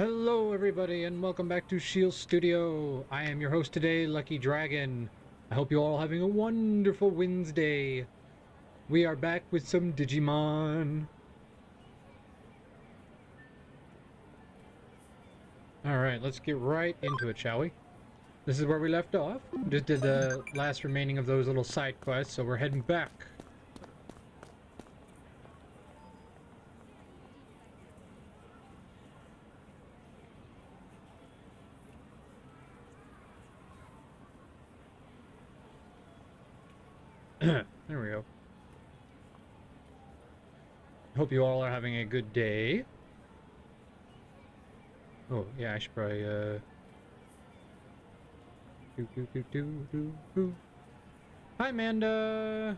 Hello everybody and welcome back to Shield Studio. I am your host today, Lucky Dragon. I hope you're all having a wonderful Wednesday. We are back with some Digimon. Alright, let's get right into it, shall we? This is where we left off. Just did the last remaining of those little side quests, so we're heading back. There we go. Hope you all are having a good day. Oh, yeah, I should probably, Hi, Amanda!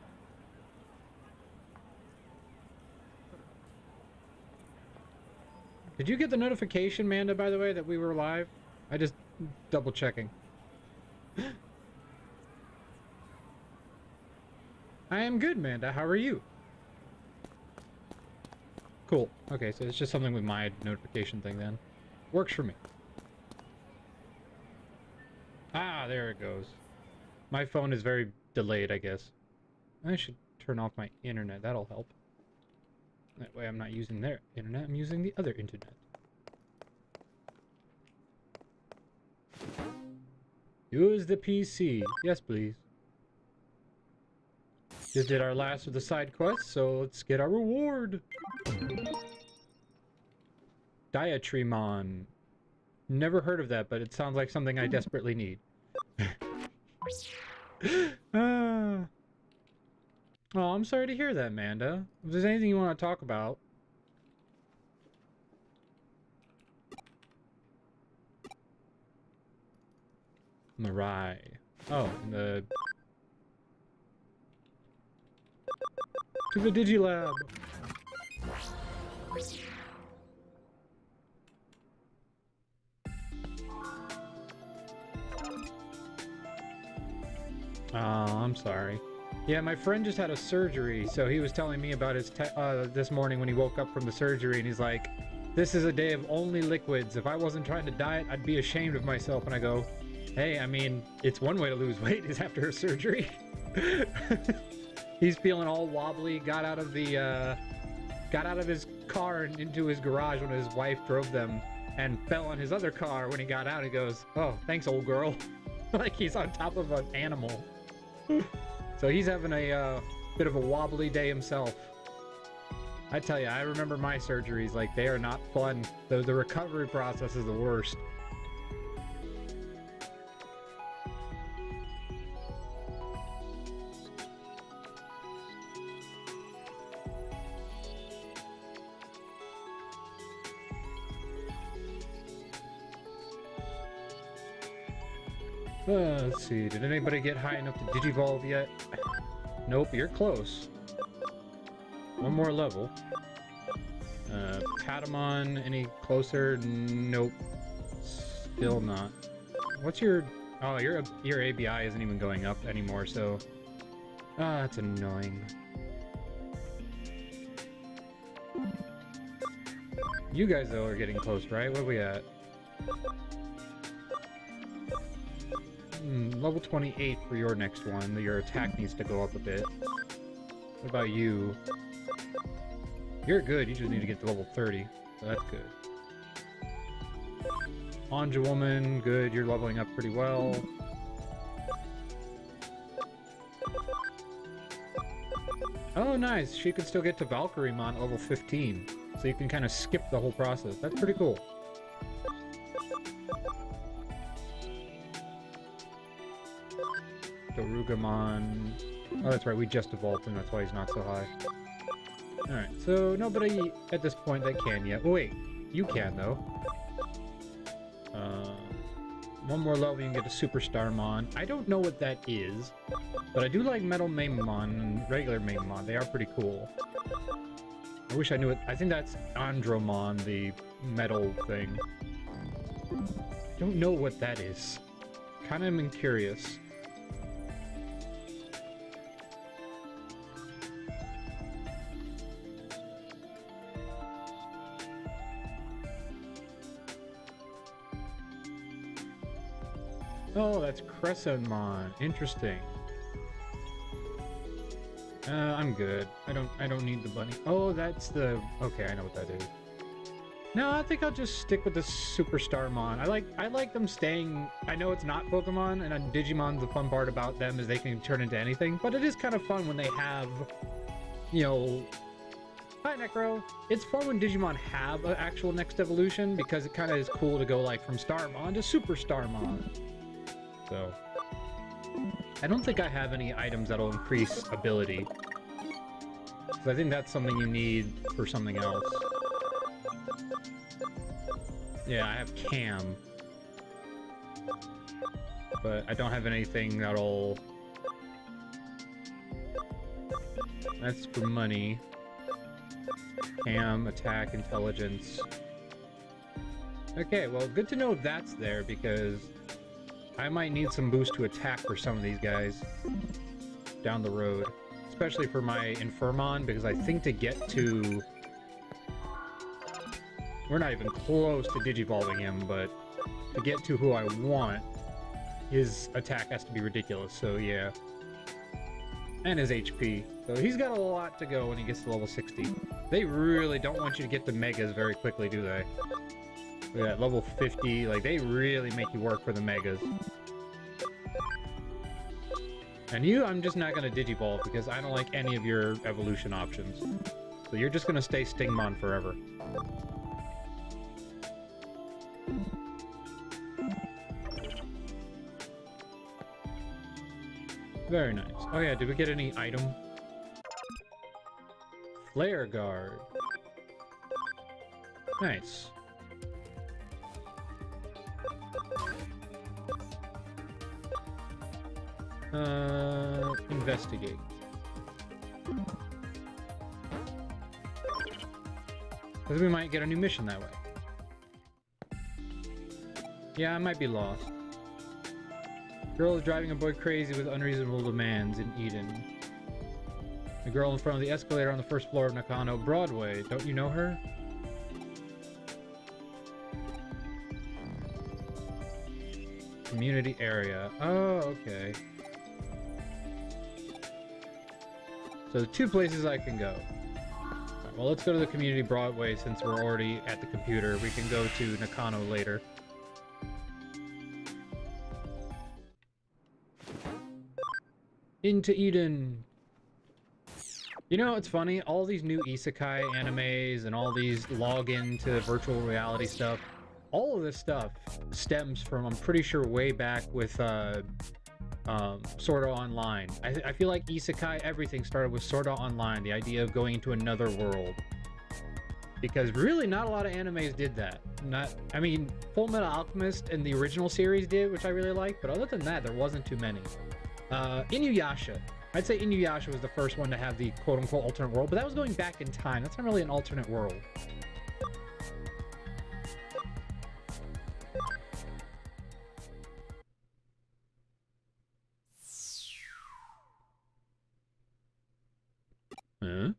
Did you get the notification, Amanda, by the way, that we were live? I just double checking. I am good, Amanda. How are you? Cool. Okay, so it's just something with my notification thing then. Works for me. Ah, there it goes. My phone is very delayed, I guess. I should turn off my internet. That'll help. That way I'm not using their internet. I'm using the other internet. Use the PC. Yes, please. Just did our last of the side quests, so let's get our reward. Digimon. Never heard of that, but it sounds like something I desperately need. Oh, I'm sorry to hear that, Amanda. If there's anything you want to talk about. Mirai. Oh, and to the Digilab. Oh, I'm sorry. Yeah, my friend just had a surgery, so he was telling me about his this morning when he woke up from the surgery, and he's like, "This is a day of only liquids. If I wasn't trying to diet, I'd be ashamed of myself." And I go, "Hey, I mean, it's one way to lose weight is after a surgery." He's feeling all wobbly. Got out of his car and into his garage when his wife drove them, and fell on his other car when he got out. He goes, "Oh, thanks, old girl." Like he's on top of an animal. So he's having a bit of a wobbly day himself. I tell you, I remember my surgeries, like, they are not fun. The recovery process is the worst. Let's see, did anybody get high enough to Digivolve yet? Nope, you're close. One more level. Patamon, any closer? Nope. Still not. What's your... Oh, your ABI isn't even going up anymore, so... Ah, that's annoying. You guys, though, are getting close, right? What are we at? Level 28 for your next one. Your attack needs to go up a bit. What about you? You're good, you just need to get to level 30. So that's good. Anja Woman, good, you're leveling up pretty well. Oh, nice, she can still get to Valkyremon at level 15. So you can kind of skip the whole process. That's pretty cool. Dorugamon. Oh, that's right, we just evolved him, that's why he's not so high. Alright, so nobody at this point that can yet. Oh, wait, you can, though. One more level, you can get a Superstarmon. I don't know what that is, but I do like Metal Mamemon and regular Mamemon. They are pretty cool. I wish I knew it. I think that's Andromon, the metal thing. I don't know what that is. Kind of am curious. Oh, that's Crescentmon. Interesting. I'm good. I don't need the bunny. Oh, that's the... Okay, I know what that is. No, I think I'll just stick with the Superstarmon. I like them staying... I know it's not Pokemon, and on Digimon, the fun part about them is they can turn into anything, but it is kind of fun when they have, you know... Hi, Necro! It's fun when Digimon have an actual next evolution, because it kind of is cool to go, like, from Starmon to Superstarmon. So... I don't think I have any items that'll increase ability. Because I think that's something you need for something else. Yeah, I have Cam. But I don't have anything that'll... That's for money. Cam, attack, intelligence. Okay, well, good to know that's there, because I might need some boost to attack for some of these guys down the road. Especially for my Infirmon, because I think to get to... We're not even close to Digivolving him, but to get to who I want, his attack has to be ridiculous, so yeah. And his HP. So he's got a lot to go when he gets to level 60. They really don't want you to get to Megas very quickly, do they? Look at that, level 50, like, they really make you work for the Megas. And you, I'm just not going to Digivolve, because I don't like any of your evolution options. So you're just going to stay Stingmon forever. Very nice. Oh yeah, did we get any item? Flare Guard. Nice. Investigate. Because we might get a new mission that way. Yeah, I might be lost. Girl is driving a boy crazy with unreasonable demands in Eden. The girl in front of the escalator on the first floor of Nakano Broadway. Don't you know her? Community area. Oh, okay. So the two places I can go. Right, well, let's go to the community Broadway since we're already at the computer. We can go to Nakano later. Into Eden. You know, it's funny, all these new isekai animes and all these login to virtual reality stuff, all of this stuff stems from, I'm pretty sure, way back with Sword Art Online. I feel like isekai, everything started with Sword Art Online, the idea of going into another world. Because really not a lot of animes did that. I mean, Full Metal Alchemist and the original series did, which I really like, but other than that, there wasn't too many. Inuyasha. I'd say Inuyasha was the first one to have the quote-unquote alternate world, but that was going back in time. That's not really an alternate world. Huh?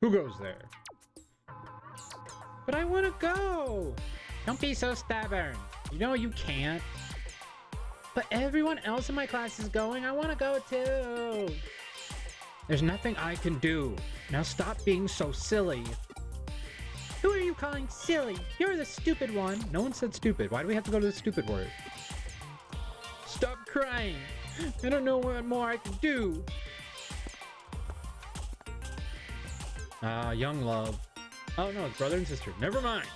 Who goes there? But I want to go! Don't be so stubborn. You know you can't. But everyone else in my class is going. I want to go too. There's nothing I can do. Now stop being so silly. Who are you calling silly? You're the stupid one. No one said stupid. Why do we have to go to the stupid word? Stop crying. I don't know what more I can do. Young love. Oh no, it's brother and sister. Never mind.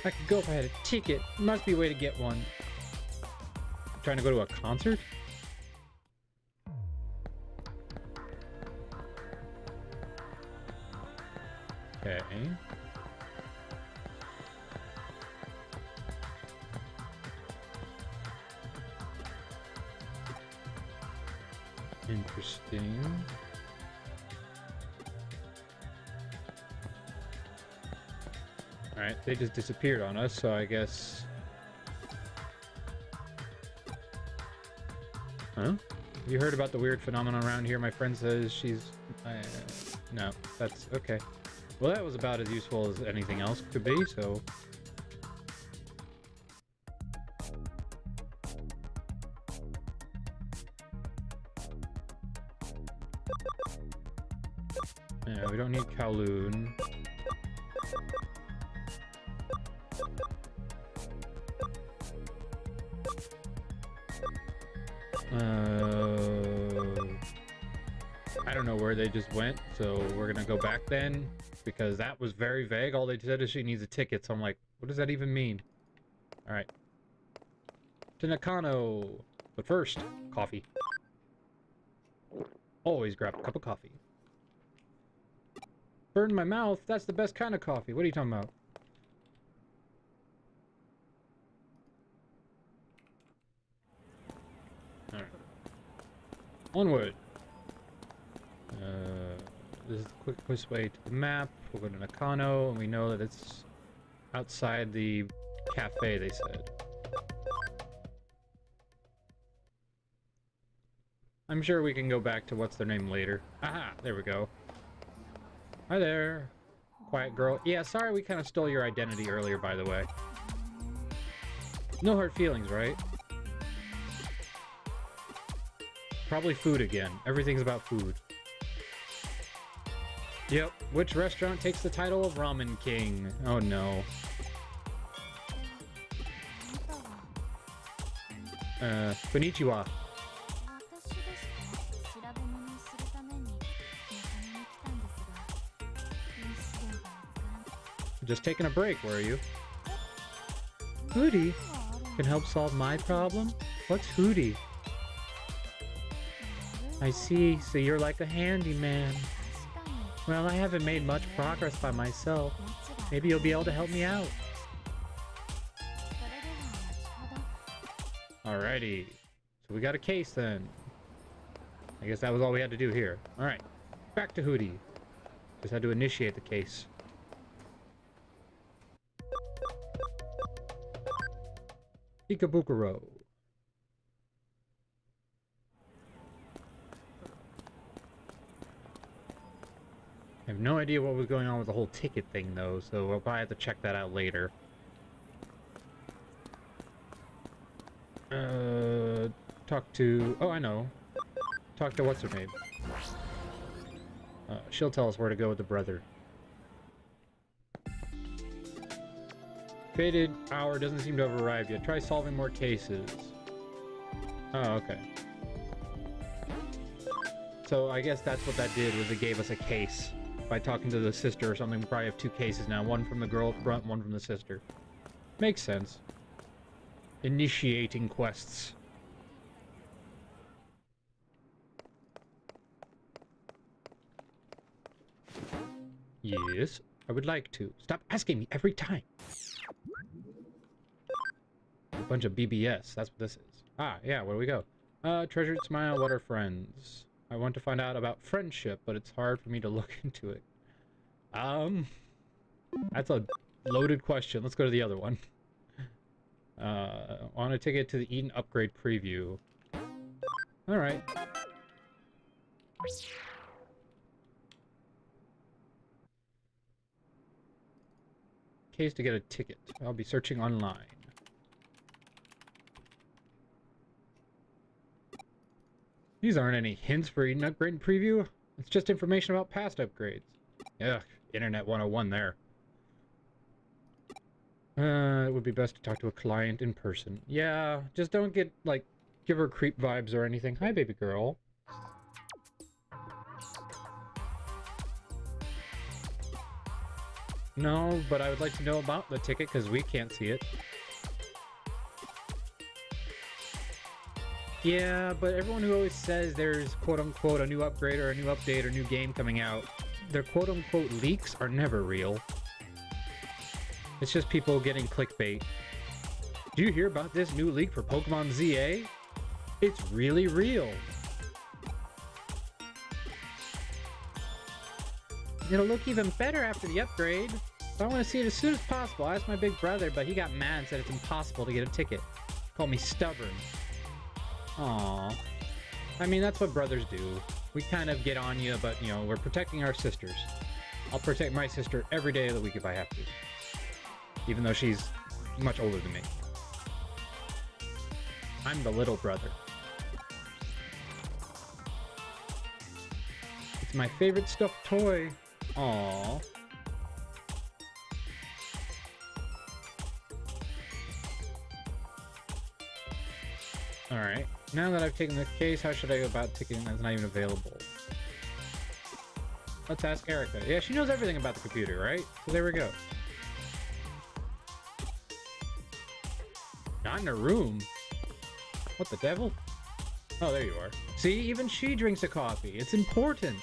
I could go if I had a ticket. Must be a way to get one. Trying to go to a concert? Okay. Interesting. Alright, they just disappeared on us, so I guess... Huh? Have you heard about the weird phenomenon around here? My friend says she's... no, that's... okay. Well, that was about as useful as anything else could be, so... No, we don't need Kowloon. I don't know where they just went, so we're gonna go back then, because that was very vague. All they said is she needs a ticket, so I'm like, what does that even mean? Alright. To Nakano! But first, coffee. Always grab a cup of coffee. Burn my mouth? That's the best kind of coffee. What are you talking about? Alright. Onward! This is the quickest way to the map. We'll go to Nakano, and we know that it's outside the cafe, they said. I'm sure we can go back to what's their name later. Aha! There we go. Hi there, quiet girl. Yeah, sorry we kind of stole your identity earlier, by the way. No hard feelings, right? Probably food again. Everything's about food. Yep. Which restaurant takes the title of Ramen King? Oh no. Konnichiwa. Just taking a break, were you? Hootie can help solve my problem? What's Hootie? I see, so you're like a handyman. Well, I haven't made much progress by myself. Maybe you'll be able to help me out. Alrighty. So we got a case then. I guess that was all we had to do here. Alright. Back to Hootie. Just had to initiate the case. Ikebukuro. I have no idea what was going on with the whole ticket thing, though, so we'll probably have to check that out later. Talk to... Oh, I know. Talk to what's-her-name. She'll tell us where to go with the brother. Fated hour doesn't seem to have arrived yet. Try solving more cases. Oh, okay. So I guess that's what that did, was it gave us a case. By talking to the sister or something, we probably have two cases now. One from the girl up front, one from the sister. Makes sense. Initiating quests. Yes, I would like to. Stop asking me every time. A bunch of BBS, that's what this is. Ah, yeah, where do we go? Treasured smile, what are friends? I want to find out about friendship, but it's hard for me to look into it. That's a loaded question. Let's go to the other one. Want a ticket to the Eden upgrade preview. Alright. Case to get a ticket. I'll be searching online. These aren't any hints for Eden upgrade preview. It's just information about past upgrades. Ugh, Internet 101 there. It would be best to talk to a client in person. Yeah, just don't get, like, give her creep vibes or anything. Hi, baby girl. No, but I would like to know about the ticket because we can't see it. Yeah, but everyone who always says there's quote-unquote a new upgrade or a new update or new game coming out, their quote-unquote leaks are never real. It's just people getting clickbait. Do you hear about this new leak for Pokemon ZA? It's really real. It'll look even better after the upgrade. So I want to see it as soon as possible. I asked my big brother, but he got mad and said it's impossible to get a ticket. He called me stubborn. Aww. I mean, that's what brothers do. We kind of get on you, but, you know, we're protecting our sisters. I'll protect my sister every day of the week if I have to. Even though she's much older than me. I'm the little brother. It's my favorite stuffed toy. Aww. Alright. Now that I've taken the case, how should I go about ticketing that's not even available? Let's ask Erica. Yeah, she knows everything about the computer, right? So there we go. Not in a room. What the devil? Oh, there you are. See, even she drinks a coffee. It's important.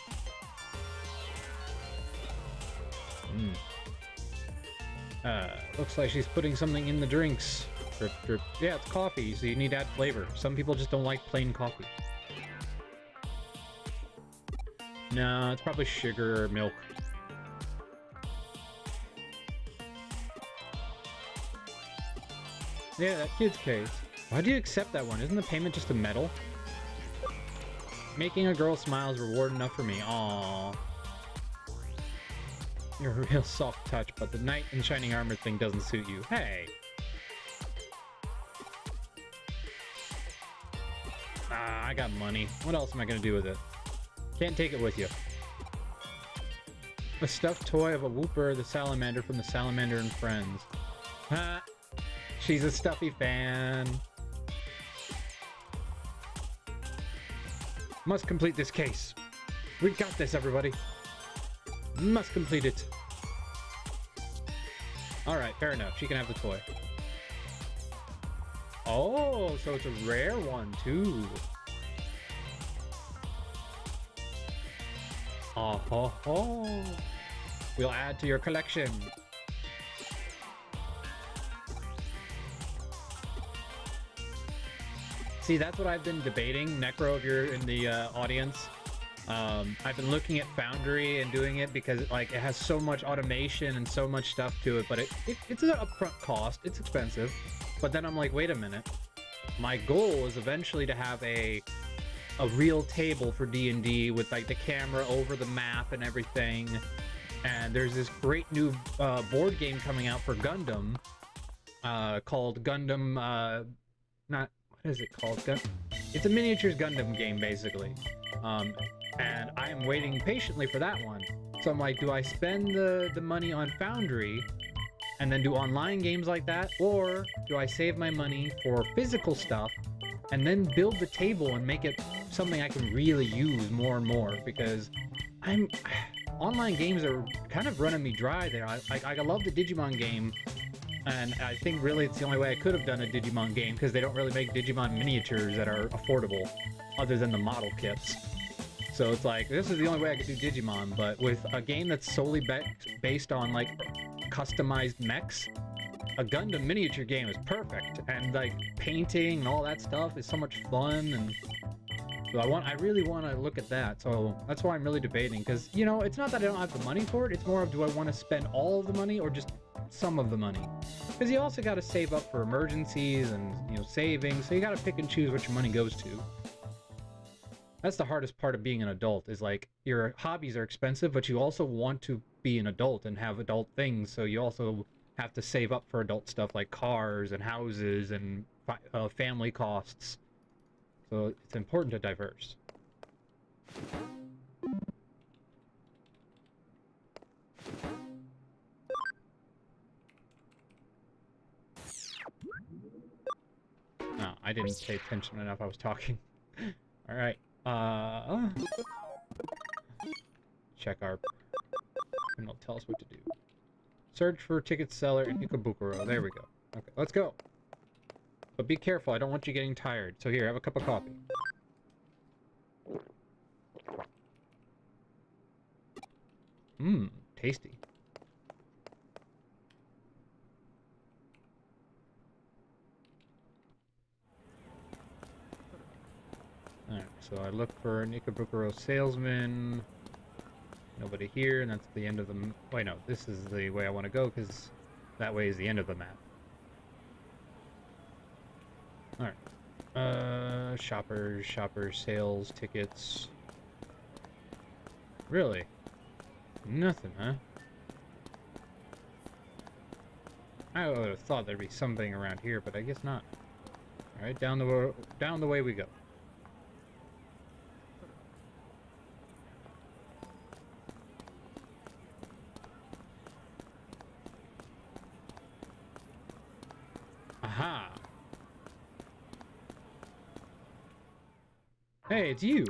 Looks like she's putting something in the drinks. Drip, drip. Yeah, it's coffee, so you need to add flavor. Some people just don't like plain coffee. No, it's probably sugar or milk. Yeah, that kid's case. Why do you accept that one? Isn't the payment just a medal? Making a girl smile is reward enough for me. Aww. You're a real soft touch, but the knight in shining armor thing doesn't suit you. Hey! Ah, I got money. What else am I gonna do with it? Can't take it with you. A stuffed toy of a Whooper, the salamander from the Salamander and Friends. Ha! She's a Stuffy fan. Must complete this case. We got this, everybody. Must complete it. Alright, fair enough. She can have the toy. Oh, so it's a rare one, too. Oh, ho, ho. We'll add to your collection. See, that's what I've been debating. Necro, if you're in the audience. I've been looking at Foundry and doing it because it has so much automation and so much stuff to it, but it's an upfront cost. It's expensive. But then I'm like, wait a minute. My goal is eventually to have a real table for D&D with like the camera over the map and everything. And there's this great new board game coming out for Gundam called Gundam. What is it called? It's a miniatures Gundam game, basically. And I am waiting patiently for that one. So I'm like, do I spend the money on Foundry and then do online games like that? Or do I save my money for physical stuff and then build the table and make it something I can really use more and more? Because online games are kind of running me dry there. I love the Digimon game. And I think really it's the only way I could have done a Digimon game, because they don't really make Digimon miniatures that are affordable other than the model kits. So it's like, this is the only way I could do Digimon, but with a game that's solely based on like customized mechs, a Gundam miniature game is perfect. And like painting and all that stuff is so much fun, and so I really want to look at that. So that's why I'm really debating, because, you know, it's not that I don't have the money for it, it's more of, do I want to spend all of the money or just some of the money? Because you also got to save up for emergencies and, you know, savings, so you got to pick and choose what your money goes to. That's the hardest part of being an adult, is like, your hobbies are expensive, but you also want to be an adult and have adult things, so you also have to save up for adult stuff like cars and houses and family costs. So it's important to diverse. No, I didn't pay attention enough. I was talking. All right. Check our... and it'll tell us what to do. Search for ticket seller in Ikebukuro. There we go. Okay, let's go. But be careful, I don't want you getting tired. So here, have a cup of coffee. Mmm, tasty. Alright, so I look for an Ikebukuro salesman. Nobody here, and that's the end of the... Wait, no, this is the way I want to go, because that way is the end of the map. Alright. Shoppers, sales, tickets. Really? Nothing, huh? I would have thought there'd be something around here, but I guess not. Alright, down the way we go. Aha! Hey, it's you!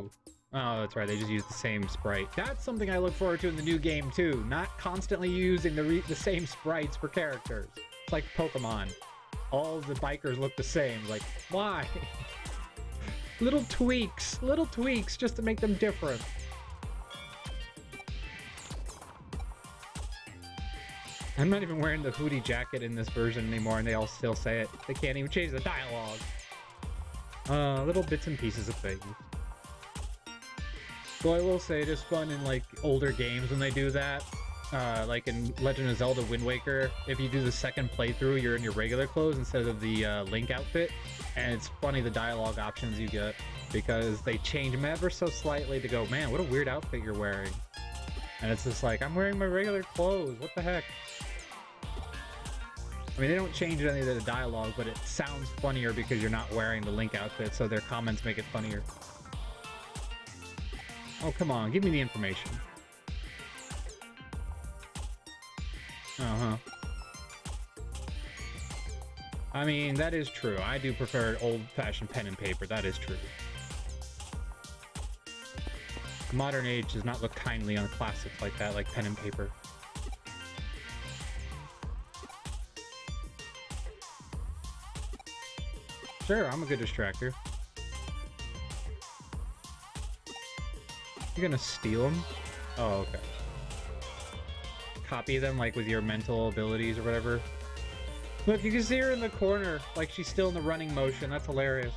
Oh, that's right, they just used the same sprite. That's something I look forward to in the new game, too. Not constantly using the same sprites for characters. It's like Pokemon. All the bikers look the same. Like, why? Little tweaks just to make them different. I'm not even wearing the hoodie jacket in this version anymore, and they all still say it. They can't even change the dialogue. Little bits and pieces of things. So I will say it is fun in like older games when they do that. Like in Legend of Zelda Wind Waker, if you do the second playthrough, you're in your regular clothes instead of the Link outfit. And it's funny the dialogue options you get, because they change them ever so slightly to go, man, what a weird outfit you're wearing. And it's just like, I'm wearing my regular clothes, what the heck? I mean, they don't change any of the dialogue, but it sounds funnier because you're not wearing the Link outfit, so their comments make it funnier. Oh, come on, give me the information. Uh-huh. I mean, that is true. I do prefer old-fashioned pen and paper, that is true. The modern age does not look kindly on classics like that, like pen and paper. Sure, I'm a good distractor. You're gonna steal them? Oh, okay. Copy them, like, with your mental abilities or whatever. Look, you can see her in the corner, like she's still in the running motion. That's hilarious.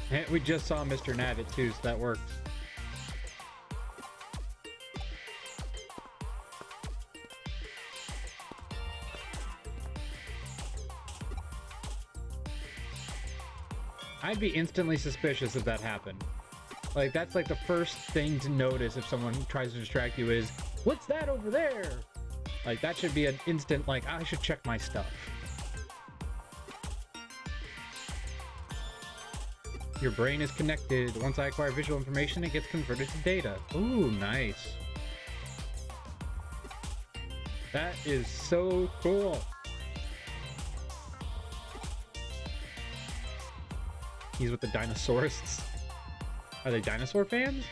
And we just saw Mr. Nabbit too, so that works. I'd be instantly suspicious if that happened. Like, that's like the first thing to notice if someone tries to distract you is, what's that over there? Like, that should be an instant, like, I should check my stuff. Your brain is connected. Once I acquire visual information, it gets converted to data. Ooh, nice. That is so cool. He's with the dinosaurists. Are they dinosaur fans?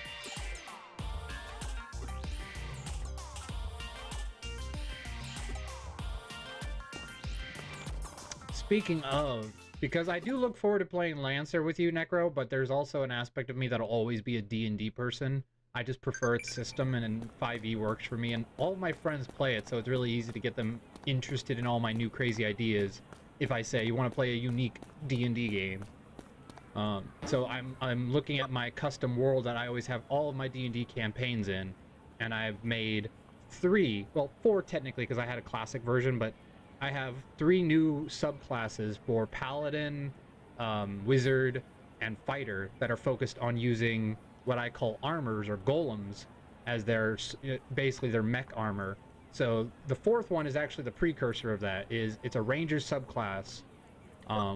Speaking of, because I do look forward to playing Lancer with you, Necro, but there's also an aspect of me that'll always be a D&D person. I just prefer its system, and 5e works for me, and all my friends play it, so it's really easy to get them interested in all my new crazy ideas if I say, you want to play a unique D&D game. So I'm looking at my custom world that I always have all of my D&D campaigns in, and I've made 4 technically, because I had a classic version, but I have 3 new subclasses for Paladin, Wizard, and Fighter that are focused on using what I call armors or golems as their, basically their mech armor. So the 4th one is actually the precursor of that. It's a Ranger subclass,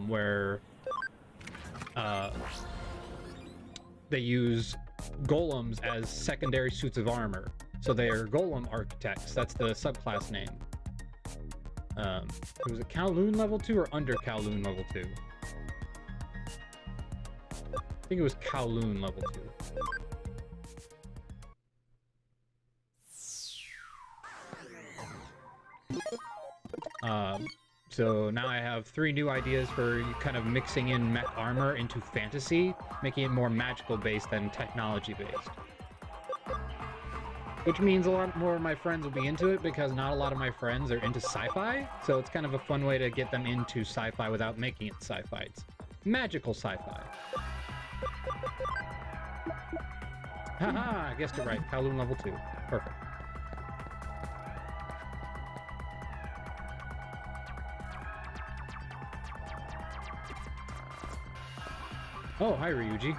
where they use golems as secondary suits of armor. So they are golem architects. That's the subclass name. Was it Kowloon level 2 or under Kowloon level 2? I think it was Kowloon level 2. So now I have 3 new ideas for kind of mixing in mech armor into fantasy, making it more magical based than technology based. Which means a lot more of my friends will be into it, because not a lot of my friends are into sci-fi, so it's kind of a fun way to get them into sci-fi without making it sci-fi. It's magical sci-fi. Haha, I guessed it right. Kowloon level 2. Perfect. Oh, hi Ryuji.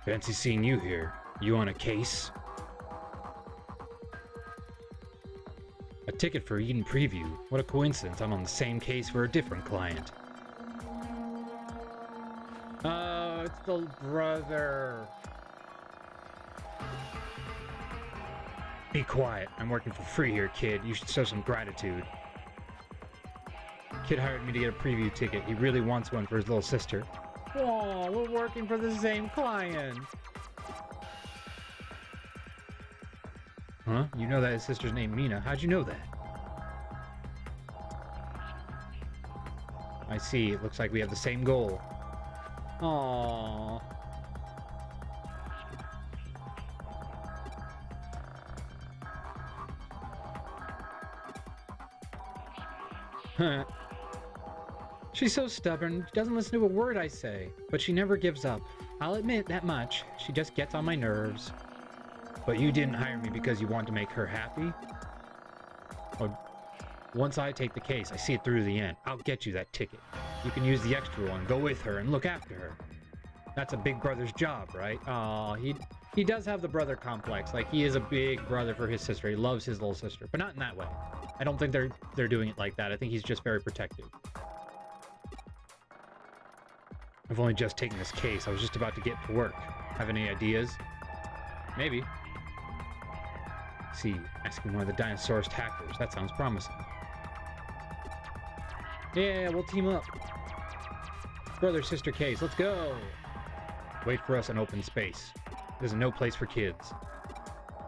Fancy seeing you here. You on a case? A ticket for Eden Preview. What a coincidence, I'm on the same case for a different client. Oh, it's the brother. Be quiet. I'm working for free here, kid. You should show some gratitude. Kid hired me to get a preview ticket. He really wants one for his little sister. Oh, we're working for the same client. Huh? You know that his sister's named Mina. How'd you know that? I see. It looks like we have the same goal. Aww. She's so stubborn, she doesn't listen to a word I say, but she never gives up. I'll admit that much. She just gets on my nerves. But you didn't hire me because you want to make her happy? Or once I take the case, I see it through to the end. I'll get you that ticket. You can use the extra one, go with her, and look after her. That's a big brother's job, right? Aw, he does have the brother complex. Like, he is a big brother for his sister. He loves his little sister, but not in that way. I don't think they're doing it like that. I think he's just very protective. I've only just taken this case. I was just about to get to work. Have any ideas? Maybe. See, asking one of the dinosaur's hackers. That sounds promising. Yeah, we'll team up. Brother-sister case, let's go! Wait for us in open space. There's no place for kids.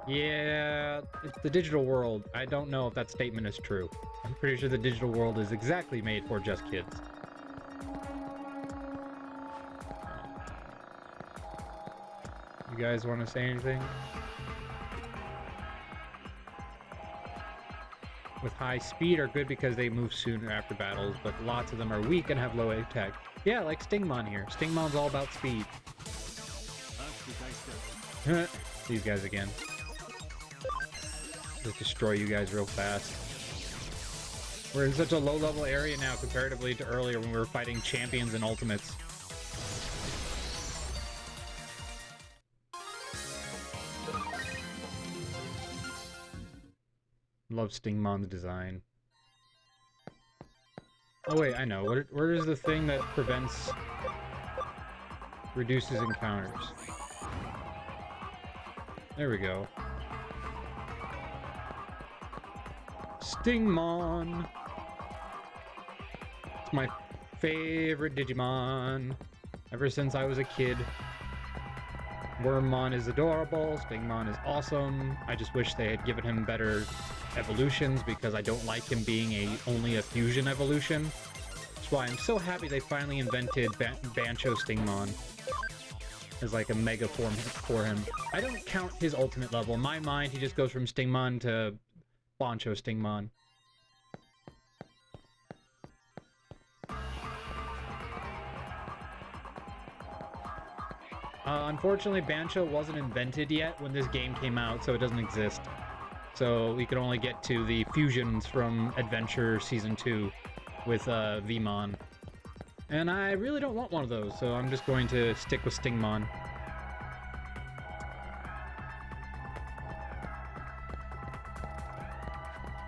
Yeah, it's the digital world. I don't know if that statement is true. I'm pretty sure the digital world is exactly made for just kids. You guys want to say anything? With high speed are good because they move sooner after battles, but lots of them are weak and have low attack. Yeah, like Stingmon here. Stingmon's all about speed. These guys again. Just destroy you guys real fast. We're in such a low-level area now comparatively to earlier when we were fighting champions and ultimates. Love Stingmon's design. Oh wait, I know. Where is the thing that prevents... reduces encounters? There we go. Stingmon! It's my favorite Digimon. Ever since I was a kid. Wormmon is adorable, Stingmon is awesome. I just wish they had given him better evolutions because I don't like him being only a fusion evolution. That's why I'm so happy they finally invented Bancho Stingmon as like a mega form for him. I don't count his ultimate level. In my mind, he just goes from Stingmon to Bancho Stingmon. Unfortunately, Bancho wasn't invented yet when this game came out, so it doesn't exist. So we could only get to the fusions from Adventure Season 2 with Vmon. And I really don't want one of those, so I'm just going to stick with Stingmon.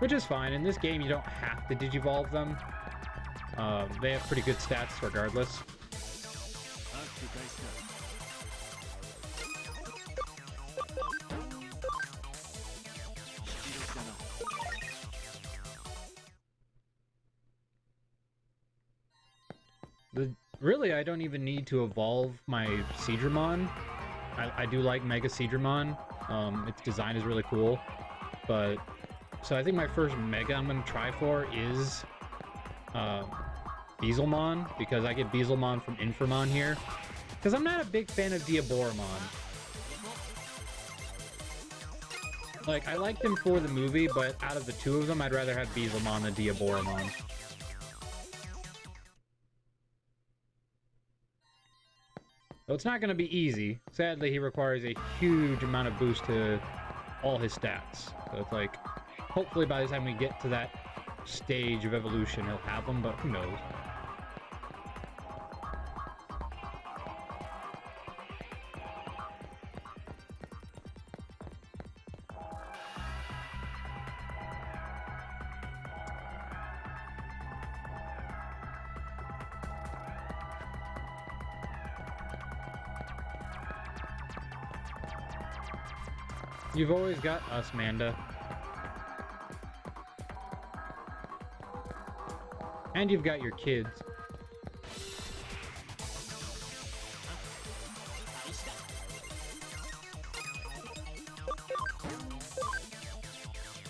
Which is fine. In this game, you don't have to digivolve them. They have pretty good stats regardless. Really, I don't even need to evolve my Seadramon. I do like Mega Seadramon. Its design is really cool. But, so I think my first Mega I'm going to try for is Beelzemon, because I get Beelzemon from Inframon here. Because I'm not a big fan of Diaboromon. Like, I liked him for the movie, but out of the two of them, I'd rather have Beelzemon than Diaboromon. So it's not going to be easy. Sadly, he requires a huge amount of boost to all his stats. So it's like, hopefully by the time we get to that stage of evolution, he'll have them, but who knows. You've always got us, Manda. And you've got your kids.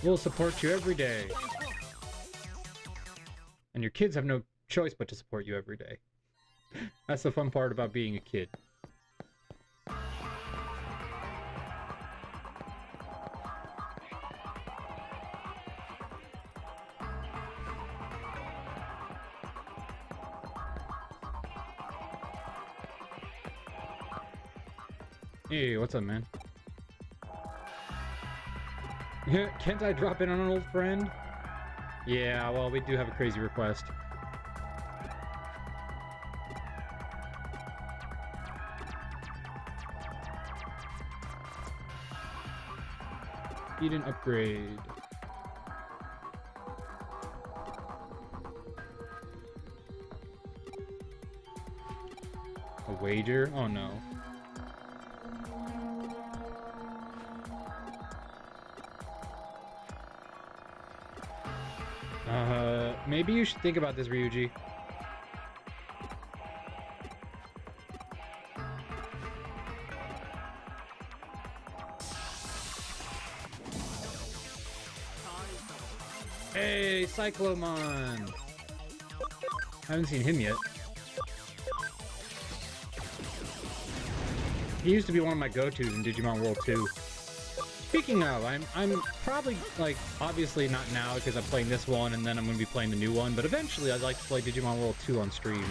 We'll support you every day. And your kids have no choice but to support you every day. That's the fun part about being a kid. Hey, what's up, man? Can't I drop in on an old friend? Yeah, well, we do have a crazy request. Need an upgrade. A wager? Oh no. Maybe you should think about this, Ryuji. Hey, Cyclomon! I haven't seen him yet. He used to be one of my go-tos in Digimon World 2. Speaking of, I'm probably, like, obviously not now because I'm playing this one and then I'm going to be playing the new one, but eventually I'd like to play Digimon World 2 on stream.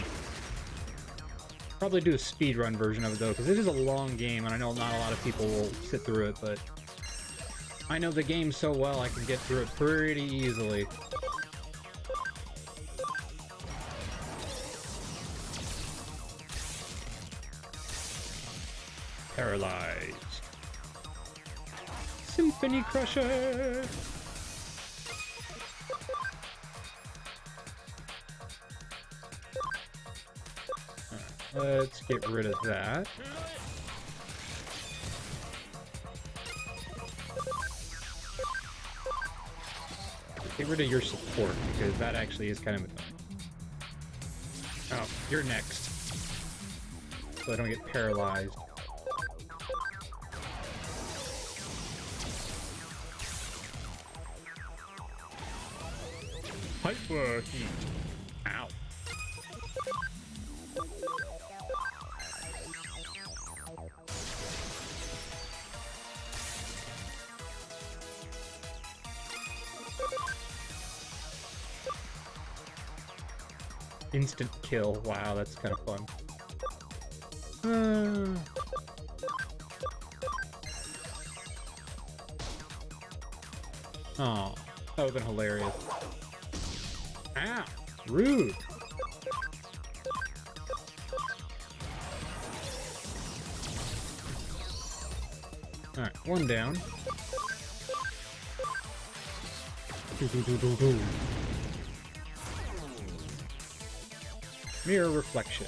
Probably do a speedrun version of it though, because it is a long game and I know not a lot of people will sit through it, but I know the game so well I can get through it pretty easily. Paralyzed. Symphony Crusher! Let's get rid of that. Get rid of your support, because that actually is kind of annoying. Oh, you're next. So I don't get paralyzed. Hyper heat. Ow. Instant kill. Wow, that's kind of fun. Oh, that would have been hilarious. Ow! Rude! Alright, one down. Mirror reflection.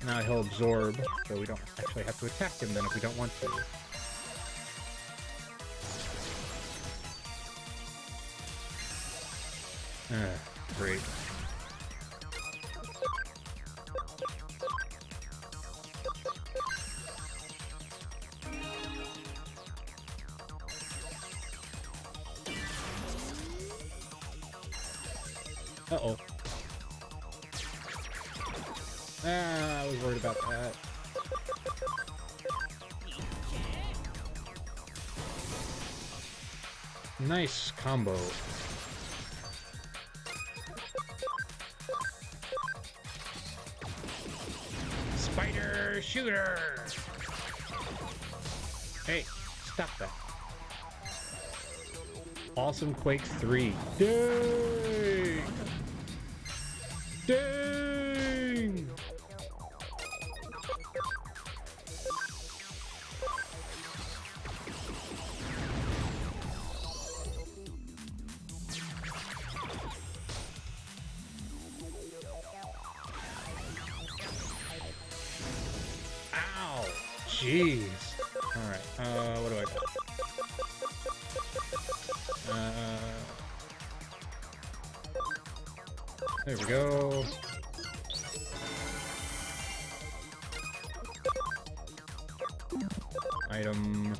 Now he'll absorb, so we don't actually have to attack him then if we don't want to. Great. Uh-oh. I was worried about that. Nice combo. Spider shooter! Hey, stop that. Awesome Quake 3. Dang! Dang! Ow! Jeez. Alright. There we go. Item.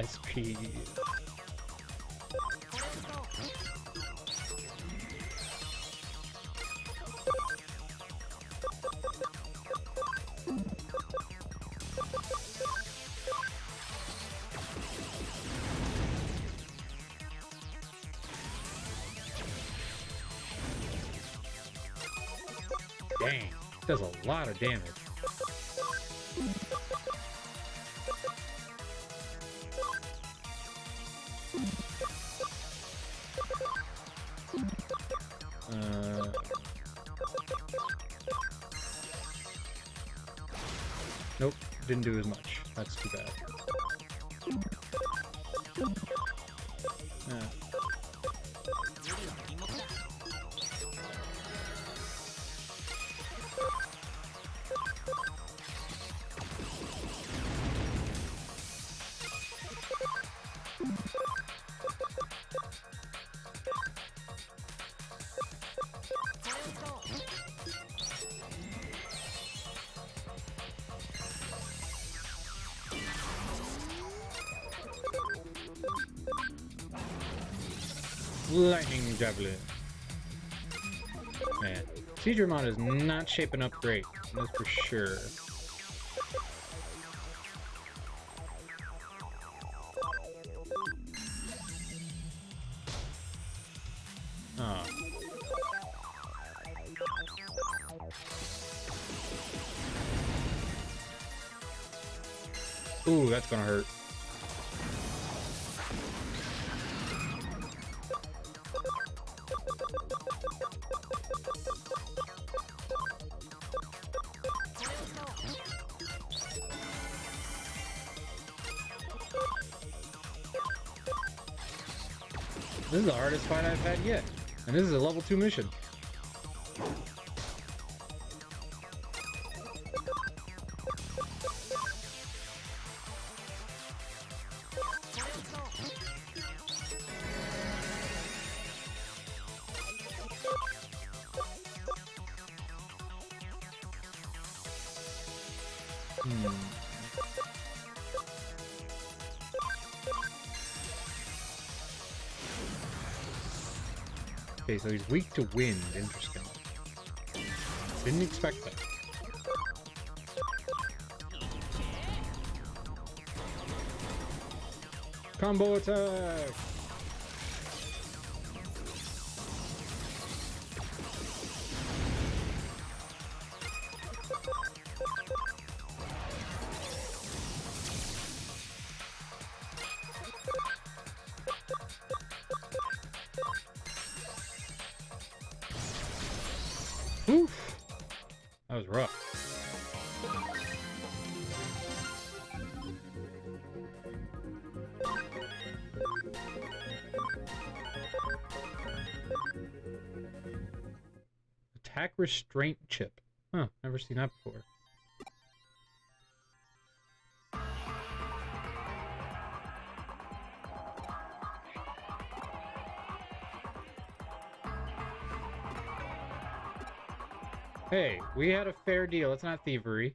SP. Dang, does a lot of damage. Nope, didn't do as much. That's too bad. Lightning Javelin. Man, Digimon is not shaping up great, that's for sure. Oh. Ooh, that's gonna hurt. This is the hardest fight I've had yet, and this is a level 2 mission. Okay, so he's weak to wind. Interesting. Didn't expect that. Combo attack! Oof! That was rough. Attack restraint chip. Huh, never seen that before. Hey, we had a fair deal. It's not thievery.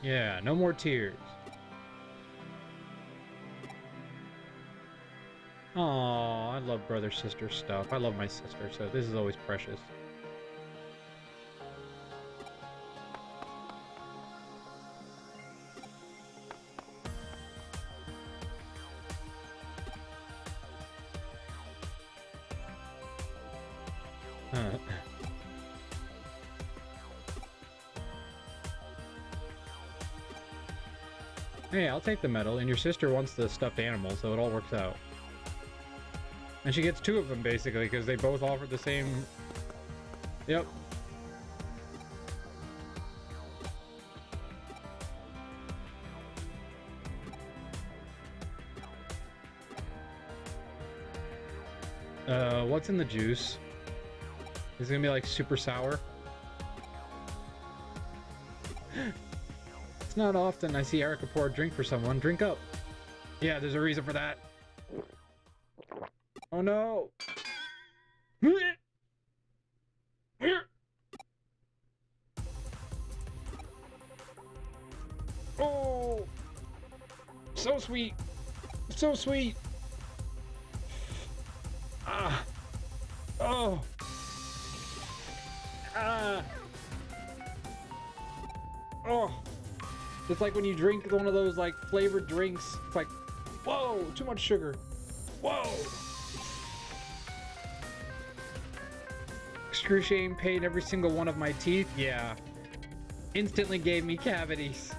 Yeah, no more tears. Aw, I love brother-sister stuff. I love my sister, so this is always precious. Hey, I'll take the medal, and your sister wants the stuffed animal, so it all works out. And she gets 2 of them, basically, because they both offer the same... Yep. What's in the juice? Is it gonna be, like, super sour? It's not often I see Erica pour a drink for someone. Drink up. Yeah, there's a reason for that. Oh no! Oh! So sweet! So sweet! Ah! Oh! Ah! Oh! It's like when you drink one of those like flavored drinks. It's like, whoa! Too much sugar. Whoa! Excruciating pain every single one of my teeth. Yeah. Instantly gave me cavities.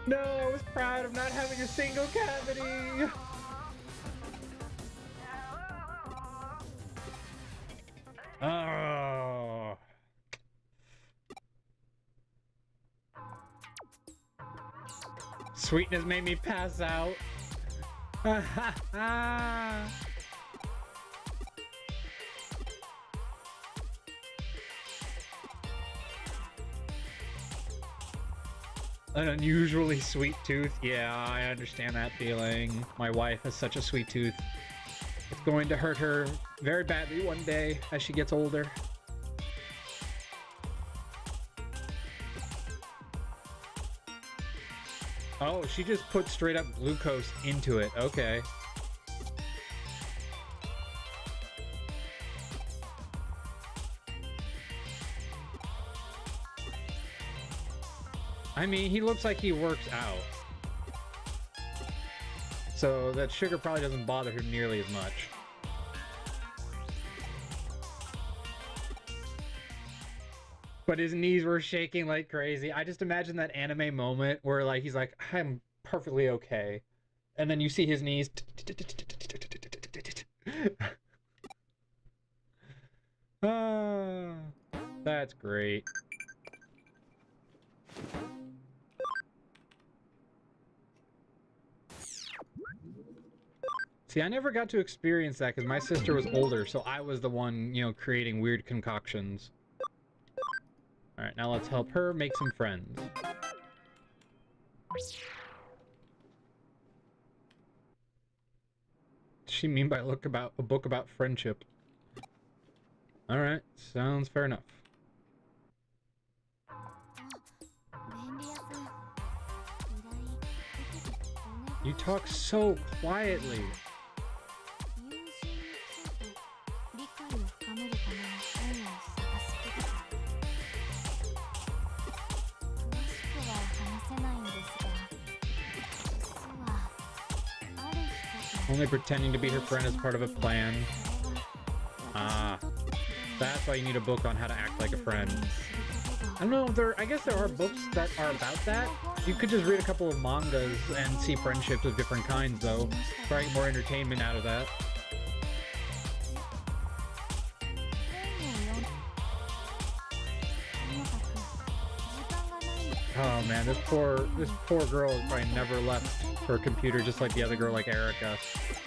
No, I was proud of not having a single cavity. Oh. Sweetness made me pass out. An unusually sweet tooth. Yeah, I understand that feeling. My wife has such a sweet tooth. It's going to hurt her very badly one day as she gets older. Oh, she just put straight up glucose into it. Okay. I mean, he looks like he works out. So that sugar probably doesn't bother him nearly as much. But his knees were shaking like crazy. I just imagine that anime moment where like he's like, I'm perfectly okay. And then you see his knees. Ah, that's great. See, I never got to experience that because my sister was older, so I was the one, you know, creating weird concoctions. Alright, now let's help her make some friends. What does she mean by a book about friendship? Alright, sounds fair enough. You talk so quietly. Only pretending to be her friend as part of a plan. Ah, that's why you need a book on how to act like a friend. I don't know, I guess there are books that are about that. You could just read a couple of mangas and see friendships of different kinds, though. Try to get more entertainment out of that. Oh man, this poor girl has probably never left her computer, just like the other girl, like Erica.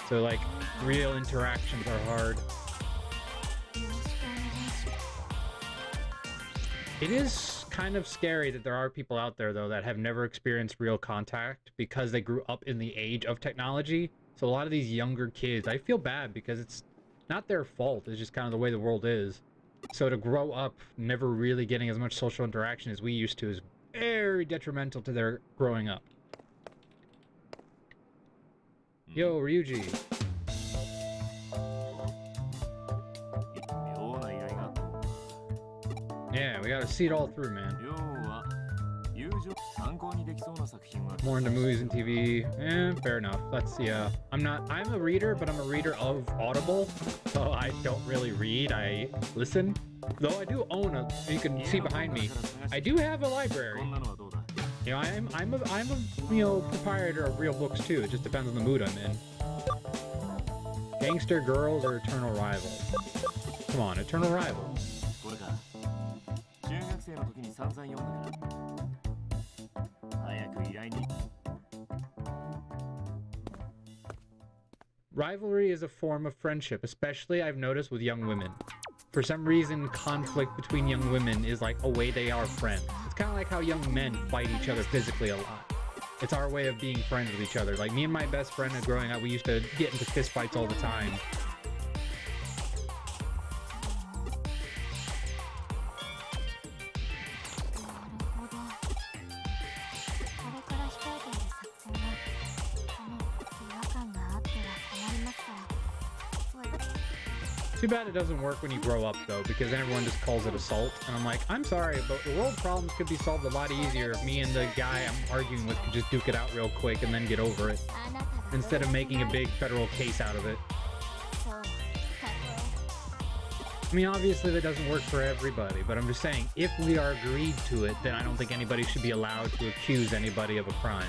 So like, real interactions are hard. It is kind of scary that there are people out there, though, that have never experienced real contact because they grew up in the age of technology. So a lot of these younger kids, I feel bad because it's not their fault. It's just kind of the way the world is. So to grow up never really getting as much social interaction as we used to is very detrimental to their growing up. Yo, Ryuji. Yeah, we gotta see it all through, man. More into movies and TV. Fair enough. That's, yeah. I'm a reader, but I'm a reader of Audible. So I don't really read, I listen. Though I do own you can see behind me, I do have a library. You know, I'm a you know, proprietor of real books too. It just depends on the mood I'm in. Gangster Girls or Eternal Rivals? Come on, Eternal Rivals. Rivalry is a form of friendship, especially I've noticed with young women. For some reason, conflict between young women is like a way they are friends. It's kind of like how young men fight each other physically a lot. It's our way of being friends with each other. Like me and my best friend growing up, we used to get into fist fights all the time. Too bad it doesn't work when you grow up, though, because then everyone just calls it assault. And I'm like, I'm sorry, but the world problems could be solved a lot easier if me and the guy I'm arguing with could just duke it out real quick and then get over it, instead of making a big federal case out of it. I mean, obviously that doesn't work for everybody, but I'm just saying, if we are agreed to it, then I don't think anybody should be allowed to accuse anybody of a crime.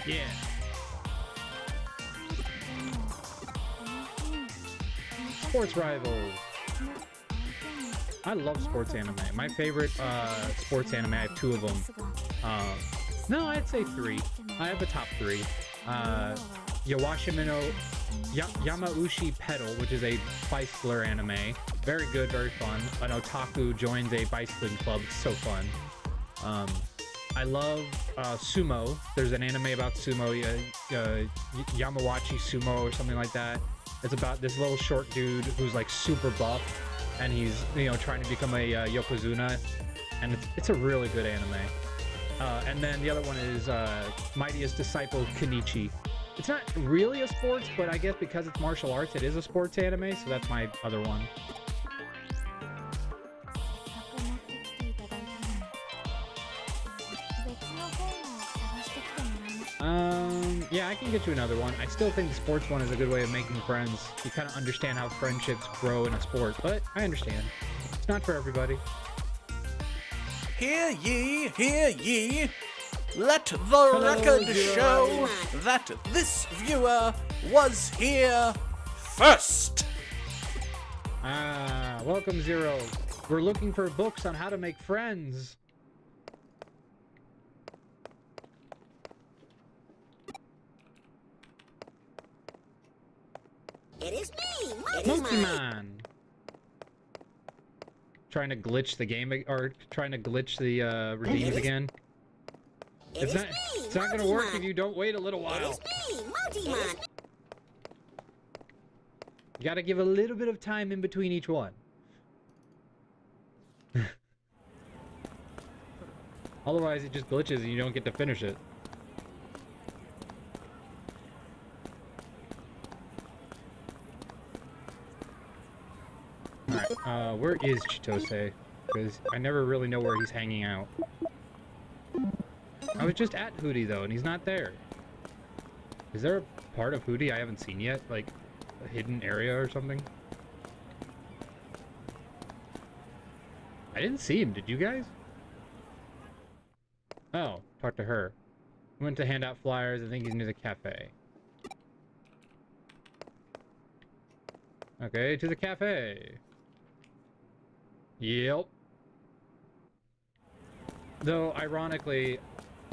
Yeah. Sports rivals. I love sports anime. My favorite sports anime, I have 2 of them. No, I'd say 3. I have a top 3. Yamauchi Pedal, which is a bicycler anime. Very good, very fun. An otaku joins a bicycling club. It's so fun. I love sumo. There's an anime about sumo, Yamawachi Sumo or something like that. It's about this little short dude who's like super buff, and he's, you know, trying to become a yokozuna, and it's a really good anime. And then the other one is Mightiest Disciple Kenichi. It's not really a sports, but I guess because it's martial arts, it is a sports anime, so that's my other one. Yeah, I can get you another one. I still think the sports one is a good way of making friends. You kind of understand how friendships grow in a sport, but I understand. It's not for everybody. Hear ye, hear ye. Let the record show that this viewer was here first. Welcome, Zero. We're looking for books on how to make friends. It is me, Digimon. Trying to glitch the game, or trying to glitch the redeems again. It's not gonna work if you don't wait a little while. You gotta give a little bit of time in between each one. Otherwise, it just glitches and you don't get to finish it. Alright, where is Chitose? Because I never really know where he's hanging out. I was just at Hootie, though, and he's not there. Is there a part of Hootie I haven't seen yet? Like, a hidden area or something? I didn't see him, did you guys? Oh, talk to her. Went to hand out flyers, I think he's near the cafe. Okay, to the cafe. Yep. Though, ironically,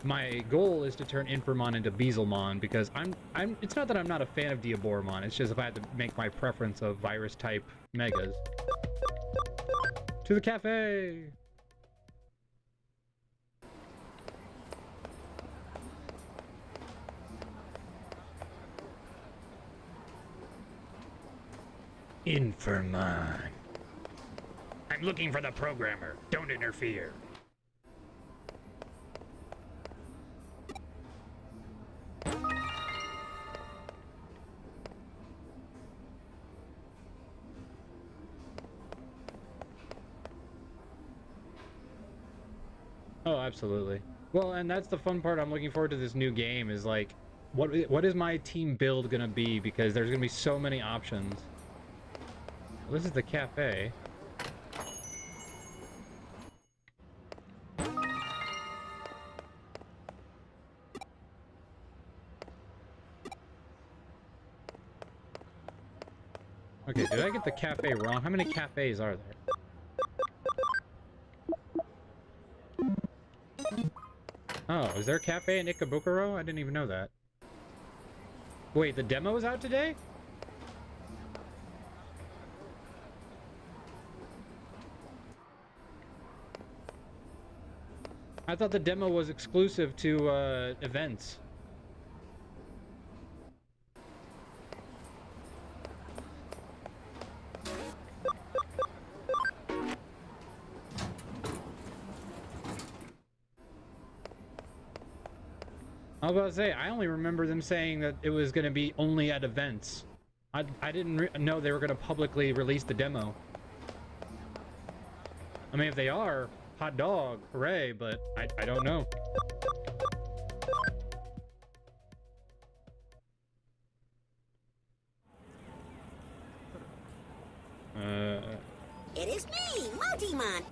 my goal is to turn Inframon into Beelzemon, because it's not that I'm not a fan of Diaboromon, it's just if I had to make my preference of virus-type megas. To the cafe! Inframon. I'm looking for the programmer. Don't interfere. Oh, absolutely. Well, and that's the fun part. I'm looking forward to this new game is like, what is my team build gonna be? Because there's gonna be so many options. Well, this is the cafe. Okay, did I get the cafe wrong? How many cafes are there? Oh, is there a cafe in Ikebukuro? I didn't even know that. Wait, the demo is out today? I thought the demo was exclusive to events. I was about to say, I only remember them saying that it was going to be only at events. I didn't know they were going to publicly release the demo. I mean, if they are, hot dog, hooray, but I don't know. It is me, Digimon.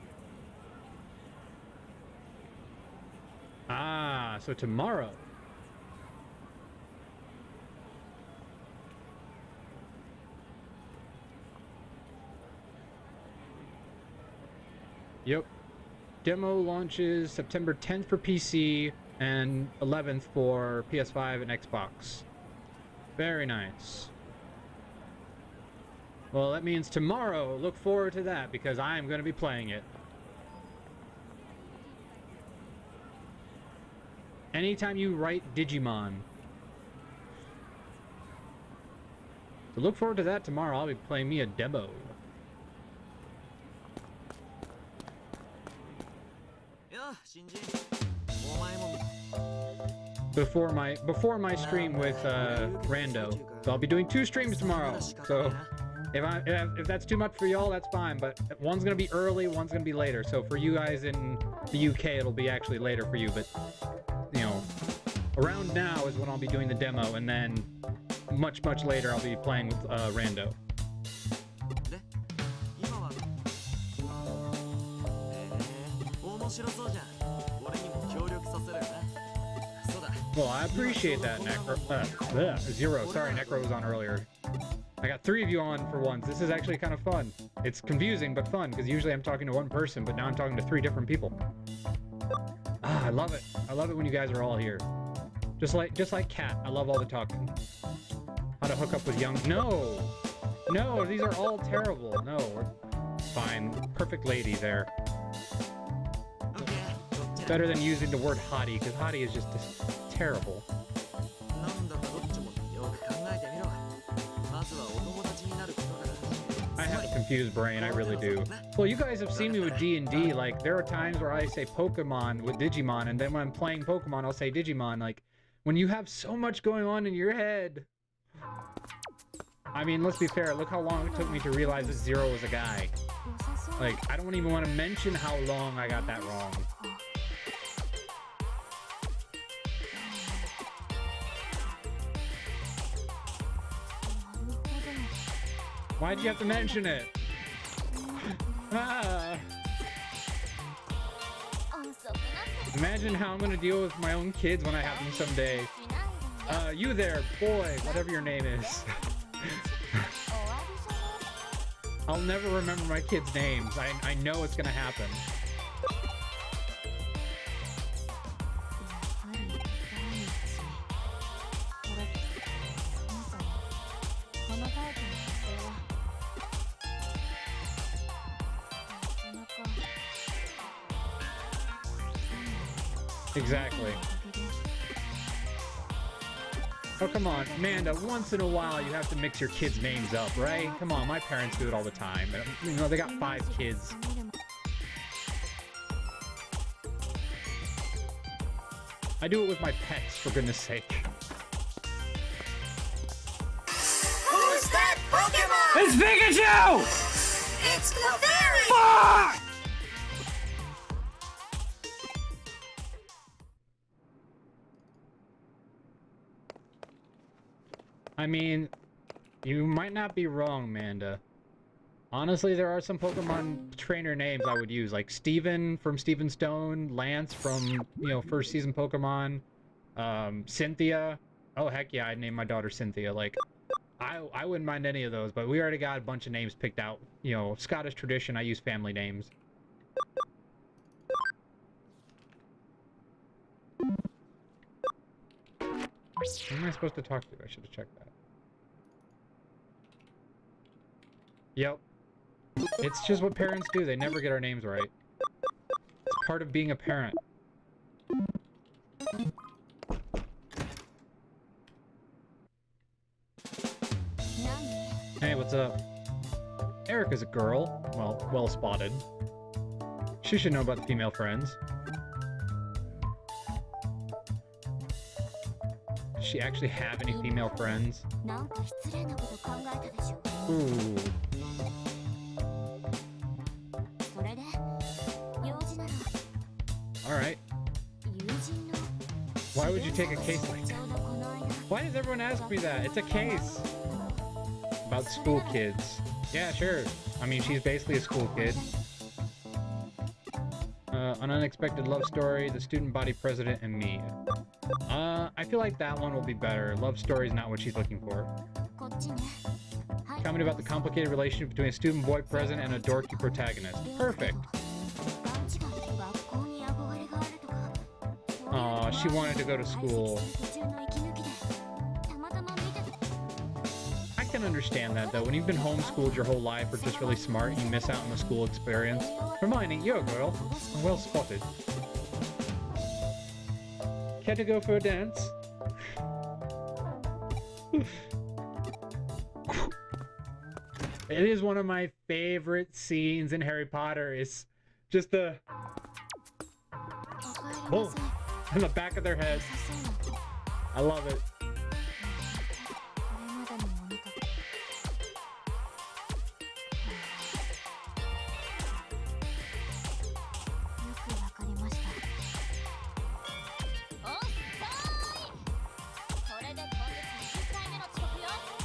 Ah, so tomorrow. Yep. Demo launches September 10th for PC and 11th for PS5 and Xbox. Very nice. Well, that means tomorrow, look forward to that because I'm going to be playing it. Anytime you write Digimon. So look forward to that tomorrow. I'll be playing me a demo. Before my stream with Rando. So I'll be doing 2 streams tomorrow. So if that's too much for y'all, that's fine. But one's gonna be early, one's gonna be later. So for you guys in the UK, it'll be actually later for you. But you know, around now is when I'll be doing the demo, and then much later I'll be playing with Rando. Well, I appreciate that, Necro. Zero. Sorry, Necro was on earlier. I got 3 of you on for once. This is actually kind of fun. It's confusing, but fun, because usually I'm talking to one person, but now I'm talking to 3 different people. Ah, I love it. I love it when you guys are all here. Just like Kat. I love all the talking. How to hook up with young... No! No, these are all terrible. No, we're fine. Perfect lady there. Better than using the word hottie, because hottie is just terrible. I have a confused brain, I really do. Well, you guys have seen me with D&D, like, there are times where I say Pokemon with Digimon, and then when I'm playing Pokemon, I'll say Digimon, like, when you have so much going on in your head. I mean, let's be fair, look how long it took me to realize that Zero was a guy. Like, I don't even want to mention how long I got that wrong. Why'd you have to mention it? Ah. Imagine how I'm gonna deal with my own kids when I have them someday. You there, boy, whatever your name is. I'll never remember my kids' names. I know it's gonna happen. Exactly. Oh, come on, Amanda, once in a while you have to mix your kids' names up, right? Come on, my parents do it all the time. You know, they got 5 kids. I do it with my pets, for goodness sake. Who's that Pokemon? It's Pikachu! It's Clefairy! Fuck! I mean, you might not be wrong, Amanda. Honestly, there are some Pokemon trainer names I would use, like Steven from Steven Stone, Lance from, you know, first season Pokemon, Cynthia. Oh, heck yeah, I'd name my daughter Cynthia. Like, I wouldn't mind any of those, but we already got a bunch of names picked out. You know, Scottish tradition, I use family names. Who am I supposed to talk to? I should have checked that. Yep. It's just what parents do. They never get our names right. It's part of being a parent. Hey, what's up? Erica's a girl. Well spotted. She should know about the female friends. Does she actually have any female friends? Ooh. Alright. Why would you take a case like that? Why does everyone ask me that? It's a case. About school kids. Yeah, sure. I mean, she's basically a school kid. An unexpected love story, the student body president and me. I feel like that one will be better. Love story is not what she's looking for. Comment about the complicated relationship between a student boy president and a dorky protagonist. Perfect. Aw, she wanted to go to school. I can understand that though. When you've been homeschooled your whole life or just really smart, you miss out on the school experience. Hermione, you're a girl. Well spotted. Care to go for a dance? It is one of my favorite scenes in Harry Potter. Is just the boom in the back of their heads. I love it.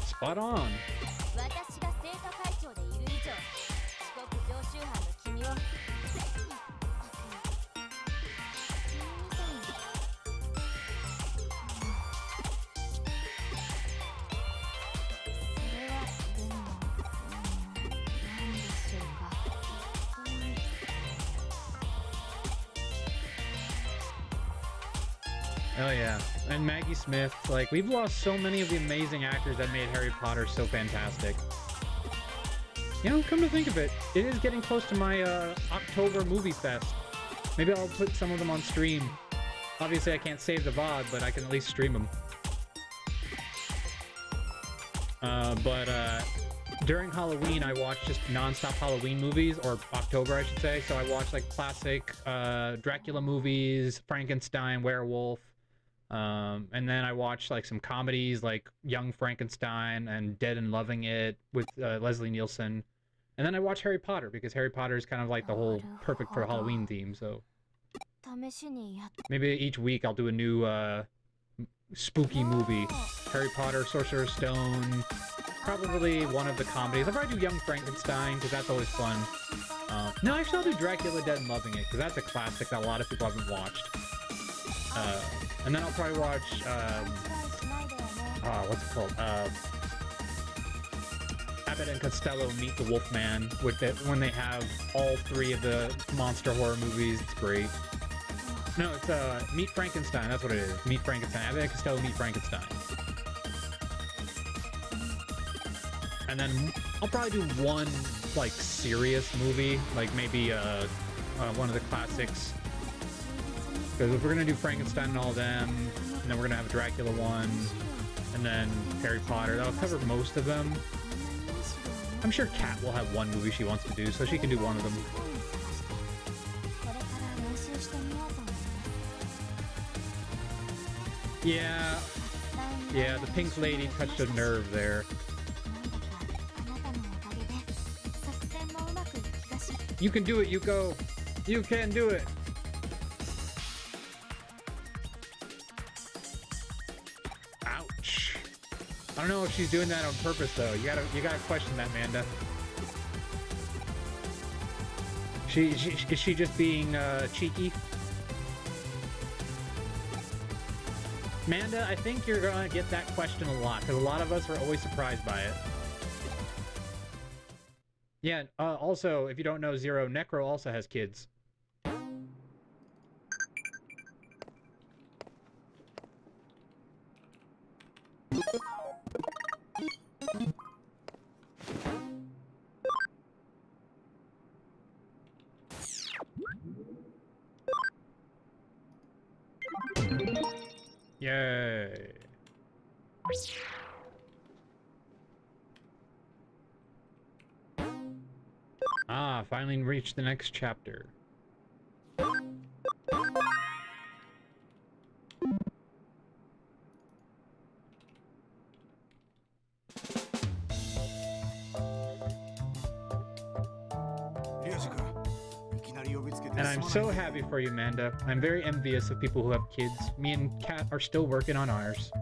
Spot on. Oh yeah, and Maggie Smith, like, we've lost so many of the amazing actors that made Harry Potter so fantastic. You know, come to think of it, it is getting close to my October movie fest. Maybe I'll put some of them on stream. Obviously I can't save the VOD, but I can at least stream them. During Halloween, I watched just non-stop Halloween movies, or October, I should say. So I watched like classic Dracula movies, Frankenstein, Werewolf, and then I watched like some comedies like Young Frankenstein and Dead and Loving It with Leslie Nielsen. And then I watched Harry Potter because Harry Potter is kind of like the whole perfect for Halloween theme. So maybe each week I'll do a new spooky movie. Harry Potter, Sorcerer's Stone, probably one of the comedies. I'll probably do Young Frankenstein because that's always fun. No, actually I'll do Dracula Dead and Loving It because that's a classic that a lot of people haven't watched. And then I'll probably watch, what's it called? Abbott and Costello Meet the Wolfman, when they have all three of the monster horror movies. It's great. No, it's Meet Frankenstein, that's what it is. Meet Frankenstein. Abbott and Costello Meet Frankenstein. And then I'll probably do one, like, serious movie, like maybe one of the classics. Because if we're gonna do Frankenstein and all them, and then we're gonna have a Dracula one, and then Harry Potter, that'll cover most of them. I'm sure Kat will have one movie she wants to do, so she can do one of them. Yeah, the pink lady touched a nerve there. You can do it, Yuko! You can do it! Ouch. I don't know if she's doing that on purpose though. You gotta question that, Manda. Is she just being cheeky? Manda, I think you're gonna get that question a lot because a lot of us are always surprised by it. Yeah. Also, if you don't know, Zero, Necro also has kids. Yay. Ah, finally reached the next chapter. And I'm so happy for you, Amanda. I'm very envious of people who have kids. Me and Kat are still working on ours.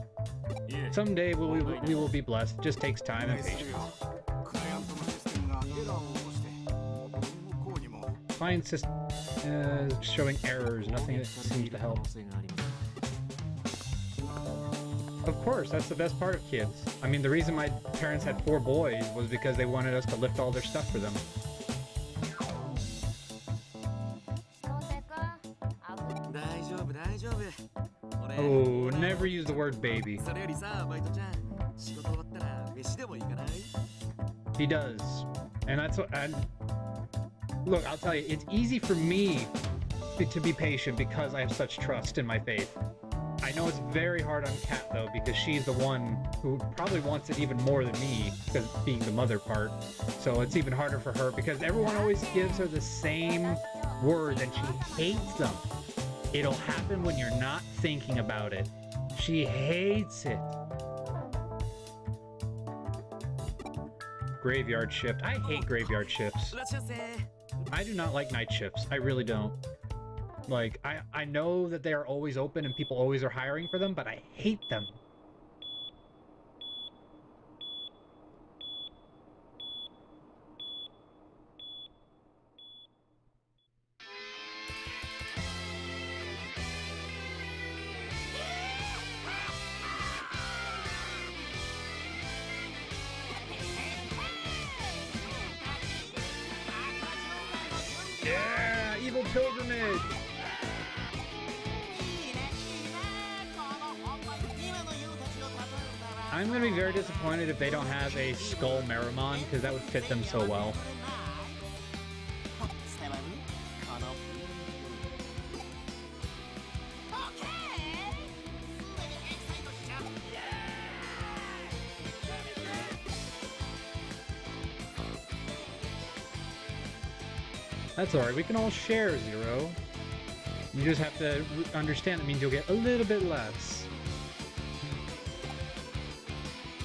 Someday we will be blessed. It just takes time and patience. Client system showing errors. Nothing that seems to help. Of course, that's the best part of kids. I mean, the reason my parents had 4 boys was because they wanted us to lift all their stuff for them. Oh, never use the word baby. He does. And that's what look, I'll tell you, it's easy for me to be patient because I have such trust in my faith. I know it's very hard on Kat though, because she's the one who probably wants it even more than me, because being the mother part. So it's even harder for her because everyone always gives her the same words and she hates them. It'll happen when you're not thinking about it. She hates it. Graveyard shift. I hate graveyard shifts. I do not like night shifts. I really don't. Like, I know that they are always open and people always are hiring for them, but I hate them. Yeah, evil pilgrimage. I'm gonna be very disappointed if they don't have a Skull Meramon, because that would fit them so well. That's alright, we can all share Zero. You just have to understand that means you'll get a little bit less.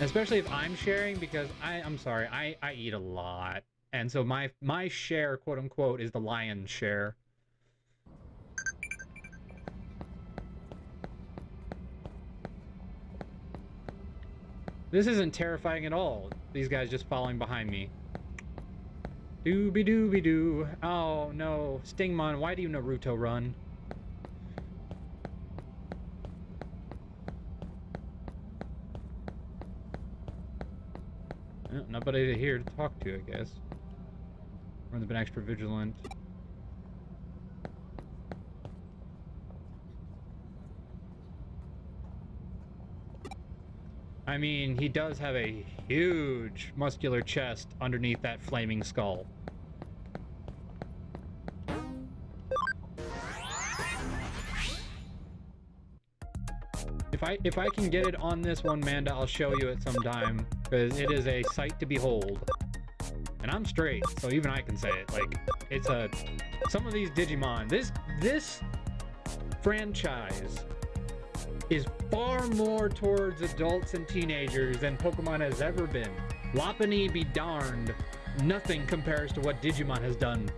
Especially if I'm sharing, because I'm sorry, I eat a lot. And so my share, quote unquote, is the lion's share. This isn't terrifying at all. These guys just following behind me. Dooby-dooby-doo. Oh no. Stingmon, why do you Naruto run? Nobody here to talk to, I guess. Or they've been extra vigilant. I mean, he does have a huge muscular chest underneath that flaming skull. If I can get it on this one, Manda, I'll show you it sometime, because it is a sight to behold. And I'm straight, so even I can say it. Like, it's a... Some of these Digimon... This franchise is far more towards adults and teenagers than Pokemon has ever been. Lopunny be darned. Nothing compares to what Digimon has done.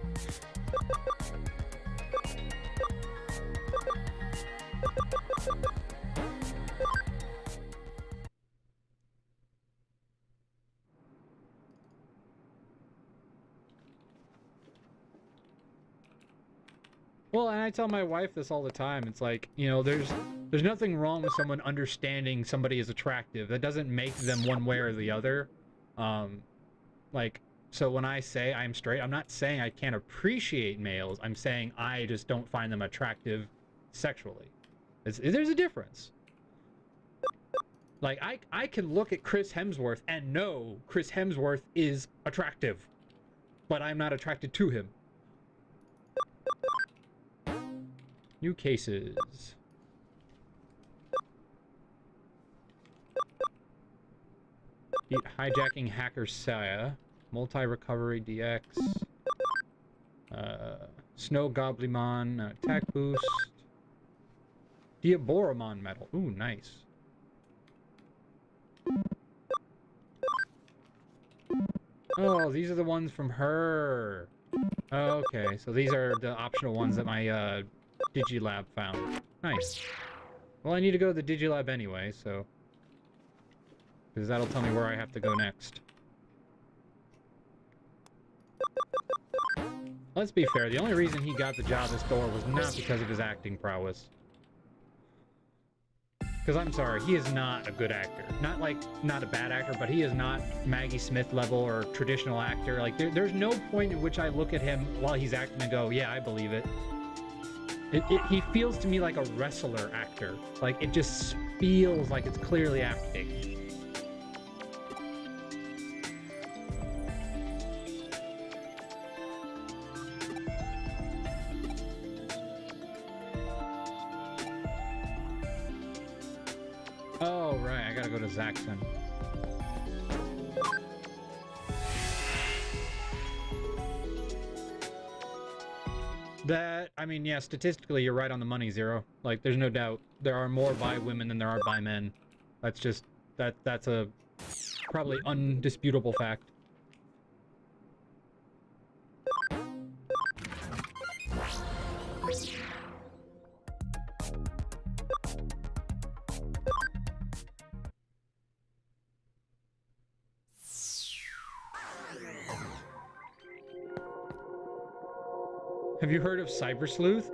Well, and I tell my wife this all the time. It's like, you know, there's nothing wrong with someone understanding somebody is attractive. That doesn't make them one way or the other. Like, so when I say I'm straight, I'm not saying I can't appreciate males. I'm saying I just don't find them attractive sexually. There's a difference. Like, I can look at Chris Hemsworth and know Chris Hemsworth is attractive, but I'm not attracted to him. New cases. Beat hijacking hacker Saya. Multi-recovery DX. Snow Goblimon. Attack boost. Diaboromon medal. Ooh, nice. Oh, these are the ones from her. Okay, so these are the optional ones that my Digilab found. Nice. Well, I need to go to the Digilab anyway, so... because that'll tell me where I have to go next. Let's be fair, the only reason he got the job as Thor was not because of his acting prowess. Because I'm sorry, he is not a good actor. Not like, not a bad actor, but he is not Maggie Smith level or traditional actor. Like, there's no point in which I look at him while he's acting and go, yeah, I believe it. He feels to me like a wrestler actor. Like, it just feels like it's clearly acting. Oh, right, I gotta go to Zaxxon. That, I mean, yeah, statistically, you're right on the money, Zero. Like, there's no doubt. There are more bi women than there are bi men. That's just, that's a probably undisputable fact. Have you heard of Cyber Sleuth?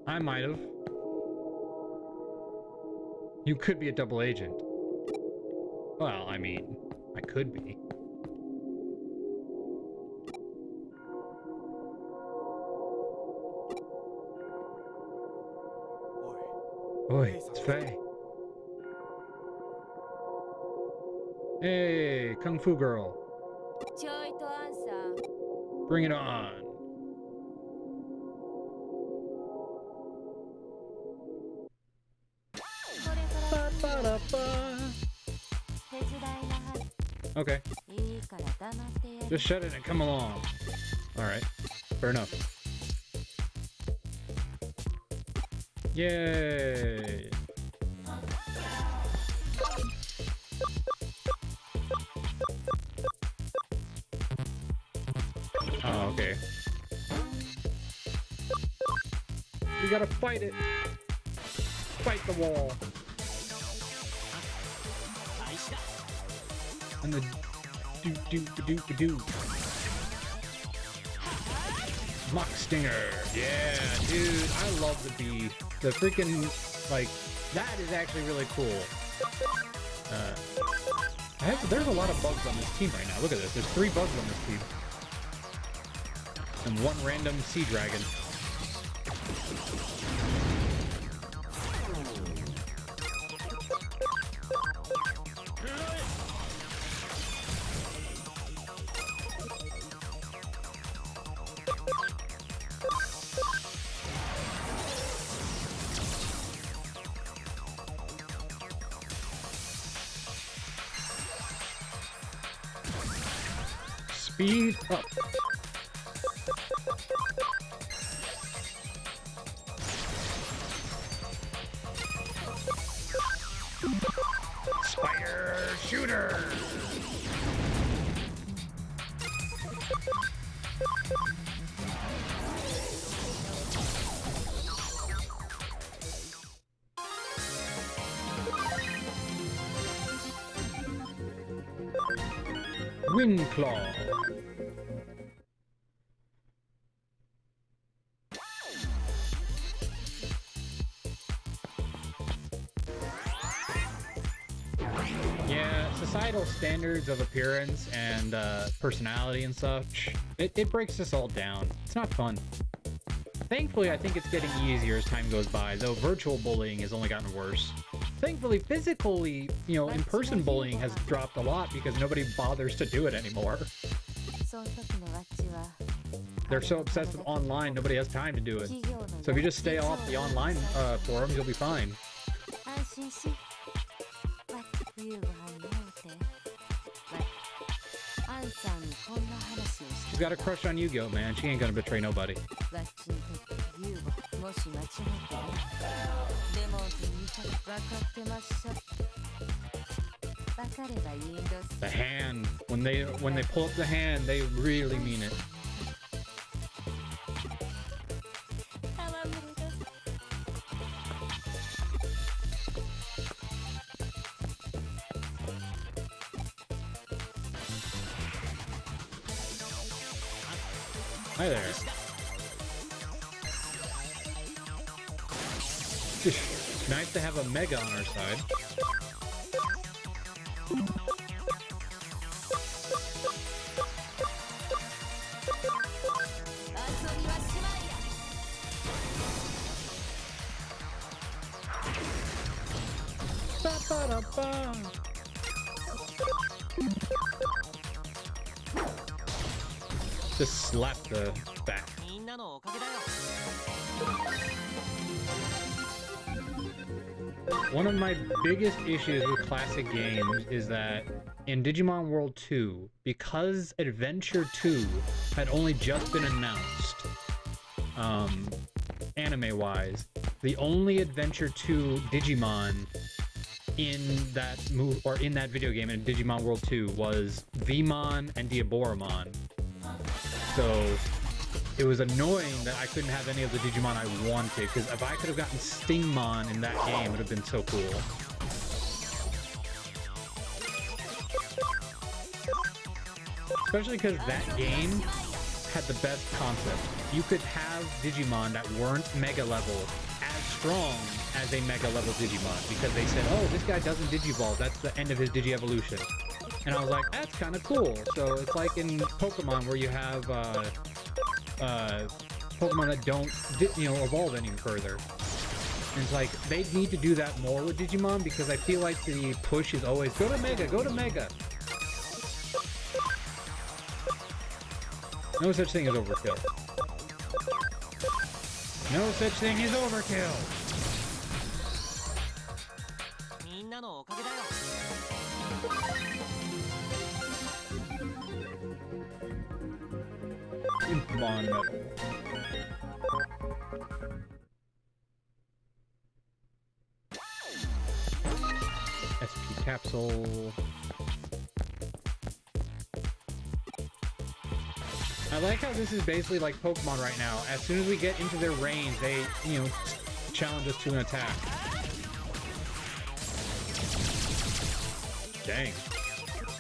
I might have. You could be a double agent. Well, I mean, I could be. Oi, it's Faye. Hey, Kung Fu Girl. Bring it on. Okay. Just shut it and come along. Alright. Fair enough. Yay! Oh, okay. We gotta fight it! Fight the wall! And the do. Mock Stinger! Yeah, dude, I love the bee. The freaking, like, that is actually really cool. There's a lot of bugs on this team right now. Look at this. There's 3 bugs on this team. And 1 random sea dragon. Speed up. Spider shooter. Windclaw. Yeah, societal standards of appearance and personality and such, it breaks us all down. It's not fun. Thankfully, I think it's getting easier as time goes by, though virtual bullying has only gotten worse. Thankfully, physically, you know, in-person bullying has dropped a lot because nobody bothers to do it anymore. they're so obsessed with online, nobody has time to do it. So if you just stay off the online forums, you'll be fine. She's got a crush on Yu-Gi-Oh, man. She ain't gonna betray nobody. The hand. When they pull up the hand, they really mean it. Hi there. Nice to have a Mega on our side. Just slap the back. One of my biggest issues with classic games is that in Digimon World 2, because Adventure 2 had only just been announced, anime-wise, the only Adventure 2 Digimon in that in that video game in Digimon World 2 was Vmon and Diaboromon. So it was annoying that I couldn't have any of the Digimon I wanted, because if I could have gotten Stingmon in that game, it would have been so cool. Especially because that game had the best concept. You could have Digimon that weren't Mega level as strong as a Mega level Digimon, because they said, oh, this guy doesn't Digivolve, that's the end of his Digi-evolution. And I was like, that's kind of cool. So it's like in Pokemon where you have Pokemon that don't, evolve any further. And it's like, they need to do that more with Digimon, because I feel like the push is always, go to Mega, go to Mega. No such thing as overkill. No such thing as overkill. Impmon medal. SP capsule. I like how this is basically like Pokemon right now. As soon as we get into their range, they, challenge us to an attack. Dang.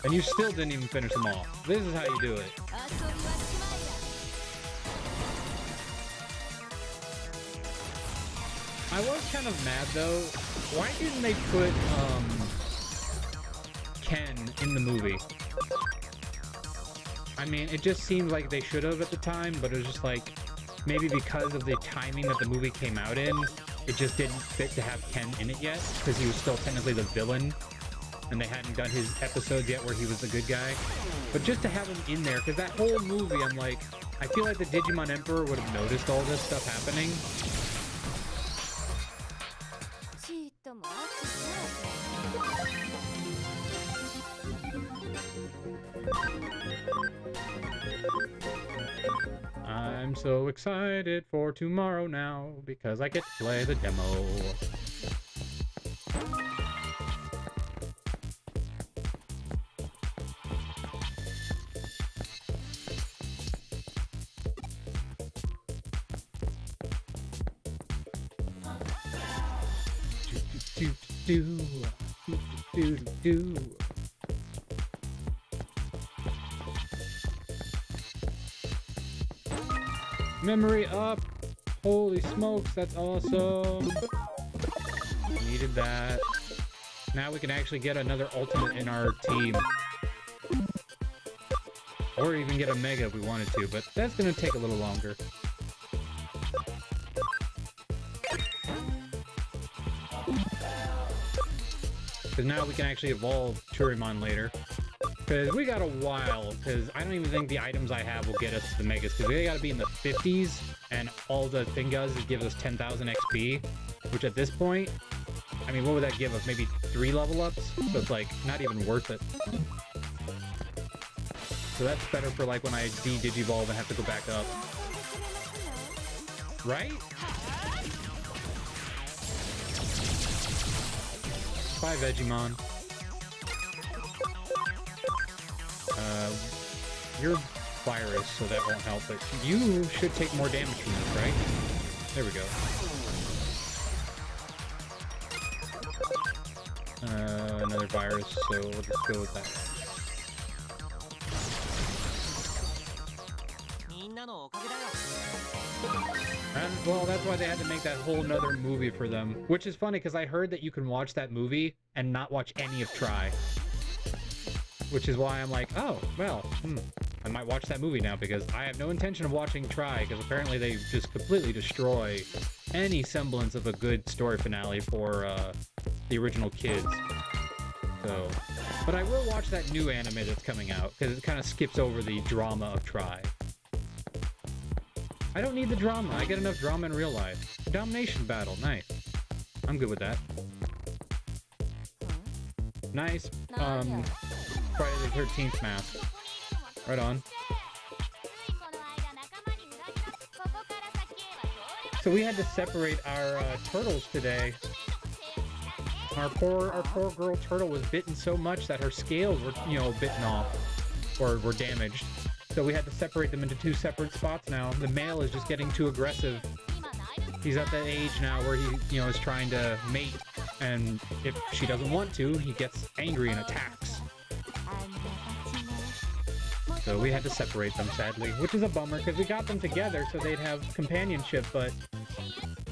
And you still didn't even finish them all. This is how you do it. I was kind of mad though. Why didn't they put Ken in the movie? I mean, it just seemed like they should have at the time, but it was just like, maybe because of the timing that the movie came out in, it just didn't fit to have Ken in it yet, because he was still technically the villain, and they hadn't done his episodes yet where he was the good guy. But just to have him in there, because that whole movie, I'm like, I feel like the Digimon Emperor would have noticed all this stuff happening. I'm so excited for tomorrow now, because I get to play the demo. Do. Memory up! Holy smokes, that's awesome! Needed that. Now we can actually get another ultimate in our team. Or even get a Mega if we wanted to, but that's gonna take a little longer. Because now we can actually evolve Turimon later. Because we got a while, because I don't even think the items I have will get us to the Megas, because they gotta be in the 50s, and all the thing does is give us 10,000 XP, which at this point, I mean, what would that give us? Maybe 3 level ups? So it's like, not even worth it. So that's better for like when I de-digivolve and have to go back up. Right? Bye, Digimon. You're virus, so that won't help, but you should take more damage from this, right? There we go. Another virus, so we'll just go with that. And, well, that's why they had to make that whole nother movie for them. Which is funny, because I heard that you can watch that movie and not watch any of Try. Which is why I'm like, oh, well, I might watch that movie now, because I have no intention of watching Try, because apparently they just completely destroy any semblance of a good story finale for the original kids. So, but I will watch that new anime that's coming out, because it kind of skips over the drama of Try. I don't need the drama. I get enough drama in real life. A domination battle. Nice. I'm good with that. Nice. Friday the 13th mask. Right on. So we had to separate our turtles today. Our poor girl turtle was bitten so much that her scales were, bitten off or were damaged. So we had to separate them into 2 separate spots now. The male is just getting too aggressive. He's at that age now where he, is trying to mate, and if she doesn't want to, he gets angry and attacks. So we had to separate them, sadly, which is a bummer, because we got them together so they'd have companionship, but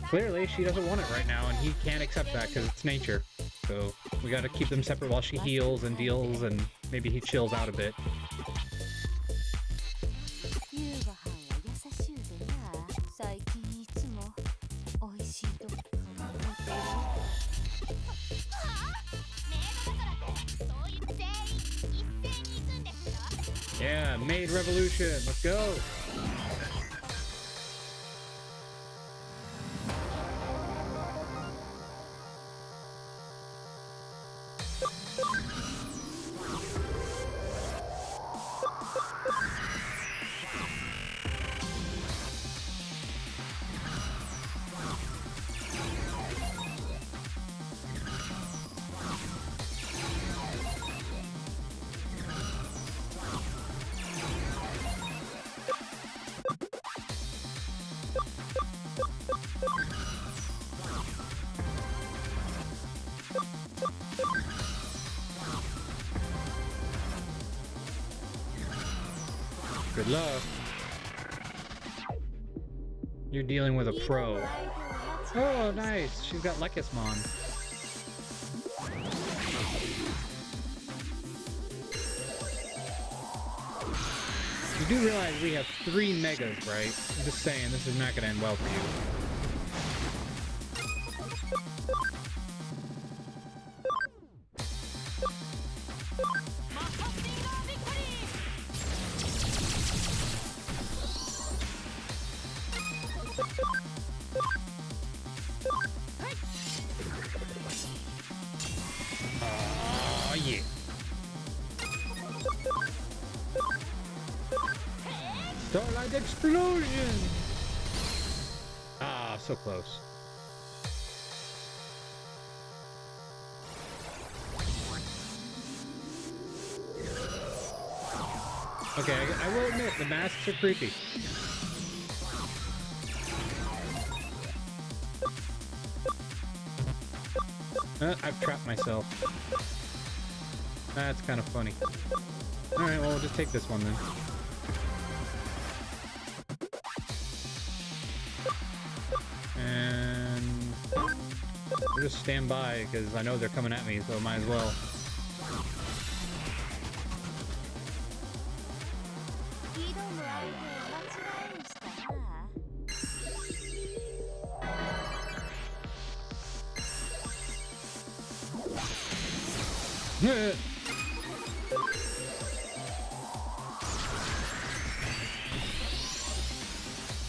clearly she doesn't want it right now, and he can't accept that because it's nature. So we gotta keep them separate while she heals and deals, and maybe he chills out a bit. Yeah, maid revolution, let's go! Good luck. You're dealing with a pro. Oh, nice. She's got Lekismon. You do realize we have 3 megas, right? I'm just saying, this is not going to end well for you. Yeah. Starlight explosion! Ah, so close. Okay, I will admit, the masks are creepy. I've trapped myself. That's kind of funny. Alright, well, we'll just take this one then. And we'll just stand by, because I know they're coming at me, so might as well.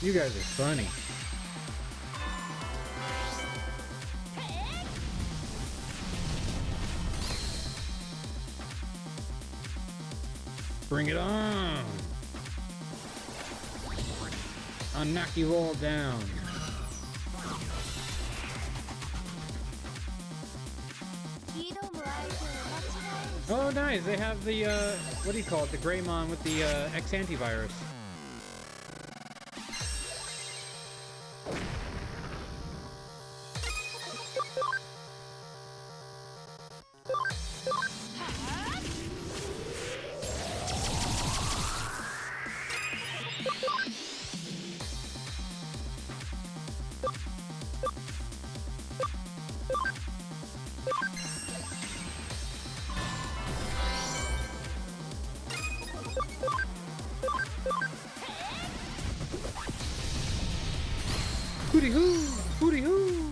You guys are funny. Bring it on! I'll knock you all down. Oh, nice! They have the, what do you call it? The Greymon with the, X-antivirus. Hooty hoo! Hooty hoo!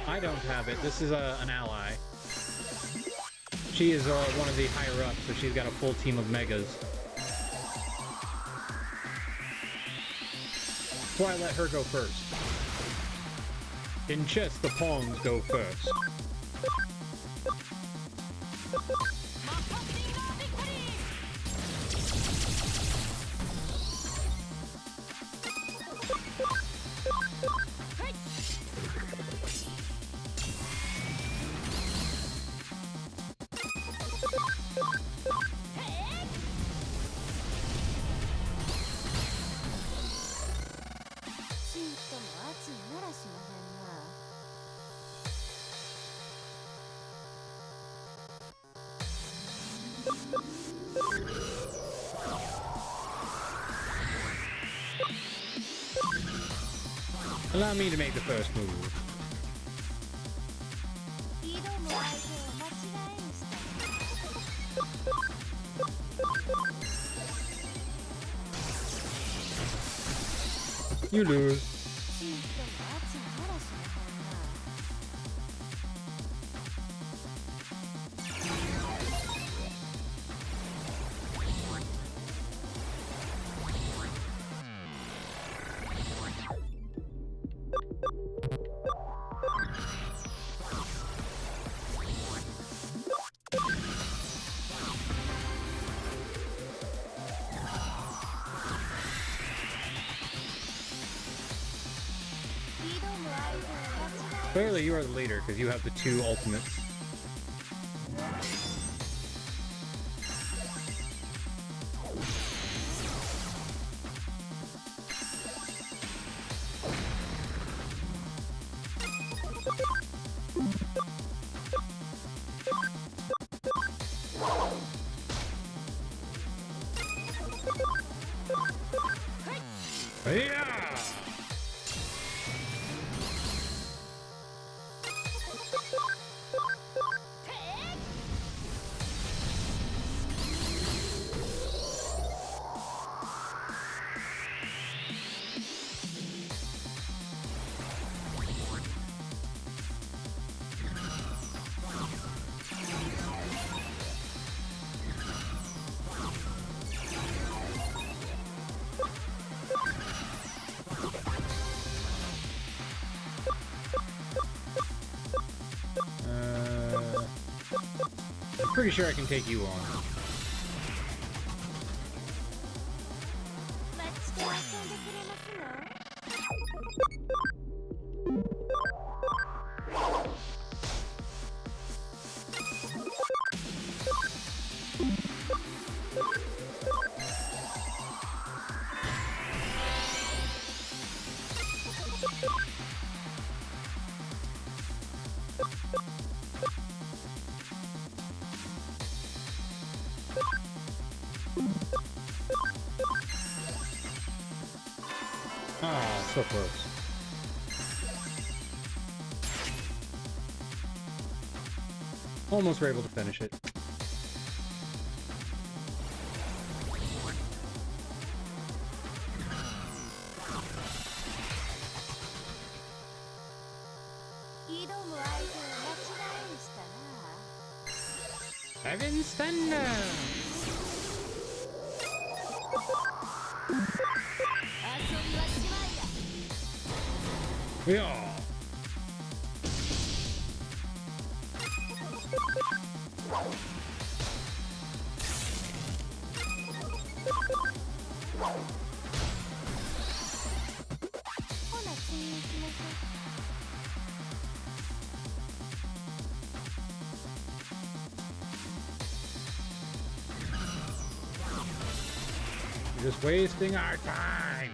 I don't have it. This is an ally. She is one of the higher ups, so she's got a full team of megas. So I let her go first. In chess, the pawns go first. Allow me to make the first move. You lose. Clearly you are the leader, because you have the two ultimates. Yeah! I'm pretty sure I can take you on. Ah, so close. Almost were able to finish it. Heaven's Thunder! Yeah. We're just wasting our time.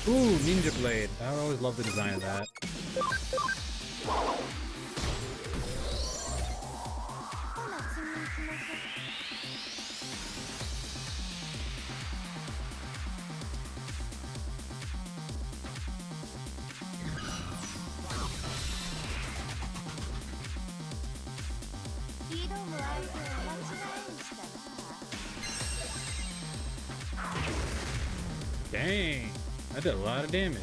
Ooh, Ninja Blade. I always love the design of that. Dang, that did a lot of damage.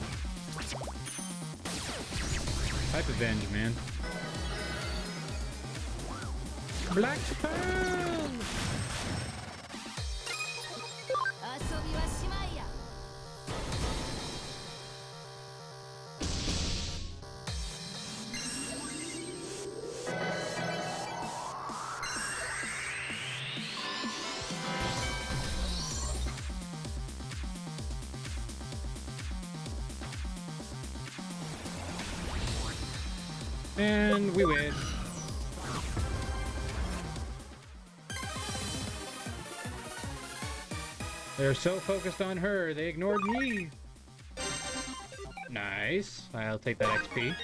Type Avenge, man. Black Pearl! And we win. They're so focused on her, they ignored me. Nice. I'll take that XP.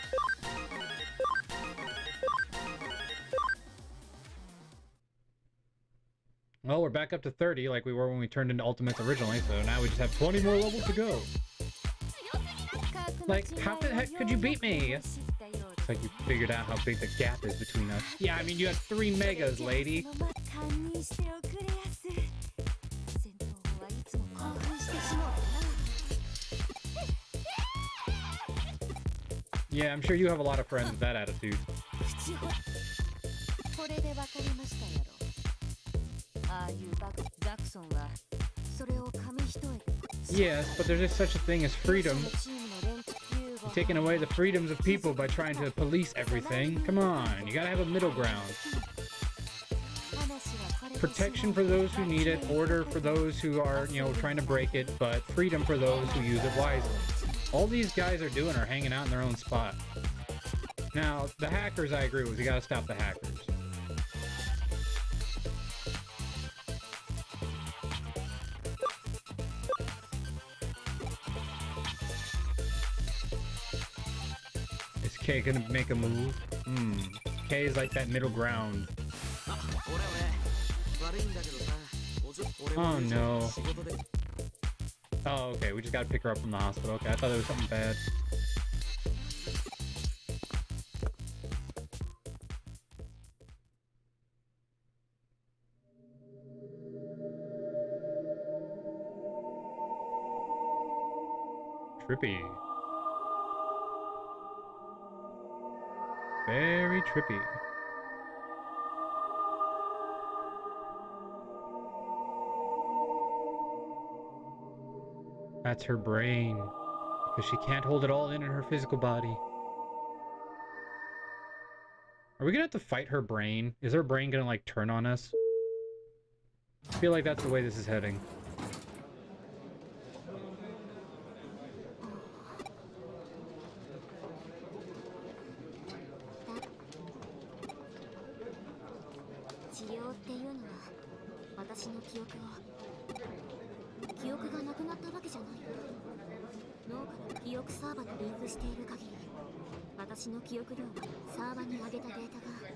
Well, we're back up to 30 like we were when we turned into Ultimates originally, so now we just have 20 more levels to go. Like, how the heck could you beat me? It's like you figured out how big the gap is between us. Yeah, I mean, you have 3 megas, lady. Yeah, I'm sure you have a lot of friends with that attitude. Yes, but there's just such a thing as freedom. You're taking away the freedoms of people by trying to police everything. Come on, you gotta have a middle ground. Protection for those who need it, order for those who are, you know, trying to break it, but freedom for those who use it wisely. All these guys are doing are hanging out in their own spot. Now, the hackers, I agree with. You gotta stop the hackers. Is K gonna make a move? K is like that middle ground. Oh no. Oh, okay, we just gotta pick her up from the hospital. Okay, I thought it was something bad. Trippy. Very trippy. That's her brain. Because she can't hold it all in her physical body. Are we gonna have to fight her brain? Is her brain gonna, like, turn on us? I feel like that's the way this is heading.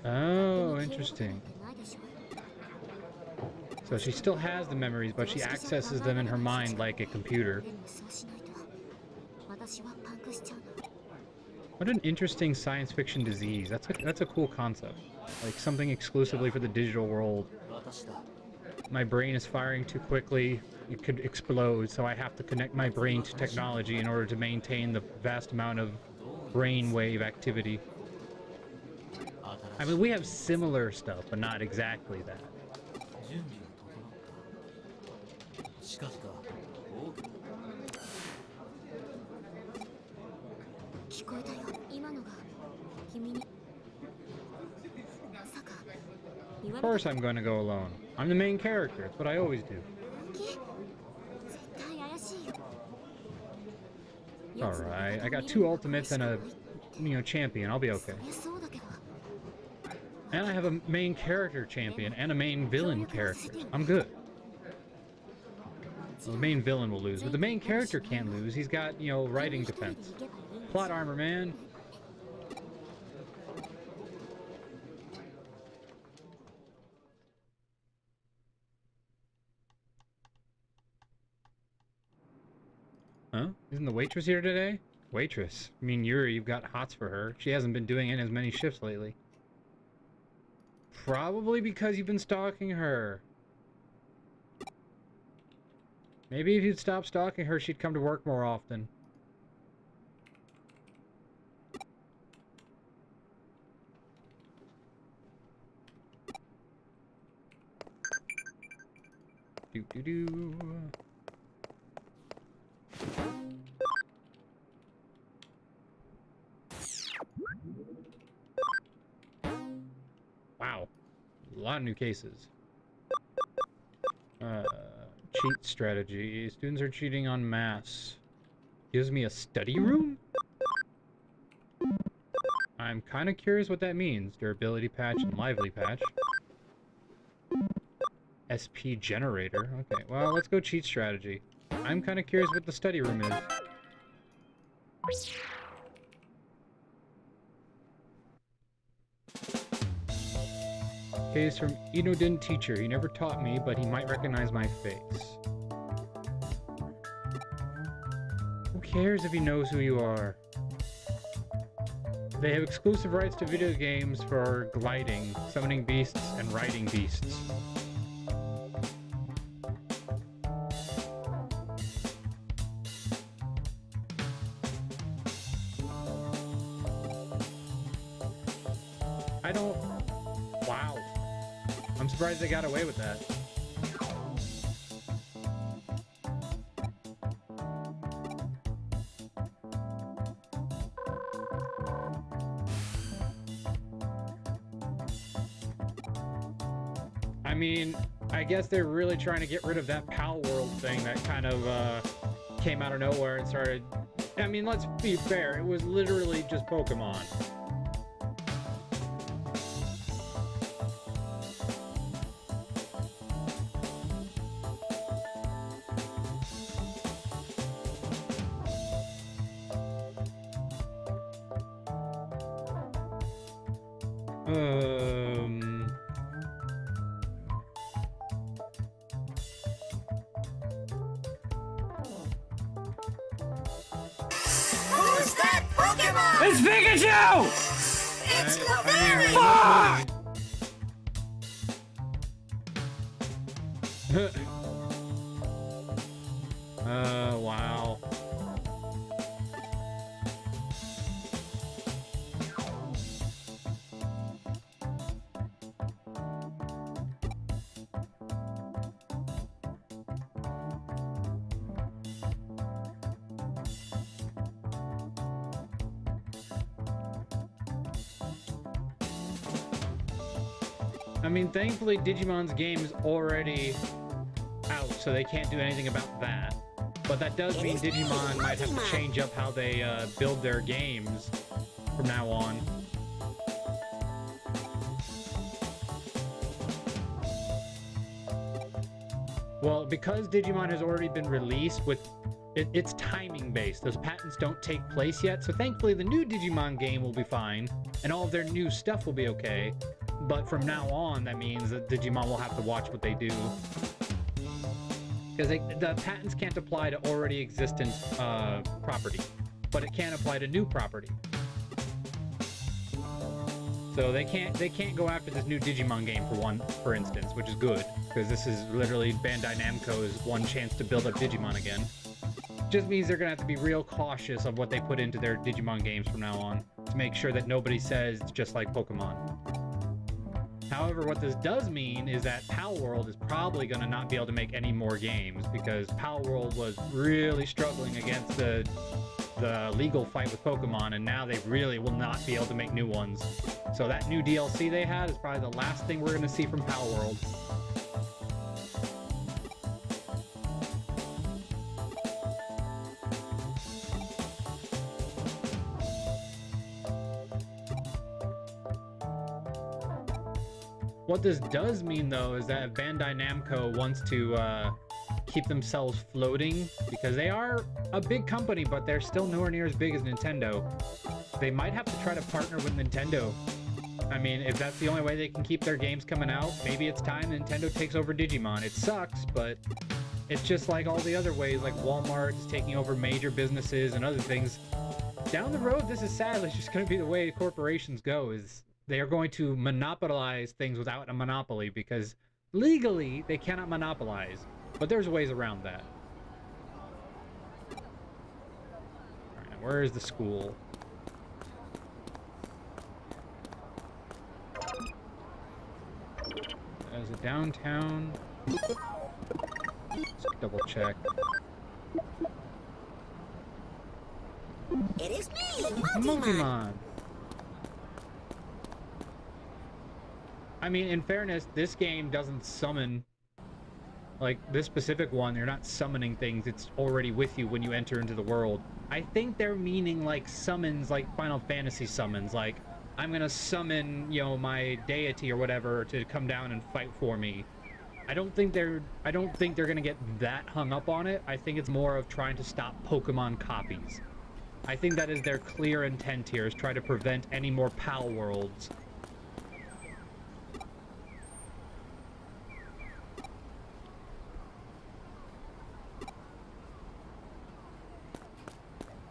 Oh, interesting. So she still has the memories, but she accesses them in her mind like a computer. What an interesting science fiction disease. That's a cool concept. Like something exclusively for the digital world. My brain is firing too quickly. It could explode, so I have to connect my brain to technology in order to maintain the vast amount of brainwave activity. I mean, we have similar stuff, but not exactly that. 近々大き聞こえたよ。今のが君に。まさか。言わ Of れ course I'm going to go alone. I'm the main character. It's what I always do. た絶対怪しいよ。 Alright, I got 2 ultimates and a, champion. I'll be okay. そりゃそうだけど。 And I have a main character champion and a main villain character. I'm good. Well, the main villain will lose, but the main character can't lose. He's got, writing defense. Plot armor, man. Huh? Isn't the waitress here today? Waitress. I mean, Yuri, you've got hots for her. She hasn't been doing as many shifts lately. Probably because you've been stalking her. Maybe if you'd stop stalking her, she'd come to work more often. Do. Wow. A lot of new cases. Cheat strategy. Students are cheating en masse. Gives me a study room? I'm kind of curious what that means. Durability patch and lively patch. SP generator. Okay, well, let's go cheat strategy. I'm kind of curious what the study room is. Case from Inodin teacher. He never taught me, but he might recognize my face. Who cares if he knows who you are? They have exclusive rights to video games for gliding, summoning beasts, and riding beasts. I don't... Wow. I'm surprised they got away with that. I mean, I guess they're really trying to get rid of that Pal World thing that kind of came out of nowhere and started... I mean, let's be fair, it was literally just Pokemon. Who's that Pokemon? It's Pikachu! It's Clefairy! Wow. I mean, thankfully Digimon's game is already out, so they can't do anything about that. But that does mean Digimon might have to change up how they build their games from now on. Well, because Digimon has already been released with... It's timing based. Those patents don't take place yet, so thankfully the new Digimon game will be fine, and all of their new stuff will be okay. But from now on, that means that Digimon will have to watch what they do. Because the patents can't apply to already existent property, but it can apply to new property. So they can't go after this new Digimon game for instance, which is good, because this is literally Bandai Namco's one chance to build up Digimon again. just means they're gonna have to be real cautious of what they put into their Digimon games from now on to make sure that nobody says it's just like Pokemon. However, what this does mean is that Pal World is probably going to not be able to make any more games because Pal World was really struggling against the legal fight with Pokemon, and now they really will not be able to make new ones. So that new DLC they had is probably the last thing we're going to see from Pal World. What this does mean, though, is that Bandai Namco wants to keep themselves floating, because they are a big company, but they're still nowhere near as big as Nintendo. They might have to try to partner with Nintendo. I mean, if that's the only way they can keep their games coming out, maybe it's time Nintendo takes over Digimon. It sucks, but it's just like all the other ways, like Walmart is taking over major businesses and other things. Down the road, this is sadly just going to be the way corporations go, is they are going to monopolize things without a monopoly, because legally they cannot monopolize, but there's ways around that. Alright, now where is the school? Is it downtown? Let's double check. It is me, Pokemon! I mean, in fairness, this game doesn't summon, like, this specific one, you're not summoning things, it's already with you when you enter into the world. I think they're meaning, like, summons, like Final Fantasy summons, like, I'm gonna summon, you know, my deity or whatever to come down and fight for me. I don't think they're gonna get that hung up on it. I think it's more of trying to stop Pokemon copies. I think that is their clear intent here, is try to prevent any more Pal Worlds.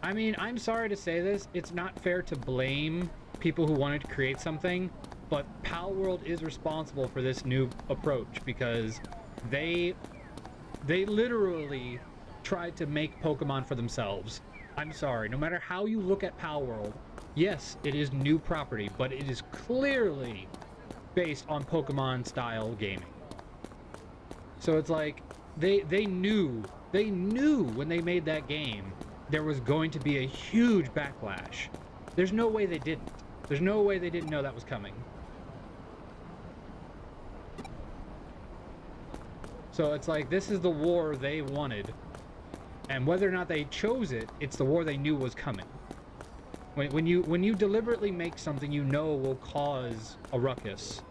I mean, I'm sorry to say this, it's not fair to blame people who wanted to create something, but Pal World is responsible for this new approach, because they literally tried to make Pokemon for themselves. I'm sorry, no matter how you look at Pal World, yes, it is new property, but it is clearly based on Pokemon style gaming. So it's like, they knew when they made that game there was going to be a huge backlash. There's no way they didn't. There's no way they didn't know that was coming. So it's like, this is the war they wanted. And whether or not they chose it, it's the war they knew was coming. When you deliberately make something you know will cause a ruckus,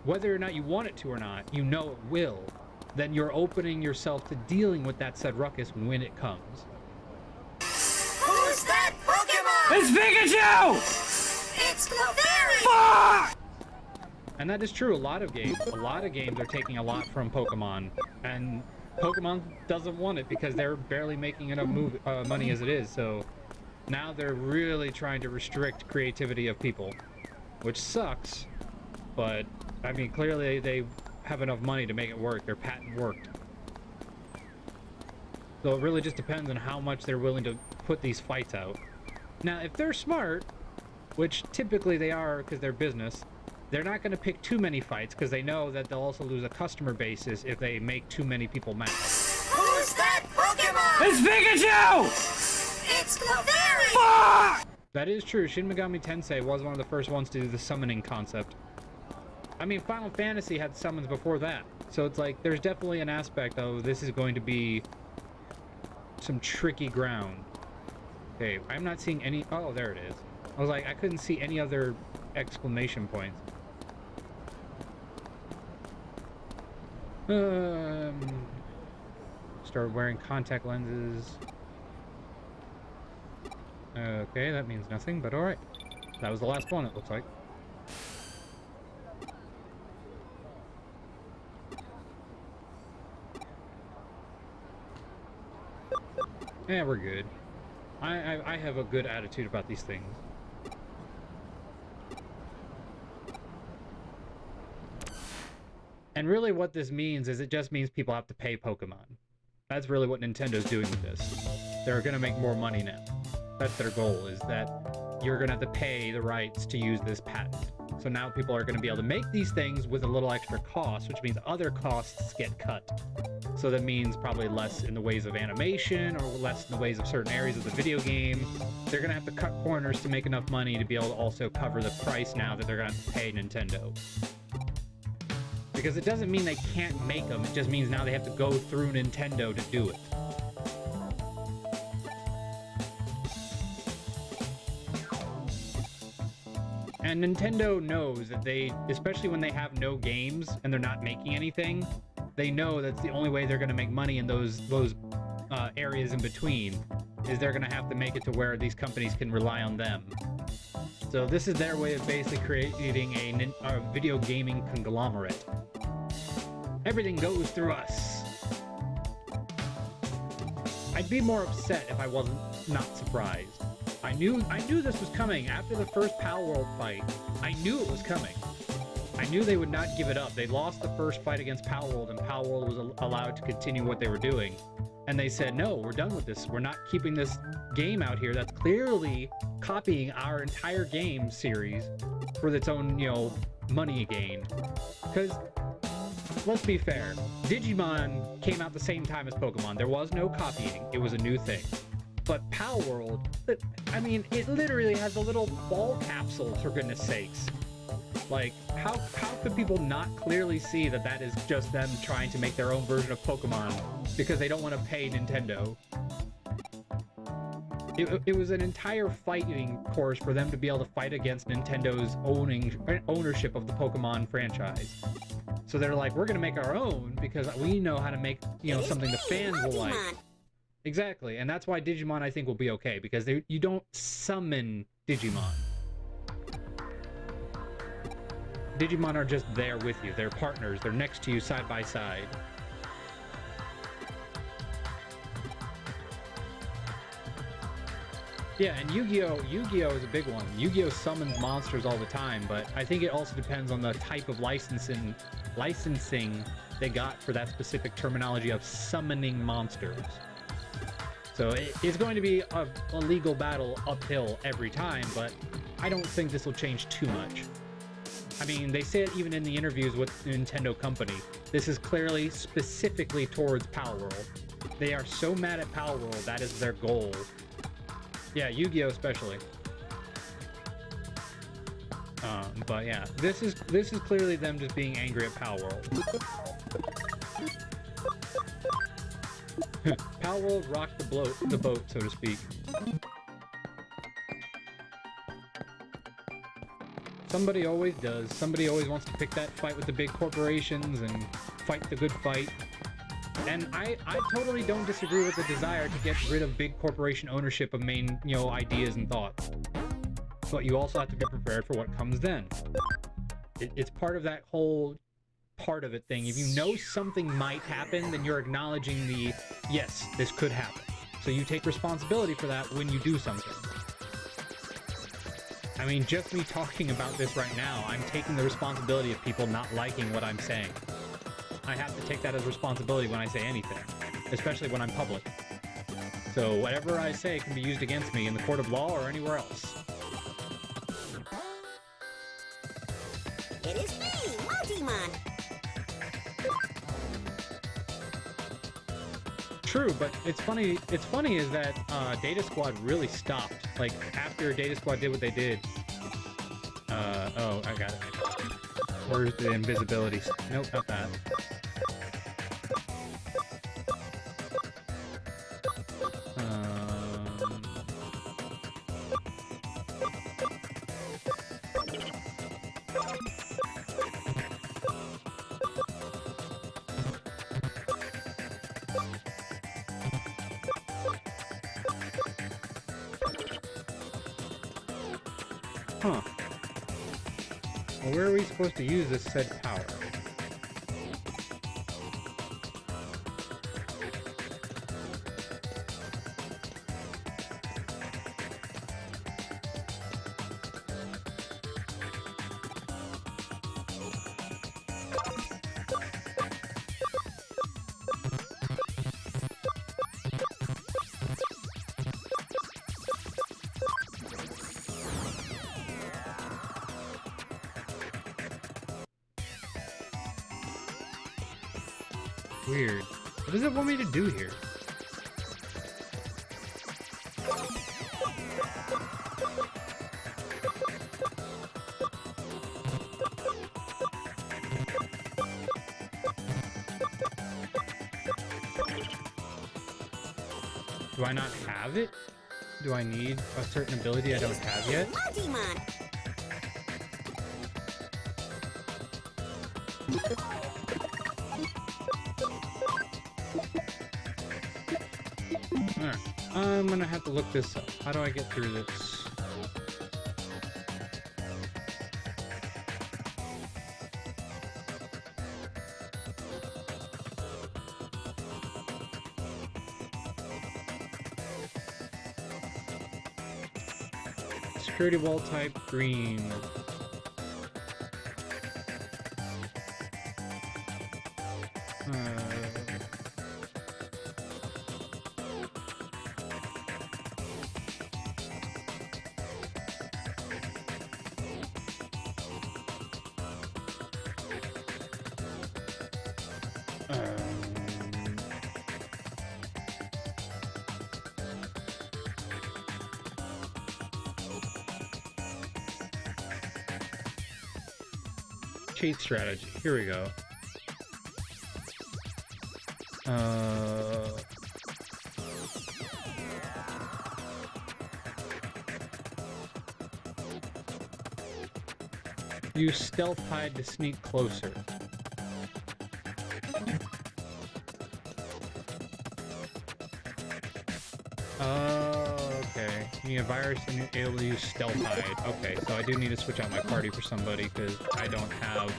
whether or not you want it to or not, you know it will, then you're opening yourself to dealing with that said ruckus when it comes. Who's that Pokemon? It's Pikachu! It's Clefairy! Fuck! And that is true. A lot of games are taking a lot from Pokemon, and Pokemon doesn't want it because they're barely making enough money as it is. So now they're really trying to restrict creativity of people, which sucks. But I mean, clearly they have enough money to make it work. Their patent worked. So it really just depends on how much they're willing to put these fights out. Now, if they're smart, which typically they are because they're business, they're not going to pick too many fights because they know that they'll also lose a customer basis if they make too many people mad. Who's that Pokemon? It's Pikachu! It's Clefairy! Fuck! That is true. Shin Megami Tensei was one of the first ones to do the summoning concept. I mean, Final Fantasy had summons before that. So it's like, there's definitely an aspect of this is going to be some tricky ground. Okay, I'm not seeing any... Oh, there it is. I was like, I couldn't see any other exclamation points. Start wearing contact lenses. Okay, that means nothing, but alright. That was the last one, it looks like. Yeah, we're good. I have a good attitude about these things. And really what this means is it just means people have to pay Pokemon. That's really what Nintendo's doing with this. They're gonna make more money now. That's their goal, is that you're gonna have to pay the rights to use this patent. So now people are gonna be able to make these things with a little extra cost, which means other costs get cut. So that means probably less in the ways of animation or less in the ways of certain areas of the video game. They're gonna have to cut corners to make enough money to be able to also cover the price now that they're gonna have to pay Nintendo. Because it doesn't mean they can't make them, it just means now they have to go through Nintendo to do it. And Nintendo knows that they, especially when they have no games and they're not making anything, they know that's the only way they're going to make money in those areas in between, is they're going to have to make it to where these companies can rely on them. So this is their way of basically creating a video gaming conglomerate. Everything goes through us. I'd be more upset if I wasn't not surprised. I knew this was coming after the first Pal World fight. I knew it was coming. I knew they would not give it up. They lost the first fight against Pal World, and Pal World was allowed to continue what they were doing. And they said, no, we're done with this. We're not keeping this game out here that's clearly copying our entire game series for its own, money gain. Because, let's be fair, Digimon came out the same time as Pokemon. There was no copying. It was a new thing. But Pal World, I mean, it literally has a little ball capsule, for goodness sakes. Like, how could people not clearly see that that is just them trying to make their own version of Pokemon because they don't want to pay Nintendo? It was an entire fighting course for them to be able to fight against Nintendo's ownership of the Pokemon franchise. So they're like, we're going to make our own because we know how to make, something the fans will like. Exactly, and that's why Digimon, I think, will be okay, because you don't summon Digimon. Digimon are just there with you. They're partners. They're next to you side by side. Yeah, and Yu-Gi-Oh is a big one. Yu-Gi-Oh summons monsters all the time, but I think it also depends on the type of licensing they got for that specific terminology of summoning monsters. So it's going to be a legal battle uphill every time, but I don't think this will change too much. I mean, they say it even in the interviews with the Nintendo company. This is clearly specifically towards Pal World. They are so mad at Pal World, that is their goal. Yeah, Yu-Gi-Oh especially. But yeah, this is clearly them just being angry at Pal World. Pal World rocked the boat, so to speak. Somebody always does. Somebody always wants to pick that fight with the big corporations and fight the good fight. And I totally don't disagree with the desire to get rid of big corporation ownership of main, ideas and thoughts. But you also have to be prepared for what comes then. It's part of that whole part of it thing. If you know something might happen, then you're acknowledging yes, this could happen. So you take responsibility for that when you do something. I mean, just me talking about this right now, I'm taking the responsibility of people not liking what I'm saying. I have to take that as responsibility when I say anything, especially when I'm public. So whatever I say can be used against me in the court of law or anywhere else. It is me, Digimon. True, but it's funny is that Data Squad really stopped. Like, after Data Squad did what they did. Oh, I got it. Where's the invisibility? Nope, not that. Huh. Well, where are we supposed to use this said power? Weird. What does it want me to do here? Do I not have it? Do I need a certain ability I don't have yet? Digimon. Alright, I'm gonna have to look this up. How do I get through this? Security wall type green. Chase strategy. Here we go. Use stealth hide to sneak closer. Okay. You need a virus and you're able to use stealth hide. Okay, so I do need to switch out my party for somebody because I don't have...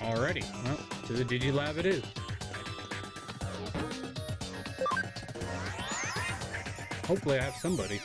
Alrighty. Well, to the Digilab it is. Hopefully I have somebody.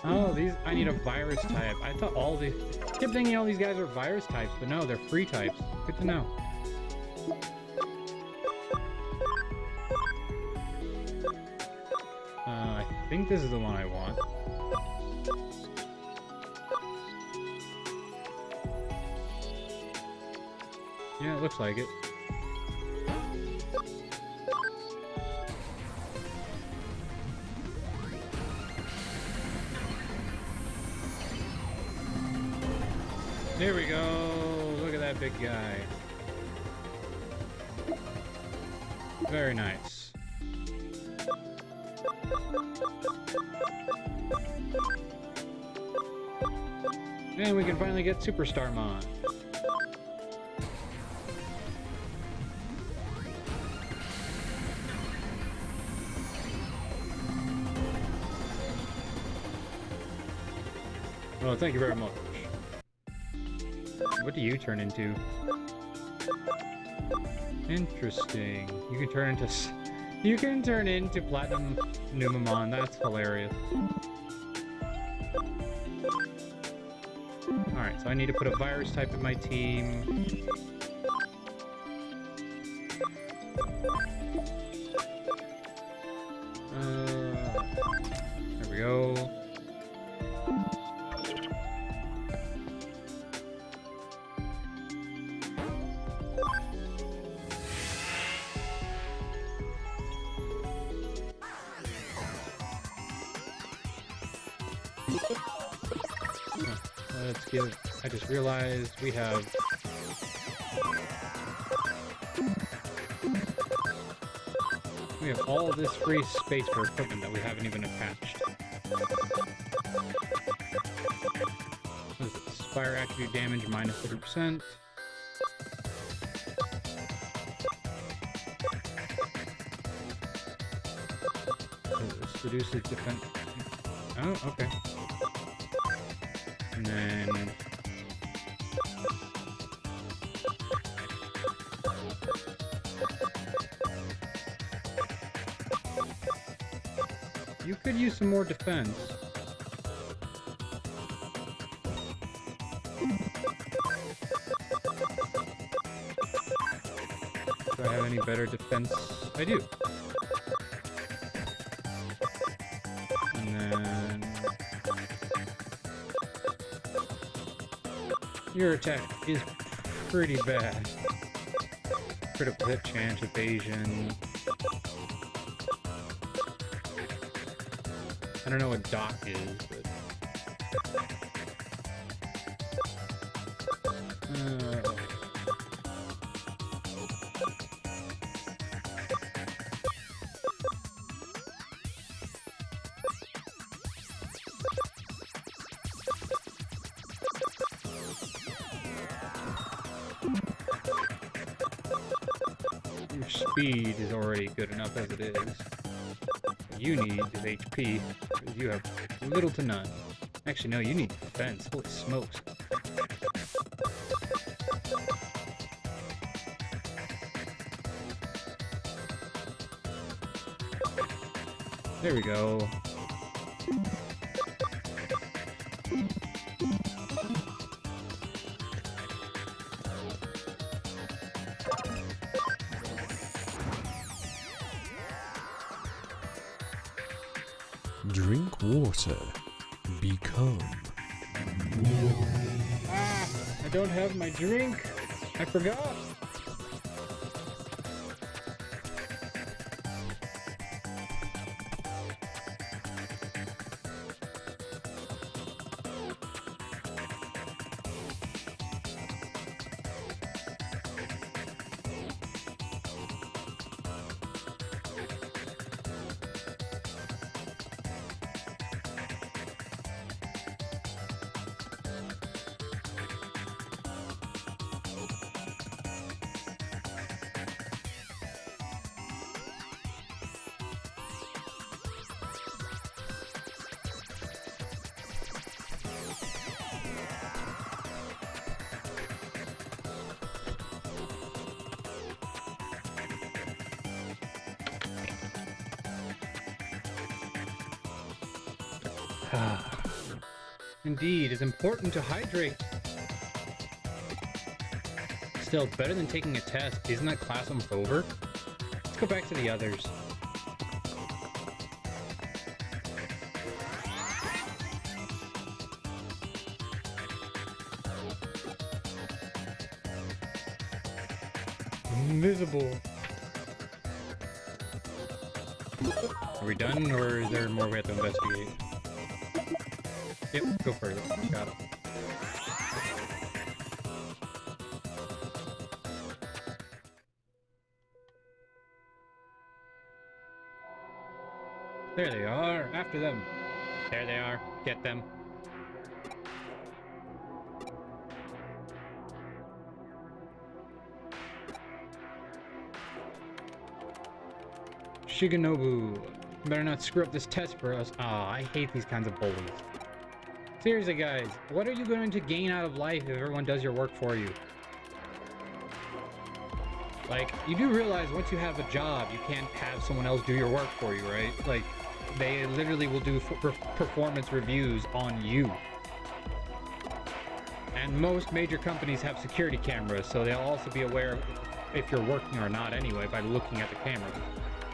Oh, these, I need a virus type. I thought all these, I kept thinking all these guys are virus types, but no, they're free types. Good to know. I think this is the one I want. Yeah, it looks like it. There we go. Look at that big guy. Very nice. And we can finally get Superstar Mon. Well, thank you very much. What do you turn into? Interesting. You can turn into... You can turn into Platinum Numamon. That's hilarious. Alright, so I need to put a virus type in my team. There we go. Let's give... I just realized we have... We have all this free space for equipment that we haven't even attached. What is it? Spire attribute damage minus 30%. reduces defense. Oh, okay. And then... You could use some more defense. Do I have any better defense? I do. And then... Your attack is pretty bad. Critical hit chance, evasion... I don't know what Doc is, but... Your speed is already good enough as it is. What you need is HP, because you have little to none. Actually, no, you need defense. Holy smokes. There we go. Drink water. Become. I don't have my drink. I forgot. Indeed, it's important to hydrate. Still, better than taking a test. Isn't that class almost over? Let's go back to the others. Invisible. Are we done, or is there more we have to investigate? Yep, go further. Got it. There they are. After them. There they are. Get them. Shigenobu. Better not screw up this test for us. Aw, I hate these kinds of bullies. Seriously, guys, what are you going to gain out of life if everyone does your work for you? Like, you do realize once you have a job, you can't have someone else do your work for you, right? Like, they literally will do performance reviews on you. And most major companies have security cameras, so they'll also be aware of if you're working or not anyway by looking at the camera.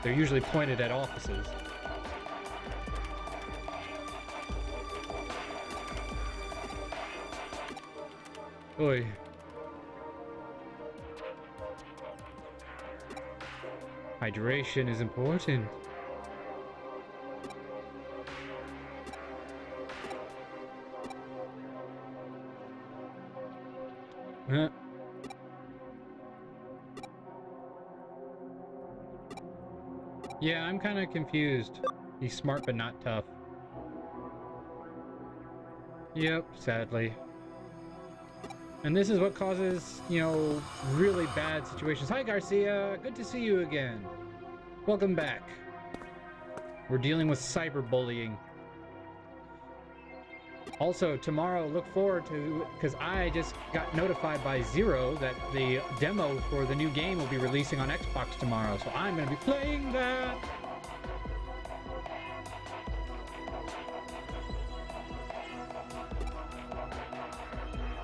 They're usually pointed at offices. Oi. Hydration is important. Huh? Yeah, I'm kind of confused. He's smart but not tough. Yep, sadly. And this is what causes, you know, really bad situations. Hi, Garcia. Good to see you again. Welcome back. We're dealing with cyberbullying. Also, tomorrow, look forward to, because I just got notified by Zero that the demo for the new game will be releasing on Xbox tomorrow, so I'm going to be playing that.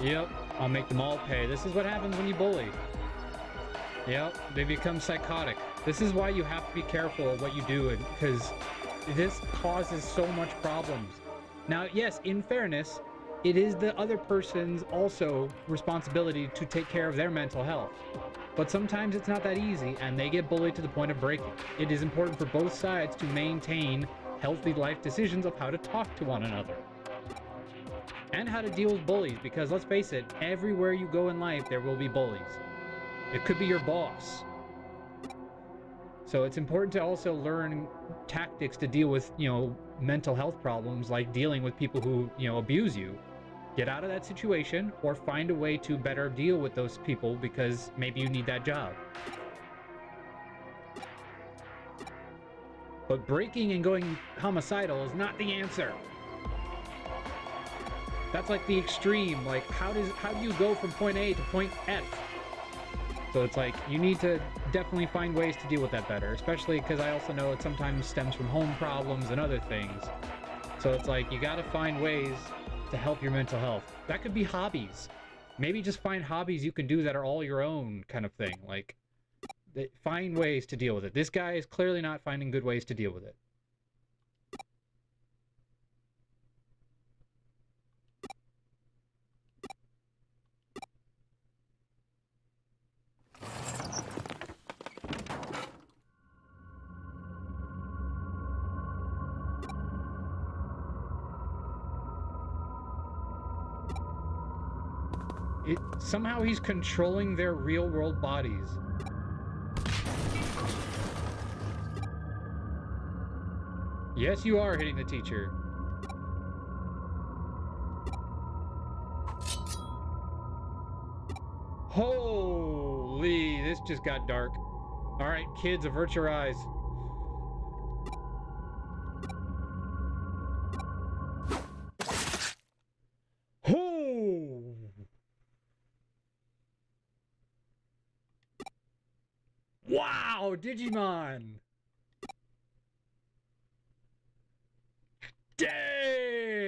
Yep, I'll make them all pay. This is what happens when you bully. Yep, they become psychotic. This is why you have to be careful of what you do, because this causes so much problems. Now, yes, in fairness, it is the other person's also responsibility to take care of their mental health. But sometimes it's not that easy, and they get bullied to the point of breaking. It is important for both sides to maintain healthy life decisions of how to talk to one another. And how to deal with bullies, because let's face it, everywhere you go in life, there will be bullies. It could be your boss. So it's important to also learn tactics to deal with, mental health problems, like dealing with people who, abuse you. Get out of that situation, or find a way to better deal with those people, because maybe you need that job. But breaking and going homicidal is not the answer. That's like the extreme. Like, how do you go from point A to point F? So it's like, you need to definitely find ways to deal with that better, especially because I also know it sometimes stems from home problems and other things. So it's like, you gotta find ways to help your mental health. That could be hobbies. Maybe just find hobbies you can do that are all your own, kind of thing. Like, find ways to deal with it. This guy is clearly not finding good ways to deal with it. Somehow he's controlling their real-world bodies. Yes, you are hitting the teacher. Holy, this just got dark. All right, kids, avert your eyes. Oh! Wow, Digimon! Dang!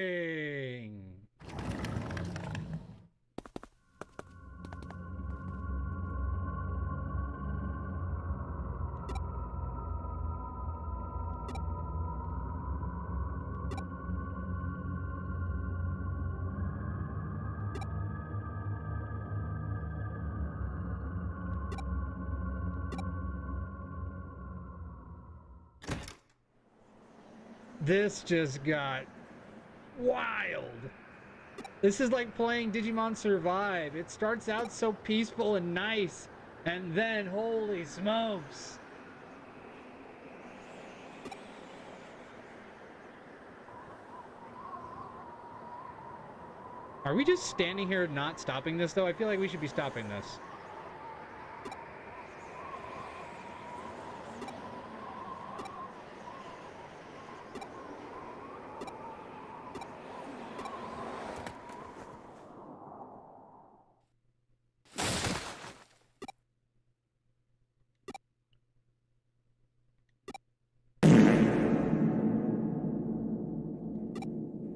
This just got wild. This is like playing Digimon Survive. It starts out so peaceful and nice, and then, holy smokes. Are we just standing here not stopping this, though? I feel like we should be stopping this.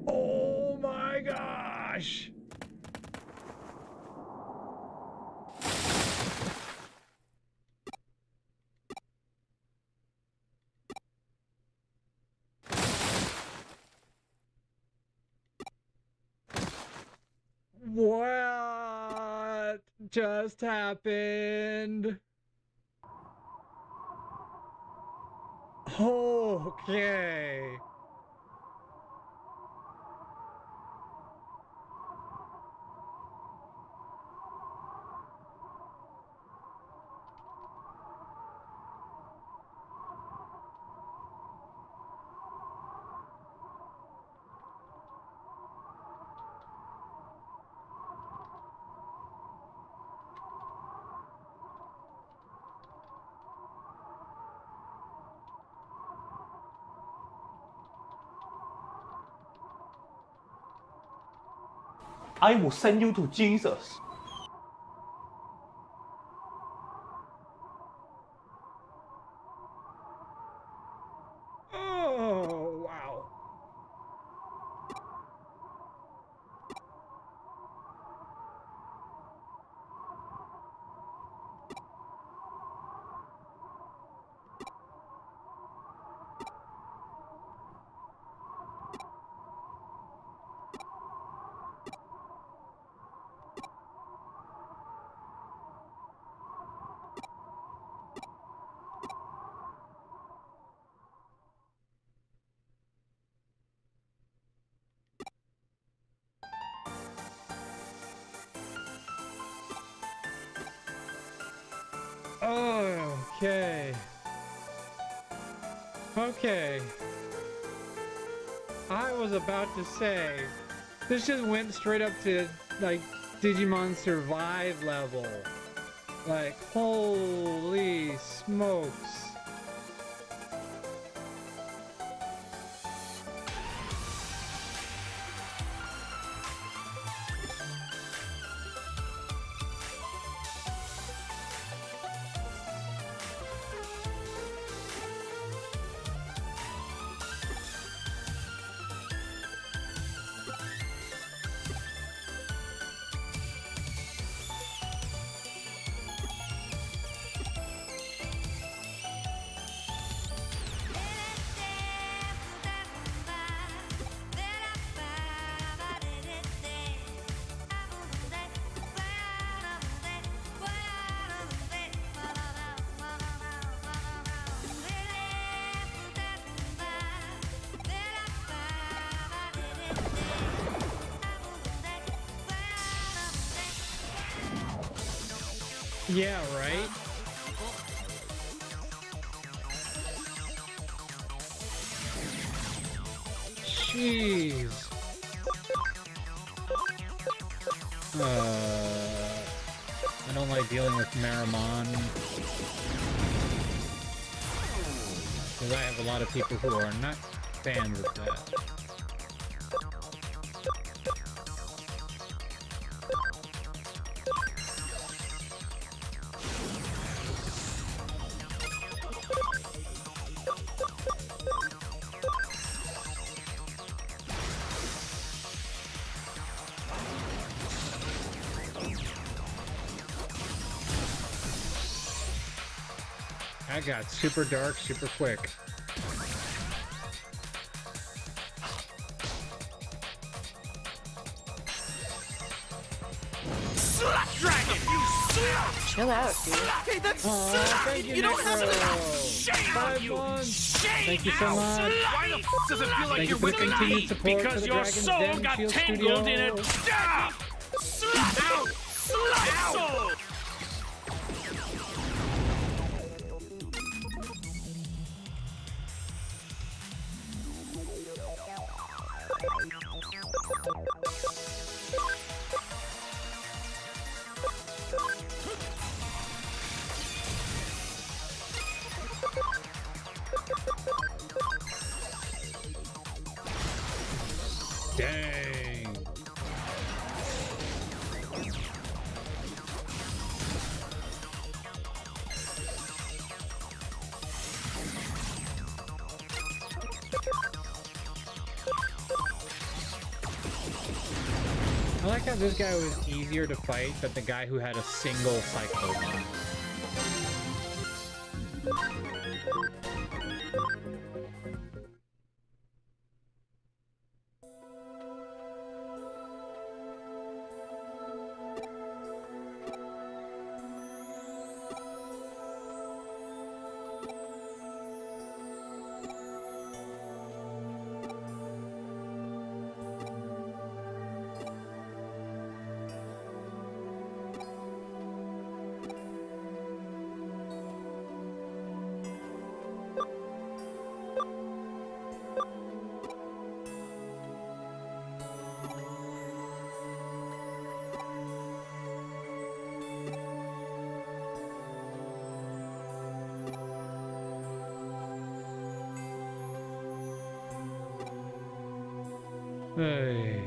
Oh my gosh! What just happened? Okay. I will send you to Jesus. Oh, wow. Okay. Okay. I was about to say, this just went straight up to, like, Digimon Survive level. Like, holy smokes. Yeah, right? Jeez. I don't like dealing with Marimon. Because I have a lot of people who are not fans of that. I got super dark, super quick. Dragon, you slap! Chill out, dude. Hey, that's Thank you, don't have Necro. Shame on you! 5 months. Shame Thank you so now. much. Why the f does it feel like Thank you're you for the with continued me? support for Because the your Dragon's soul Den got Shield tangled in Studio. it. Ah! Slap out! Slap soul! Dang. I like how this guy was easier to fight than the guy who had a single Cyclone. Hey.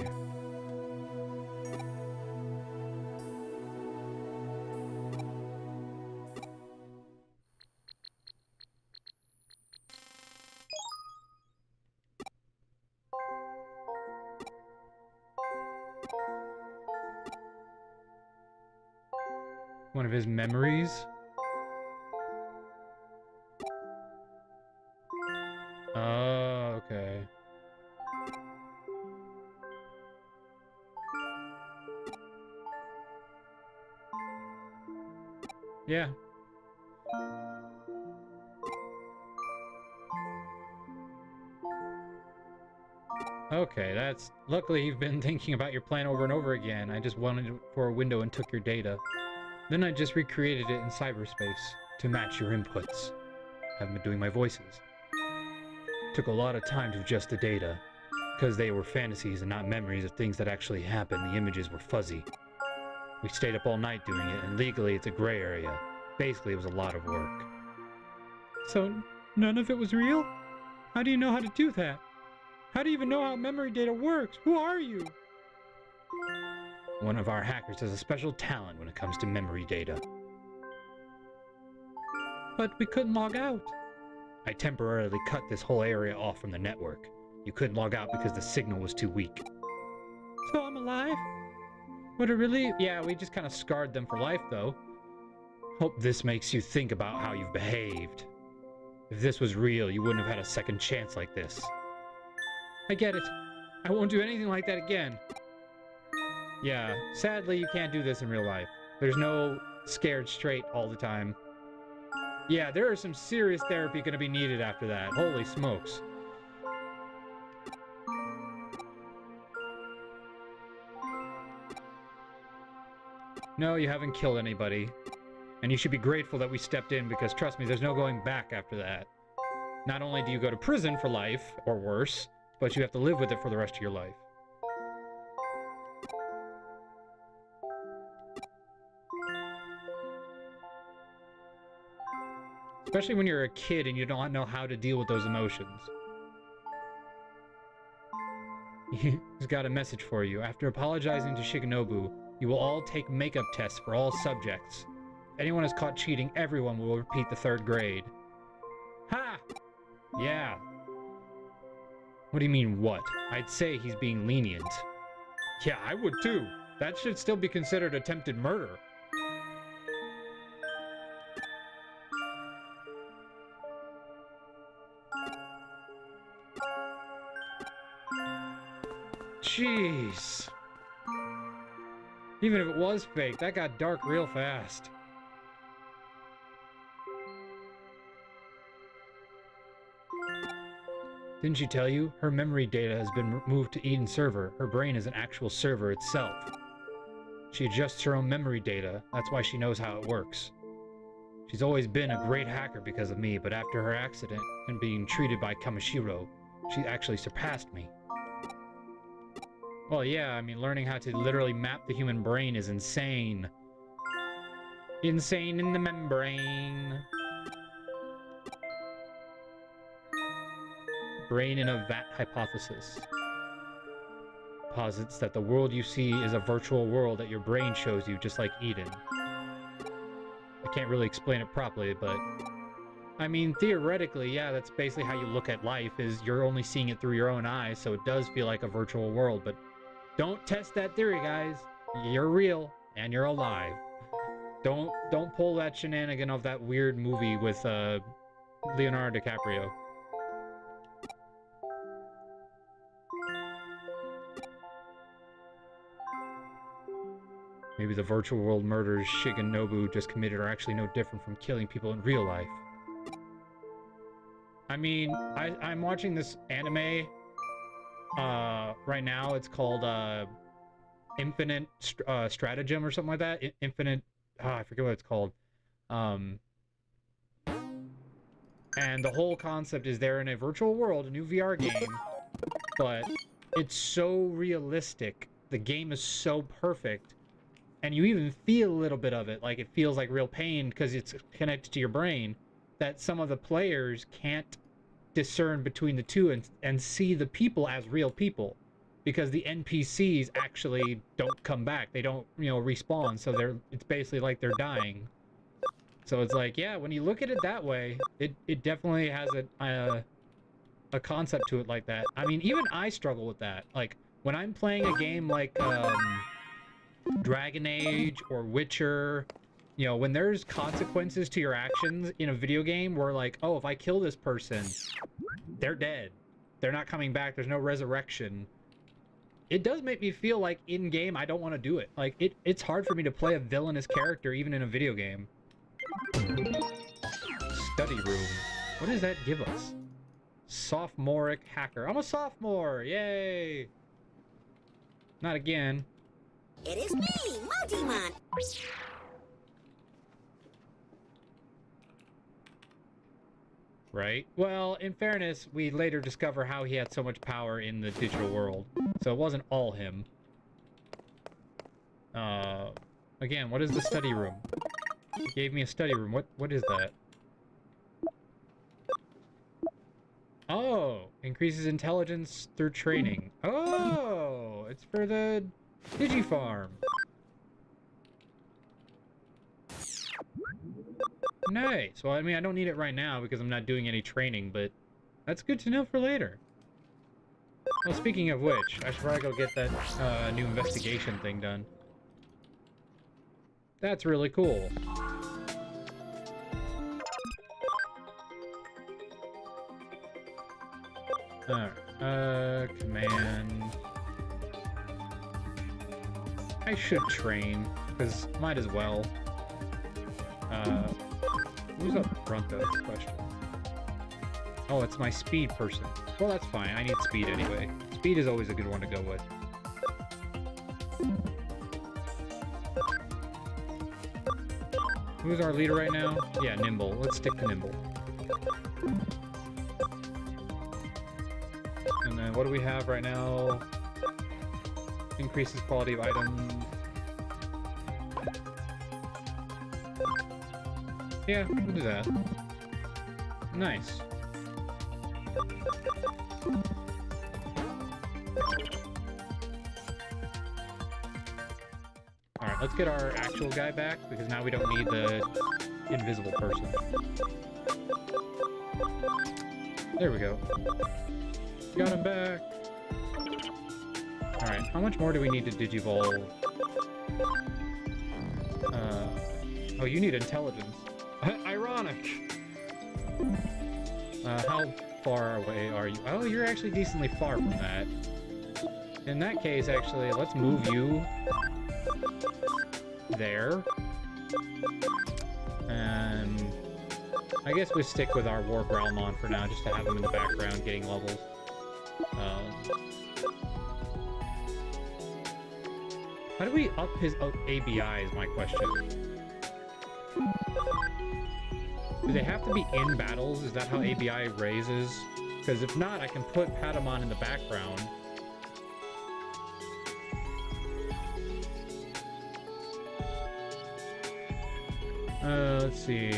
One of his memories? Oh, okay. Yeah. Okay, that's... Luckily, you've been thinking about your plan over and over again. I just wanted it for a window and took your data. Then I just recreated it in cyberspace to match your inputs. Haven't been doing my voices. Took a lot of time to adjust the data. Because they were fantasies and not memories of things that actually happened, the images were fuzzy. We stayed up all night doing it, and legally it's a gray area. Basically, it was a lot of work. So, none of it was real? How do you know how to do that? How do you even know how memory data works? Who are you? One of our hackers has a special talent when it comes to memory data. But we couldn't log out. I temporarily cut this whole area off from the network. You couldn't log out because the signal was too weak. So I'm alive? Would it really? Yeah, we just kind of scarred them for life, though. Hope this makes you think about how you've behaved. If this was real, you wouldn't have had a second chance like this. I get it. I won't do anything like that again. Yeah, sadly, you can't do this in real life. There's no scared straight all the time. Yeah, there is some serious therapy going to be needed after that. Holy smokes. No, you haven't killed anybody. And you should be grateful that we stepped in because, trust me, there's no going back after that. Not only do you go to prison for life, or worse, but you have to live with it for the rest of your life. Especially when you're a kid and you don't know how to deal with those emotions. He's got a message for you. After apologizing to Shigenobu, you will all take makeup tests for all subjects. If anyone is caught cheating, everyone will repeat the 3rd grade. Ha! Yeah. What do you mean, what? I'd say he's being lenient. Yeah, I would too. That should still be considered attempted murder. Jeez. Even if it was fake, that got dark real fast. Didn't she tell you? Her memory data has been moved to Eden's server. Her brain is an actual server itself. She adjusts her own memory data. That's why she knows how it works. She's always been a great hacker because of me, but after her accident and being treated by Kamishiro, she actually surpassed me. Well, yeah, I mean, learning how to literally map the human brain is insane. Insane in the membrane. Brain in a vat hypothesis. Posits that the world you see is a virtual world that your brain shows you, just like Eden. I can't really explain it properly, but... I mean, theoretically, yeah, that's basically how you look at life, is you're only seeing it through your own eyes, so it does feel like a virtual world, but... Don't test that theory, guys. You're real, and you're alive. Don't pull that shenanigan of that weird movie with Leonardo DiCaprio. Maybe the virtual world murders Shigenobu just committed are actually no different from killing people in real life. I mean, I'm watching this anime right now. It's called Infinite Stratagem or something like that. Infinite, I forget what it's called. And the whole concept is they're in a virtual world, a new VR game, but it's so realistic. The game is so perfect, and you even feel a little bit of it. Like, it feels like real pain because it's connected to your brain, that some of the players can't discern between the two and see the people as real people, because the NPCs actually don't come back. They don't, you know, respawn, so it's basically like they're dying. So it's like, yeah, when you look at it that way, it definitely has a concept to it like that. I mean, even I struggle with that. Like, when I'm playing a game like Dragon Age or Witcher You know, when there's consequences to your actions in a video game where like, oh, if I kill this person, they're dead. They're not coming back. There's no resurrection. It does make me feel like in-game I don't want to do it. Like, it's hard for me to play a villainous character even in a video game. Study room. What does that give us? Sophomoric hacker. I'm a sophomore! Yay! Not again. It is me, Digimon. Right? Well, in fairness, we later discover how he had so much power in the digital world. So it wasn't all him. Again, what is the study room? He gave me a study room. What is that? Oh, increases intelligence through training. Oh, it's for the Digifarm. Nice. Well, I mean, I don't need it right now because I'm not doing any training, but that's good to know for later. Well, speaking of which, I should probably go get that new investigation thing done. That's really cool. Alright, command. I should train, because might as well. Who's up front, though? Question. Oh, it's my speed person. Well, that's fine. I need speed anyway. Speed is always a good one to go with. Who's our leader right now? Yeah, Nimble. Let's stick to Nimble. And then what do we have right now? Increases quality of items. Yeah, we'll do that. Nice. Alright, let's get our actual guy back, because now we don't need the invisible person. There we go. Got him back! Alright, how much more do we need to digivolve? Oh, you need intelligence. Ironic! How far away are you? Oh, you're actually decently far from that. In that case, actually, let's move you there. And I guess we stick with our War Growlmon for now, just to have him in the background getting levels. How do we up his ABI is my question. Do they have to be in battles? Is that how ABI raises? Because if not, I can put Patamon in the background. Let's see.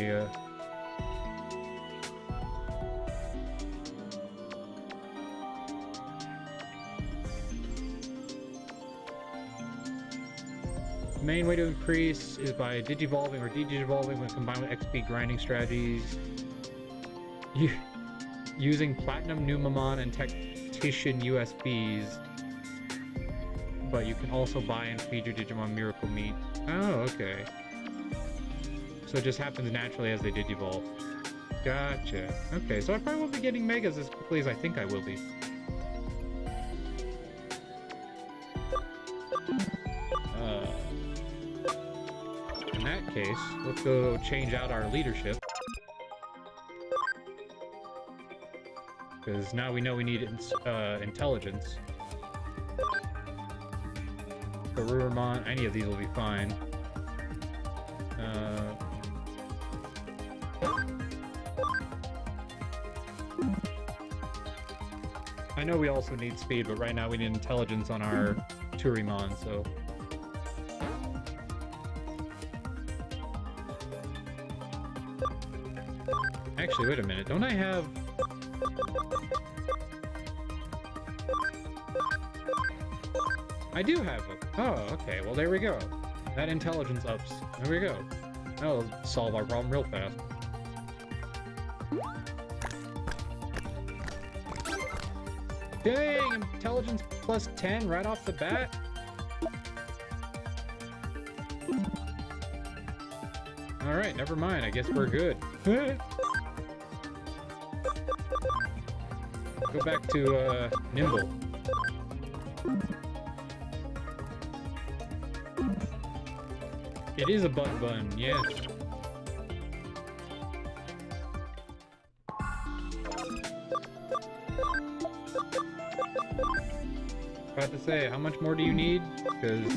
The main way to increase is by digivolving or digivolving when combined with XP grinding strategies. Using Platinum Numamon and Tactician USBs. But you can also buy and feed your Digimon Miracle Meat. Oh, okay. So it just happens naturally as they digivolve. Gotcha. Okay, so I probably won't be getting Megas as quickly as I think I will be. In that case, let's go change out our leadership. Because now we know we need intelligence. Garurumon, any of these will be fine. I know we also need speed, but right now we need intelligence on our Turimon, so... Actually, wait a minute. Don't I have... I do have them. Oh, okay. Well, there we go. That intelligence ups. There we go. That'll solve our problem real fast. Dang! Intelligence plus 10 right off the bat? Alright, never mind. I guess we're good. Go back to, Nimble. It is a bug bun, yes. About to say, how much more do you need? Because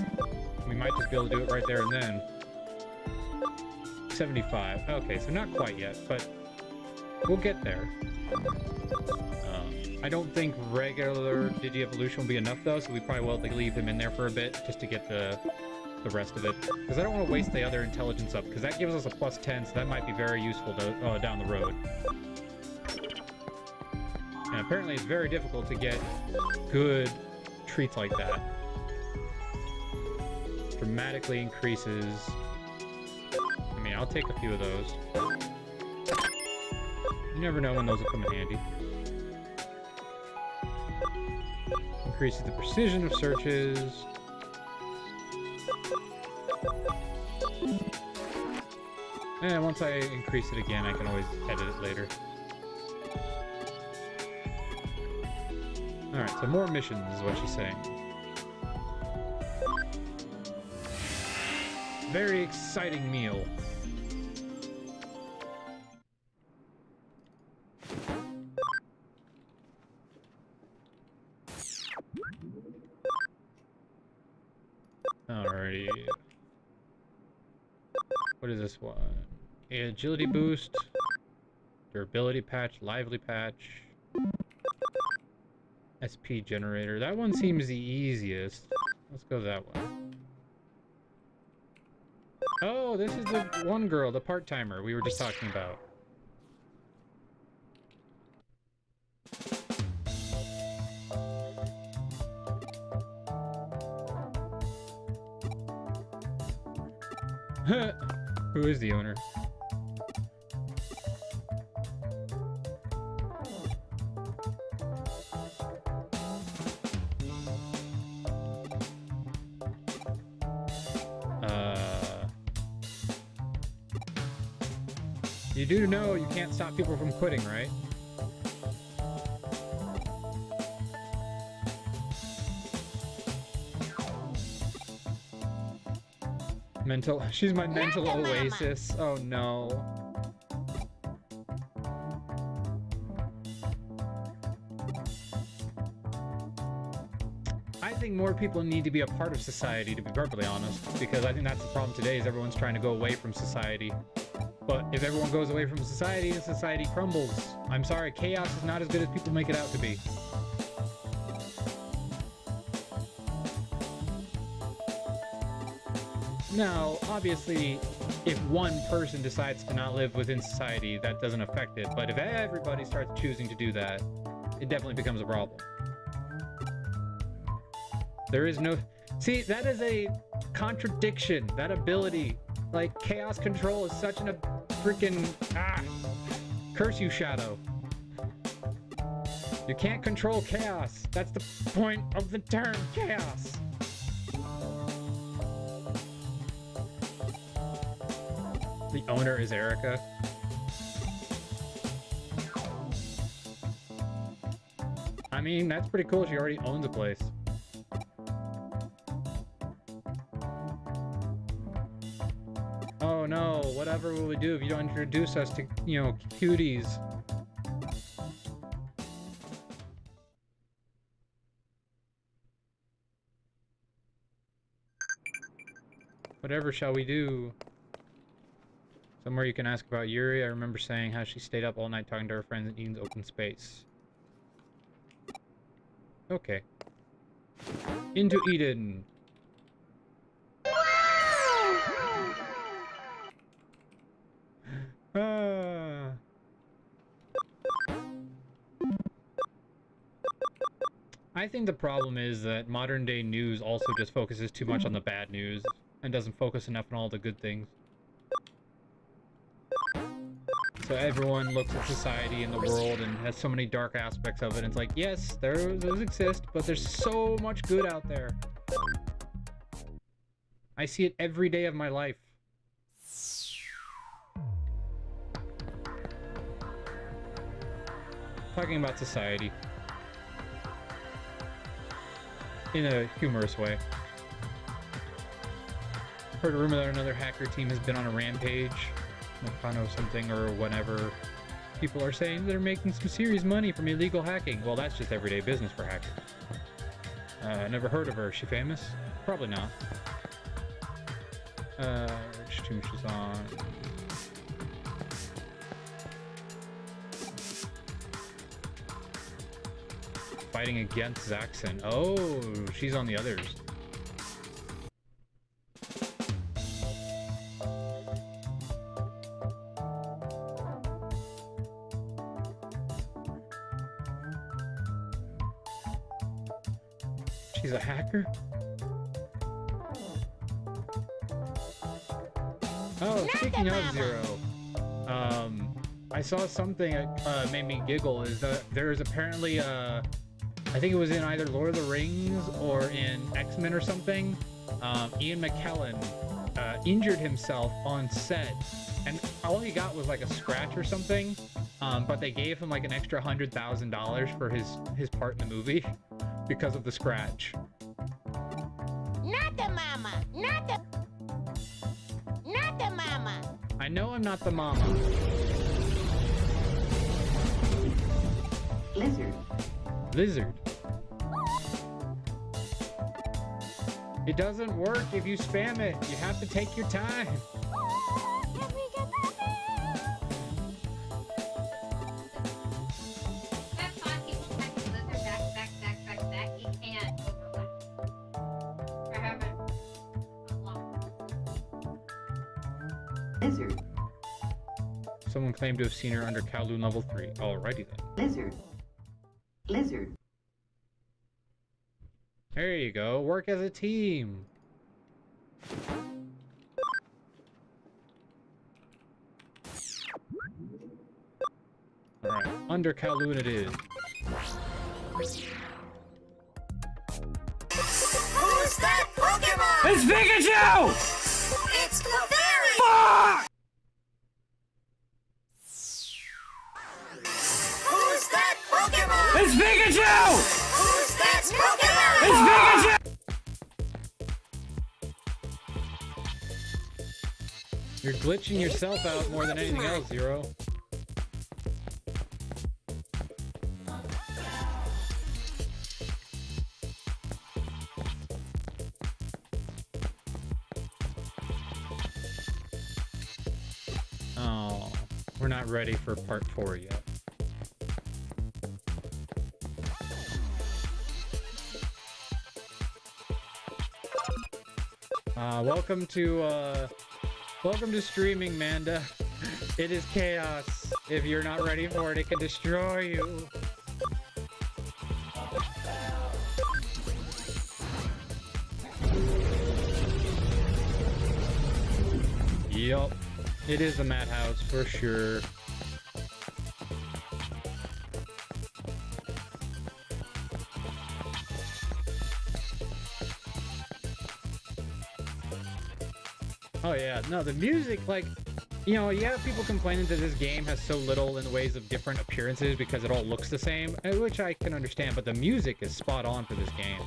we might just be able to do it right there and then. 75. Okay, so not quite yet, but we'll get there. I don't think regular Digi-Evolution will be enough, though, so we probably will have to leave him in there for a bit just to get the rest of it. Because I don't want to waste the other intelligence up, because that gives us a +10, so that might be very useful to, down the road. And apparently it's very difficult to get good treats like that. Dramatically increases... I mean, I'll take a few of those. You never know when those will come in handy. Increases the precision of searches. And once I increase it again, I can always edit it later. Alright, so more missions is what she's saying. Very exciting meal. Alrighty. What is this one? Agility boost, durability patch, lively patch, SP generator. That one seems the easiest. Let's go that one. Oh, this is the one girl, the part-timer we were just talking about. Who is the owner? You do know you can't stop people from quitting, right? She's my mental oasis. Oh no. I think more people need to be a part of society, to be perfectly honest, because I think that's the problem today is everyone's trying to go away from society. But if everyone goes away from society, the society crumbles. I'm sorry, chaos is not as good as people make it out to be. Now, obviously, if one person decides to not live within society, that doesn't affect it. But if everybody starts choosing to do that, it definitely becomes a problem. There is no... See, that is a contradiction, that ability. Like, chaos control is such a freaking... Curse you, Shadow. You can't control chaos. That's the point of the term, chaos. The owner is Erica. I mean, that's pretty cool. She already owns a place. Oh no, whatever will we do if you don't introduce us to, you know, cuties? Whatever shall we do? Somewhere you can ask about Yuri. I remember saying how she stayed up all night talking to her friends in Eden's open space. Okay. Into Eden. I think the problem is that modern day news also just focuses too much on the bad news and doesn't focus enough on all the good things. So everyone looks at society and the world and has so many dark aspects of it, and it's like, yes, those exist, but there's so much good out there. I see it every day of my life. talking about society. In a humorous way. Heard a rumor that another hacker team has been on a rampage. Nakano something or whatever. People are saying they're making some serious money from illegal hacking. Well, that's just everyday business for hackers. Never heard of her. Is she famous? Probably not. Which team she's on? Fighting against Zaxxon. Oh, she's on the others. She's a hacker? Oh, speaking of Zero, I saw something that made me giggle. Is that there's apparently I think it was in either Lord of the Rings or in X-Men or something. Ian McKellen injured himself on set, and all he got was like a scratch or something. But they gave him like an extra $100,000 for his part in the movie because of the scratch. Not the mama. Not the mama. I know I'm not the mama. Lizard. It doesn't work if you spam it. You have to take your time. That's fine. People type lizard back. You can't overlap. I haven't unlocked. Someone claimed to have seen her under Kowloon level 3. Alrighty then. Lizard. There you go. Work as a team. Alright. Under Kowloon it is. Who's that Pokemon? It's Pikachu! It's Clefairy! Fuck! Who's that Pokemon? It's Pikachu! Who's that Pokemon? It's Pikachu! You're glitching yourself out more than anything else, Zero. Oh, we're not ready for part 4 yet. Welcome to streaming, Manda. It is chaos. If you're not ready for it, it can destroy you. Yup. It is the madhouse for sure. Oh yeah, no, the music, like, you know, you have people complaining that this game has so little in the ways of different appearances because it all looks the same, which I can understand, but the music is spot on for this game.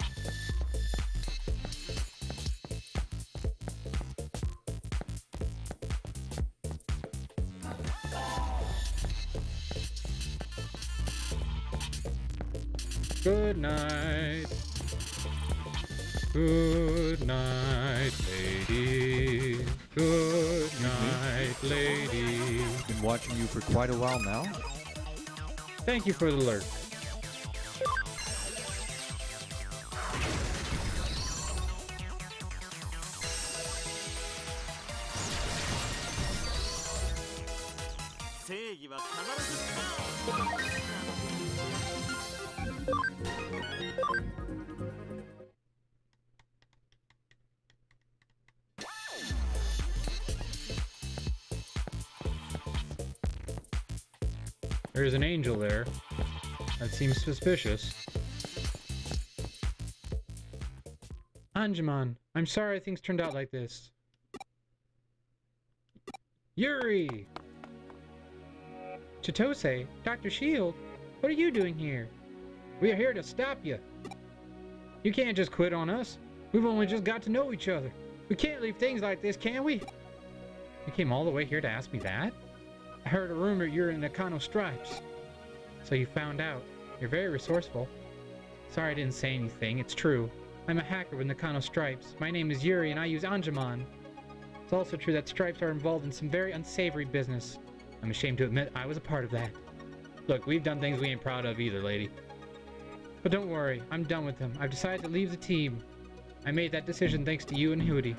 Good night. Good night, lady. Good night, lady. Been watching you for quite a while now. Thank you for the alert. There's an angel there. That seems suspicious. Anjumon, I'm sorry things turned out like this. Yuri! Chitose, Dr. Shield, What are you doing here? We are here to stop you. You can't just quit on us. We've only just got to know each other. We can't leave things like this, can we? You came all the way here to ask me that? I heard a rumor you're in Nakano Stripes. So you found out. You're very resourceful. Sorry I didn't say anything. It's true. I'm a hacker with Nakano Stripes. My name is Yuri and I use Anjumon. It's also true that Stripes are involved in some very unsavory business. I'm ashamed to admit I was a part of that. Look, we've done things we ain't proud of either, lady. But don't worry, I'm done with them. I've decided to leave the team. I made that decision thanks to you and Hootie.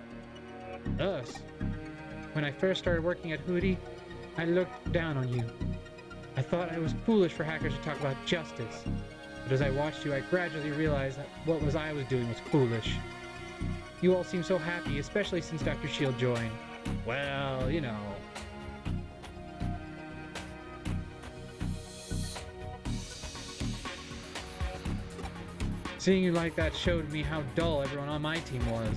Us? When I first started working at Hootie, I looked down on you. I thought I was foolish for hackers to talk about justice. But as I watched you, I gradually realized that what I was doing was foolish. You all seem so happy, especially since Dr. Shield joined. Well, you know. Seeing you like that showed me how dull everyone on my team was.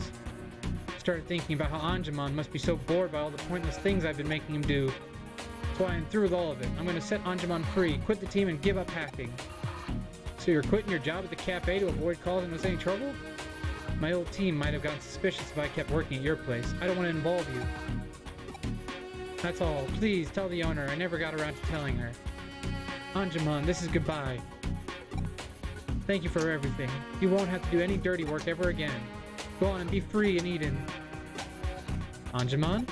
I started thinking about how Anjumon must be so bored by all the pointless things I've been making him do. That's why I'm through with all of it. I'm going to set Anjumon free, quit the team, and give up hacking. So you're quitting your job at the cafe to avoid causing us any trouble? My old team might have gotten suspicious if I kept working at your place. I don't want to involve you. That's all. Please tell the owner I never got around to telling her. Anjumon, this is goodbye. Thank you for everything. You won't have to do any dirty work ever again. Go on and be free in Eden. Anjumon?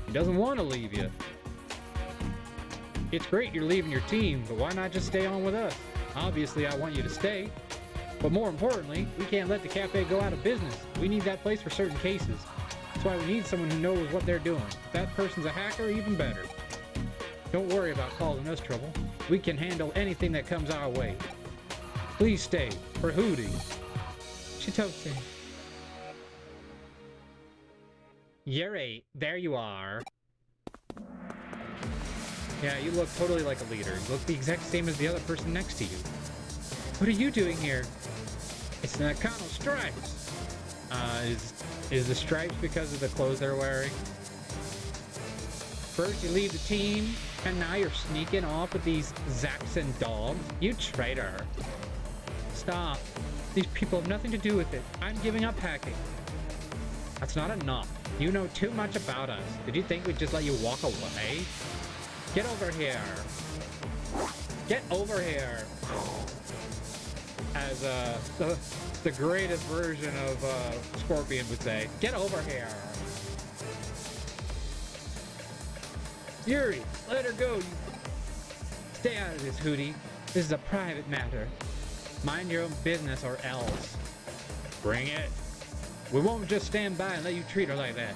He doesn't want to leave you. It's great you're leaving your team, but why not just stay on with us? Obviously, I want you to stay. But more importantly, we can't let the cafe go out of business. We need that place for certain cases. That's why we need someone who knows what they're doing. If that person's a hacker, even better. Don't worry about causing us trouble. We can handle anything that comes our way. Please stay, for Hootie. Chitose. Yuri, there you are. Yeah, you look totally like a leader. You look the exact same as the other person next to you. What are you doing here? It's the Nakano Stripes. Is the stripes because of the clothes they're wearing? First you leave the team, and now you're sneaking off with these Zaxxon dogs? You traitor. Stop. These people have nothing to do with it. I'm giving up hacking. That's not enough. You know too much about us. Did you think we'd just let you walk away? Get over here. Get over here. As the greatest version of Scorpion would say, get over here. Yuri, let her go. Stay out of this, Hootie. This is a private matter. Mind your own business or else. Bring it. We won't just stand by and let you treat her like that.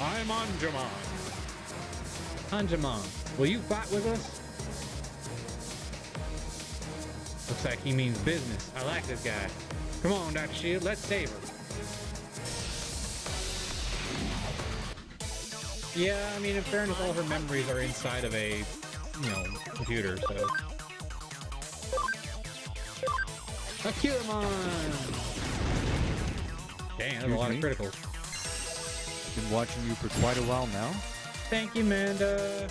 I'm Anjumon. Anjumon, will you fight with us? Looks like he means business. I like this guy. Come on, Dr. Shield, let's save her. Yeah, I mean, in fairness, all her memories are inside of a, computer, so. Akiramon! Dang, that's a lot of criticals. Been watching you for quite a while now. Thank you, Amanda.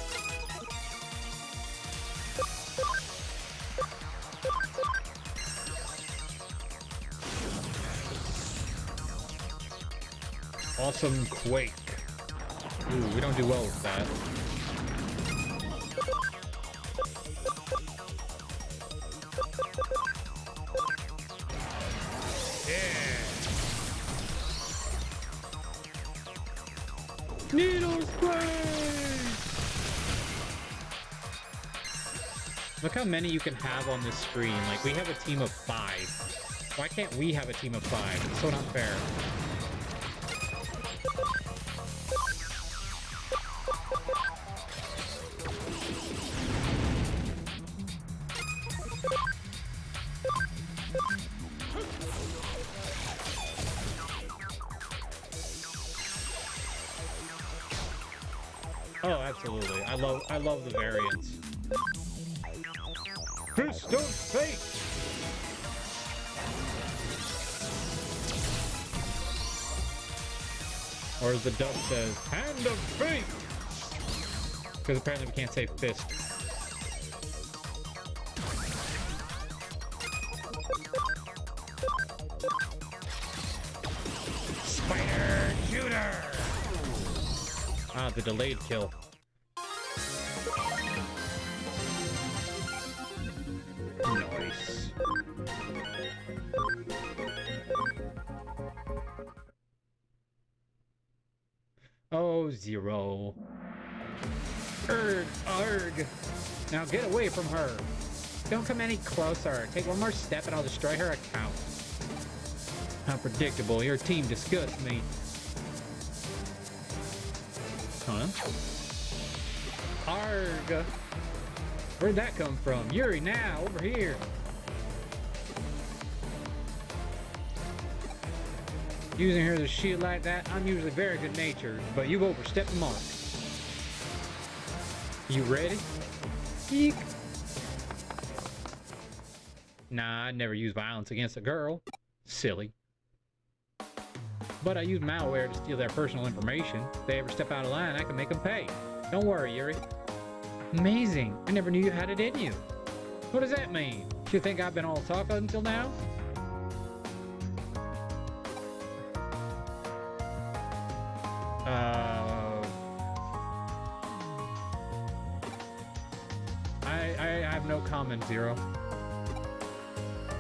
Awesome Quake. Ooh, we don't do well with that. Needle spray! Look how many you can have on this screen. Like, we have a team of 5. Why can't we have a team of 5? It's so not fair. Oh, absolutely. I love the variants. Fist of Fate! Or as the dub says, Hand of Fate! Because apparently we can't say fist. Ah, the delayed kill. Nice. Oh, zero. Erg, arg. Now get away from her. Don't come any closer. Take one more step and I'll destroy her account. How predictable. Your team disgusts me. Huh? Arg. Where'd that come from? Yuri, now, over here. Using her as a shield like that, I'm usually very good-natured, but you've overstepped the mark. You ready? Eek. Nah, I'd never use violence against a girl. Silly. But I use malware to steal their personal information. If they ever step out of line, I can make them pay. Don't worry, Yuri. Amazing. I never knew you had it in you. What does that mean? You think I've been all talk until now? I have no comment, Zero.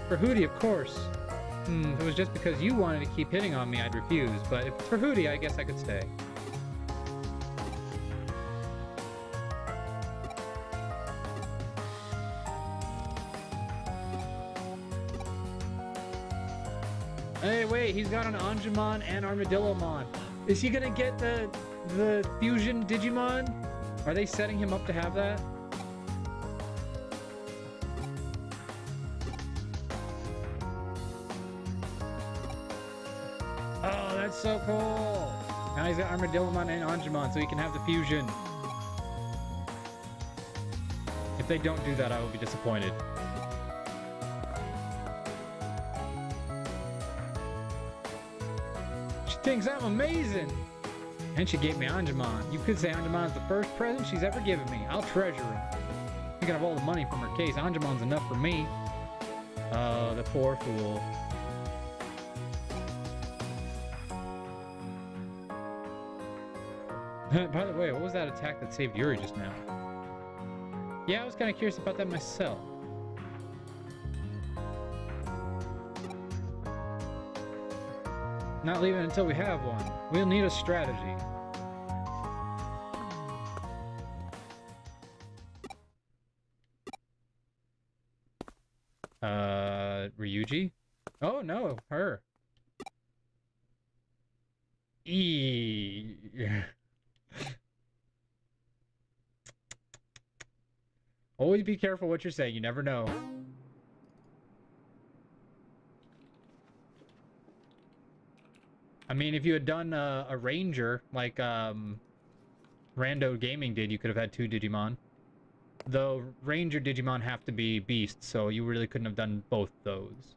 For Hootie, of course. If it was just because you wanted to keep hitting on me, I'd refuse. But if it's for Hootie, I guess I could stay. Hey, wait, he's got an Anjumon and Armadillomon. Is he gonna get the fusion Digimon? Are they setting him up to have that? Oh, that's so cool! Now he's got Armadillomon and Anjumon, so he can have the fusion. If they don't do that, I will be disappointed. She thinks I'm amazing! And she gave me Anjumon. You could say Anjumon's the first present she's ever given me. I'll treasure him. Thinking of all the money from her case, Anjumon's enough for me. Oh, the poor fool. By the way, what was that attack that saved Yuri just now? Yeah, I was kind of curious about that myself. Not leaving until we have one. We'll need a strategy. Ryuji? Oh no, her. Always be careful what you're saying, you never know. I mean, if you had done a ranger, like Rando Gaming did, you could have had 2 Digimon. Though ranger Digimon have to be beasts, so you really couldn't have done both those.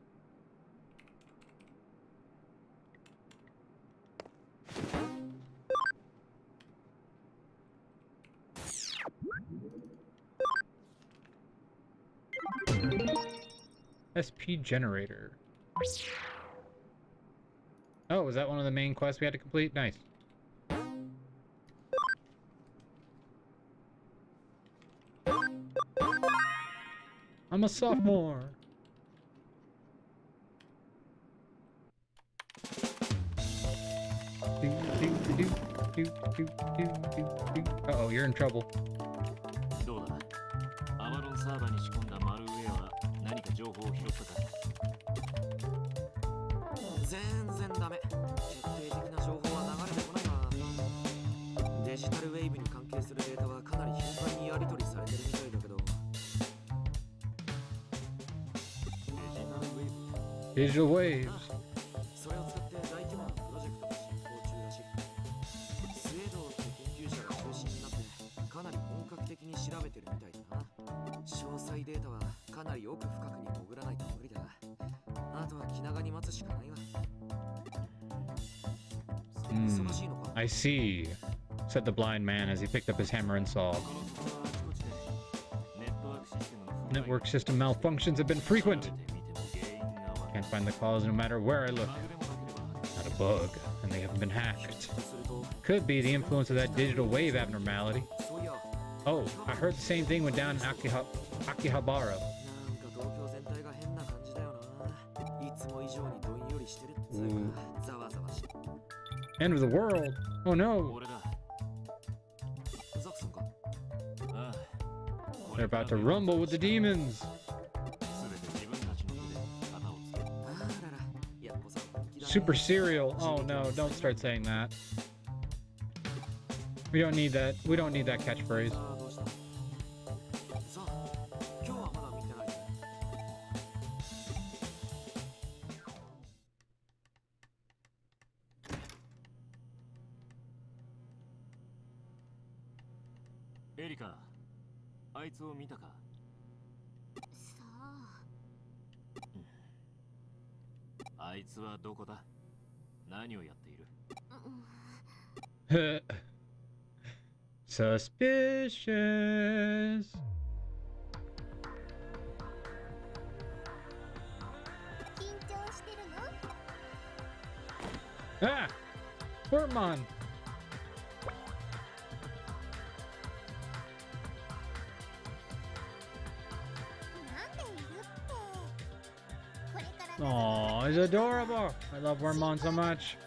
SP generator. Oh, was that one of the main quests we had to complete? Nice. I'm a sophomore. Uh-oh, you're in trouble. Digital waves. I see, said the blind man as he picked up his hammer and saw. Network system malfunctions have been frequent. Can't find the cause no matter where I look. Not a bug. and they haven't been hacked. Could be the influence of that digital wave abnormality. Oh, I heard the same thing went down in Akihabara. Ooh. End of the world? Oh no! They're about to rumble with the demons! Super cereal. Oh no, don't start saying that. We don't need that. We don't need that catchphrase. Erika, あいつを見たか? さあ。あいつはどこだ? 何をやっている? Suspicious. Ah! Hormon! Oh, he's adorable. I love Wormmon so much.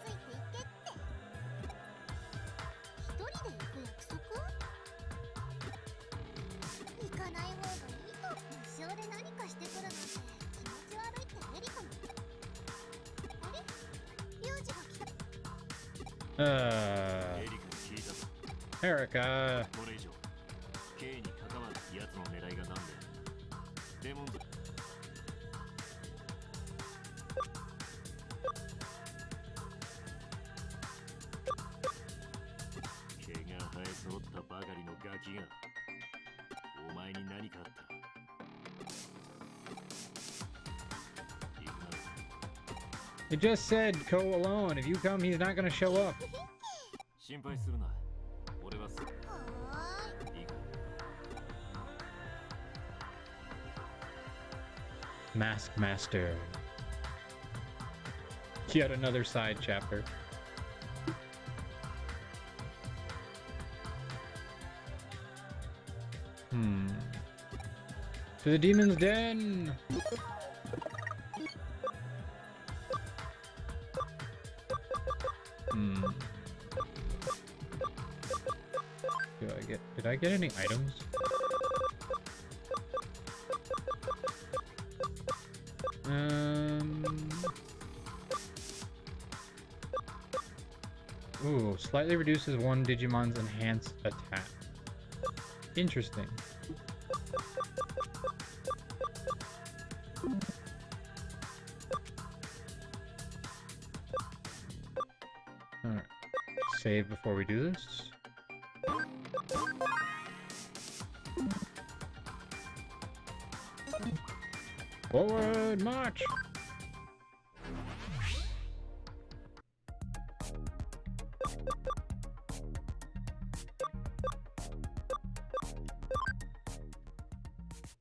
Erika. He just said go alone. If you come, he's not gonna show up. Mask Master. Yet another side chapter. To the demon's den! Did I get any items? Ooh, slightly reduces one Digimon's enhanced attack. Interesting. Alright. Save before we do this. Forward march!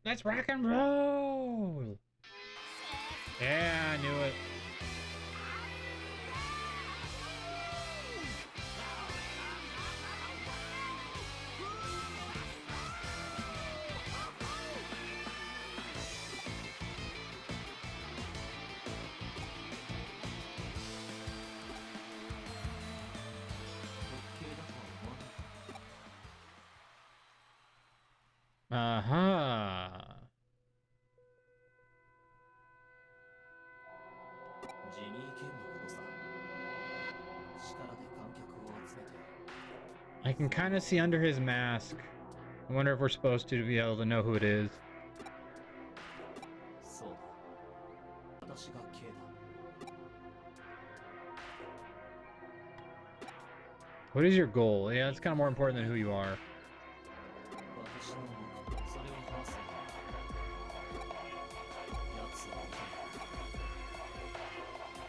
Let's rock and roll! Yeah, I knew it. Aha. I can kind of see under his mask. I wonder if we're supposed to be able to know who it is. What is your goal? Yeah, it's kind of more important than who you are.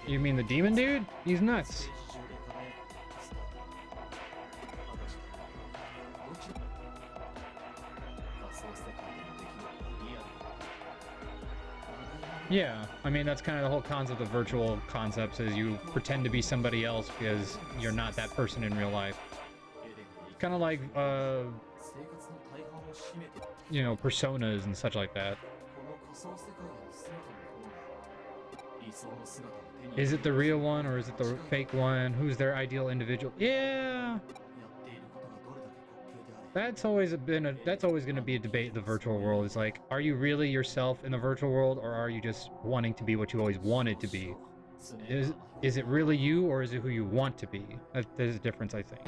You mean the demon dude? He's nuts. Yeah, I mean, that's kind of the whole concept of virtual concepts, is you pretend to be somebody else because you're not that person in real life. Kind of like, you know, personas and such like that. Is it the real one or is it the fake one? Who's their ideal individual? Yeah! That's always that's always going to be a debate in the virtual world. It's like, are you really yourself in the virtual world, or are you just wanting to be what you always wanted to be? Is it really you, or is it who you want to be? There's a difference, I think.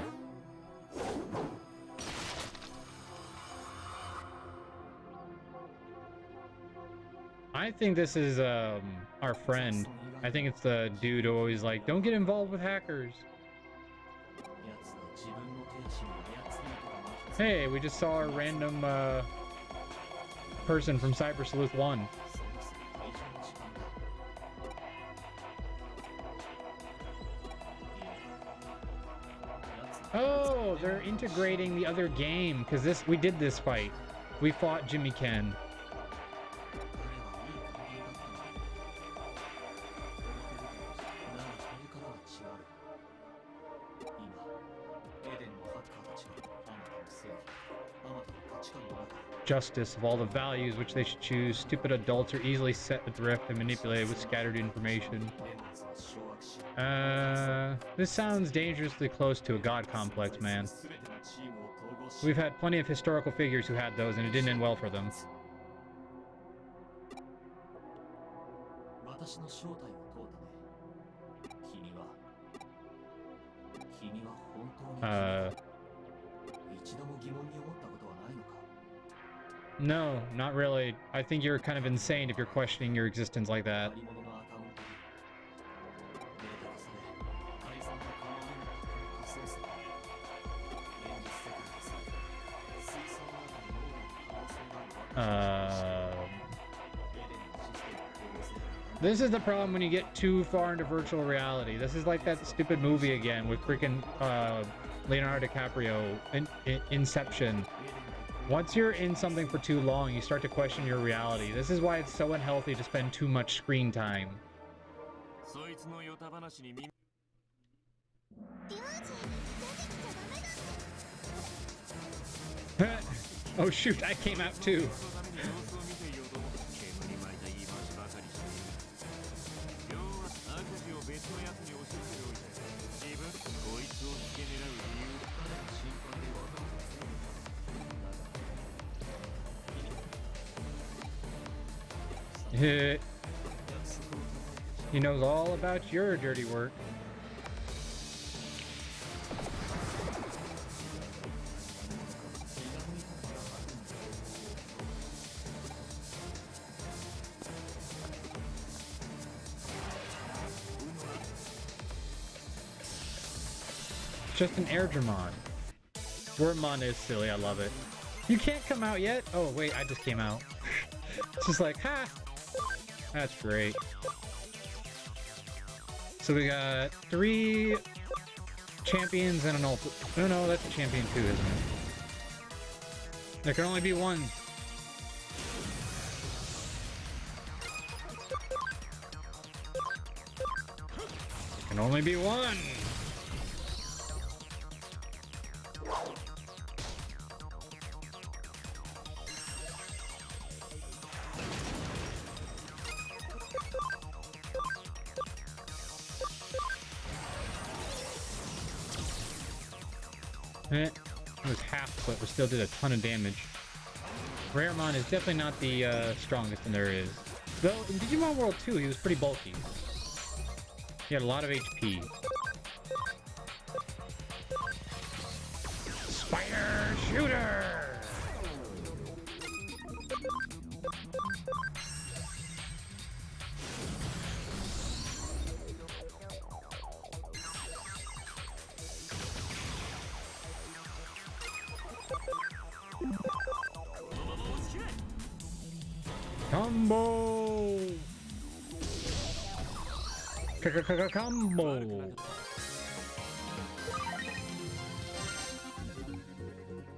I think this is our friend. I think it's the dude who always like, don't get involved with hackers. Hey, we just saw a random person from Cyber Sleuth 1. Oh, they're integrating the other game, because we did this fight. We fought Jimmy Ken. Justice of all the values which they should choose. Stupid adults are easily set adrift and manipulated with scattered information. This sounds dangerously close to a god complex, man. We've had plenty of historical figures who had those, and it didn't end well for them. No, not really. I think you're kind of insane if you're questioning your existence like that. This is the problem when you get too far into virtual reality. This is like that stupid movie again with freaking Leonardo DiCaprio, Inception. Once you're in something for too long, you start to question your reality. This is why it's so unhealthy to spend too much screen time. Oh shoot, I came out too. He knows all about your dirty work. Just an air Digimon. Wormmon is silly, I love it. You can't come out yet? Oh wait, I just came out. It's just like, ha! That's great. So we got 3 champions and an ult. Oh no, that's a champion too, isn't it? There can only be one. There can only be one. It was half, but still did a ton of damage. Raremon is definitely not the strongest in there is. Though, in Digimon World 2, he was pretty bulky. He had a lot of HP. Spider Shooter! Combo! Combo!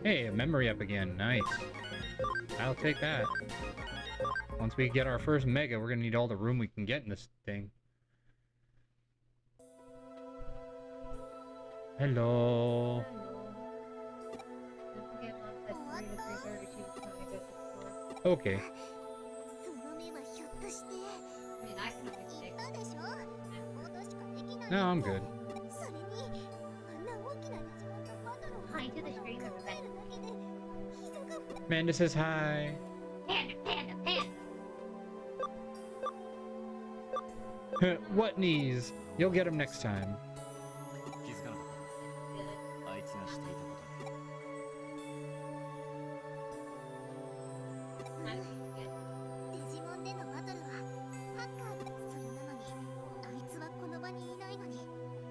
Hey, a memory up again. Nice. I'll take that. Once we get our first mega, we're gonna need all the room we can get in this thing. Hello. Don't forget Mom said 3 to 3:30 she was going to go to the store. Okay. その目はひょっとして I mean, I can always take 言ったでしょことしかできない No, I'm good. それにあんな大きなデジモンとバトルを Hi to the stream, 考 everybody. えるだけで膝が Amanda says hi. Panda, panda, panda. What knees? You'll get them next time. 気づかなかったあいつがしていたことに I'm good. デジモンでのバトルはハッカーそれなのにあいつはこの場にいないのに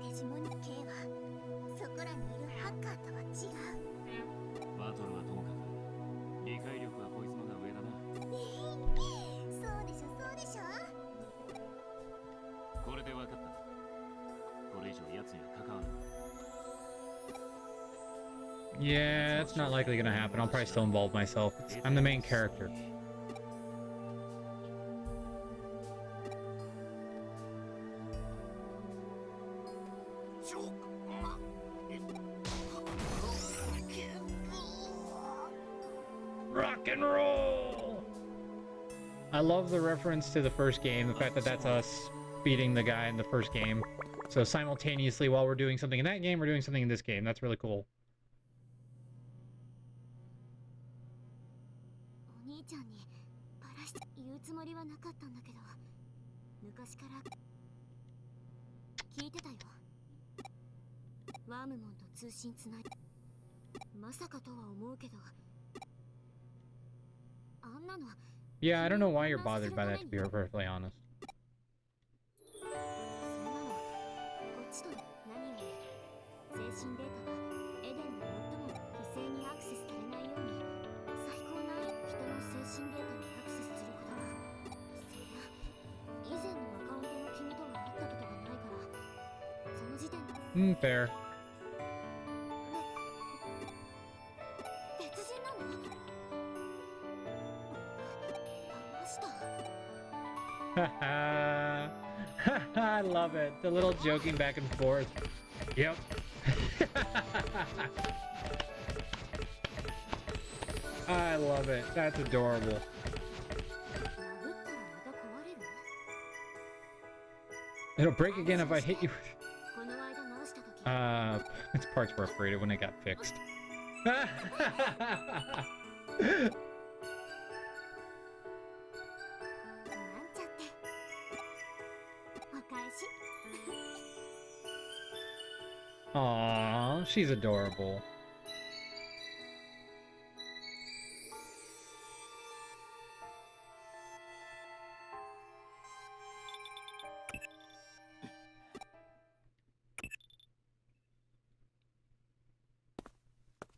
デジモン系はそこらにいるハッカーとは違うバトルはともかく理解力はこいつのが上だなそうでしょそうでしょこれで分かったこれ以上奴には関わる Yeah, it's not likely gonna happen. I'll probably still involve myself. I'm the main character. Rock and roll! I love the reference to the first game, the fact that that's us beating the guy in the first game. So simultaneously, while we're doing something in that game, we're doing something in this game. That's really cool. お兄ちゃんにバラして言うつもりはなかったんだけど昔から聞いてたよワームモンと通信つないまさかとは思うけどあんなの Yeah, I don't know why you're bothered by that, to be perfectly honest. そんなのこっちと何より精神データはエデンで最も犠牲にアクセスされないように最高な人の精神データにアクセスすることだそりゃ以前のアカウントの君とは会ったことがないからその時点でFair. 別人なの騙した Haha. I love it. The little joking back and forth. Yep. I love it. That's adorable. 殴ったらまた壊れる It'll break again if I hit you. この間直した時 Its parts were afraid of when it got fixed. なんちゃってお返し Aww, she's adorable.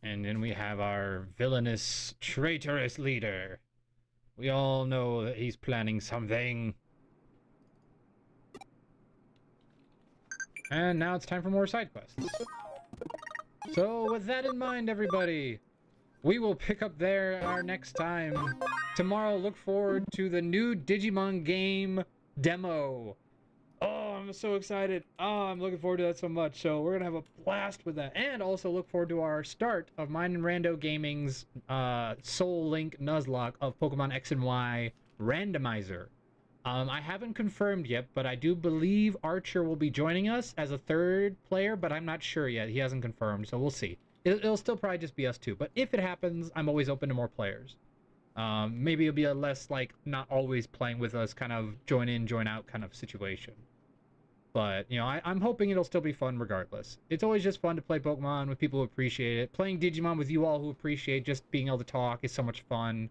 And then we have our villainous, traitorous leader. We all know that he's planning something. And now it's time for more side quests. So with that in mind, everybody, we will pick up there our next time. Tomorrow, look forward to the new Digimon game demo. Oh, I'm so excited. Oh, I'm looking forward to that so much. So we're going to have a blast with that. And also look forward to our start of mine and Rando Gaming's Soul Link Nuzlocke of Pokemon X and Y randomizer. I haven't confirmed yet, but I do believe Archer will be joining us as a third player, but I'm not sure yet. He hasn't confirmed, so we'll see. It'll still probably just be us two, but if it happens, I'm always open to more players. Maybe it'll be a less, like, not always playing with us, kind of join in, join out kind of situation. But, you know, I'm hoping it'll still be fun regardless. It's always just fun to play Pokemon with people who appreciate it. Playing Digimon with you all who appreciate just being able to talk is so much fun.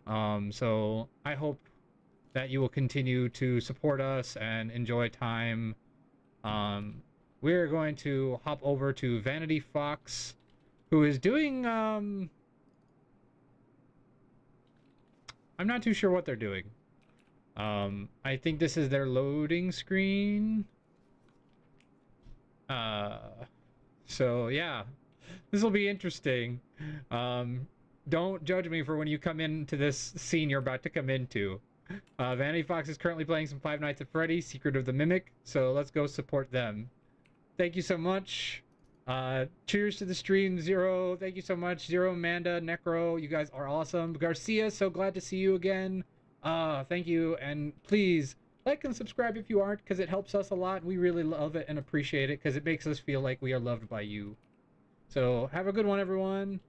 So I hope that you will continue to support us and enjoy time. We're going to hop over to Vanity Fox, who is doing, I'm not too sure what they're doing. I think this is their loading screen. So yeah, this will be interesting. don't judge me for when you come into this scene you're about to come into. Vanity Fox is currently playing some Five Nights at Freddy's, Secret of the Mimic, so let's go support them. Thank you so much. Cheers to the stream, Zero. Thank you so much. Zero, Amanda, Necro, you guys are awesome. Garcia, so glad to see you again. Thank you, and please like and subscribe if you aren't, because it helps us a lot. We really love it and appreciate it, because it makes us feel like we are loved by you. So have a good one, everyone.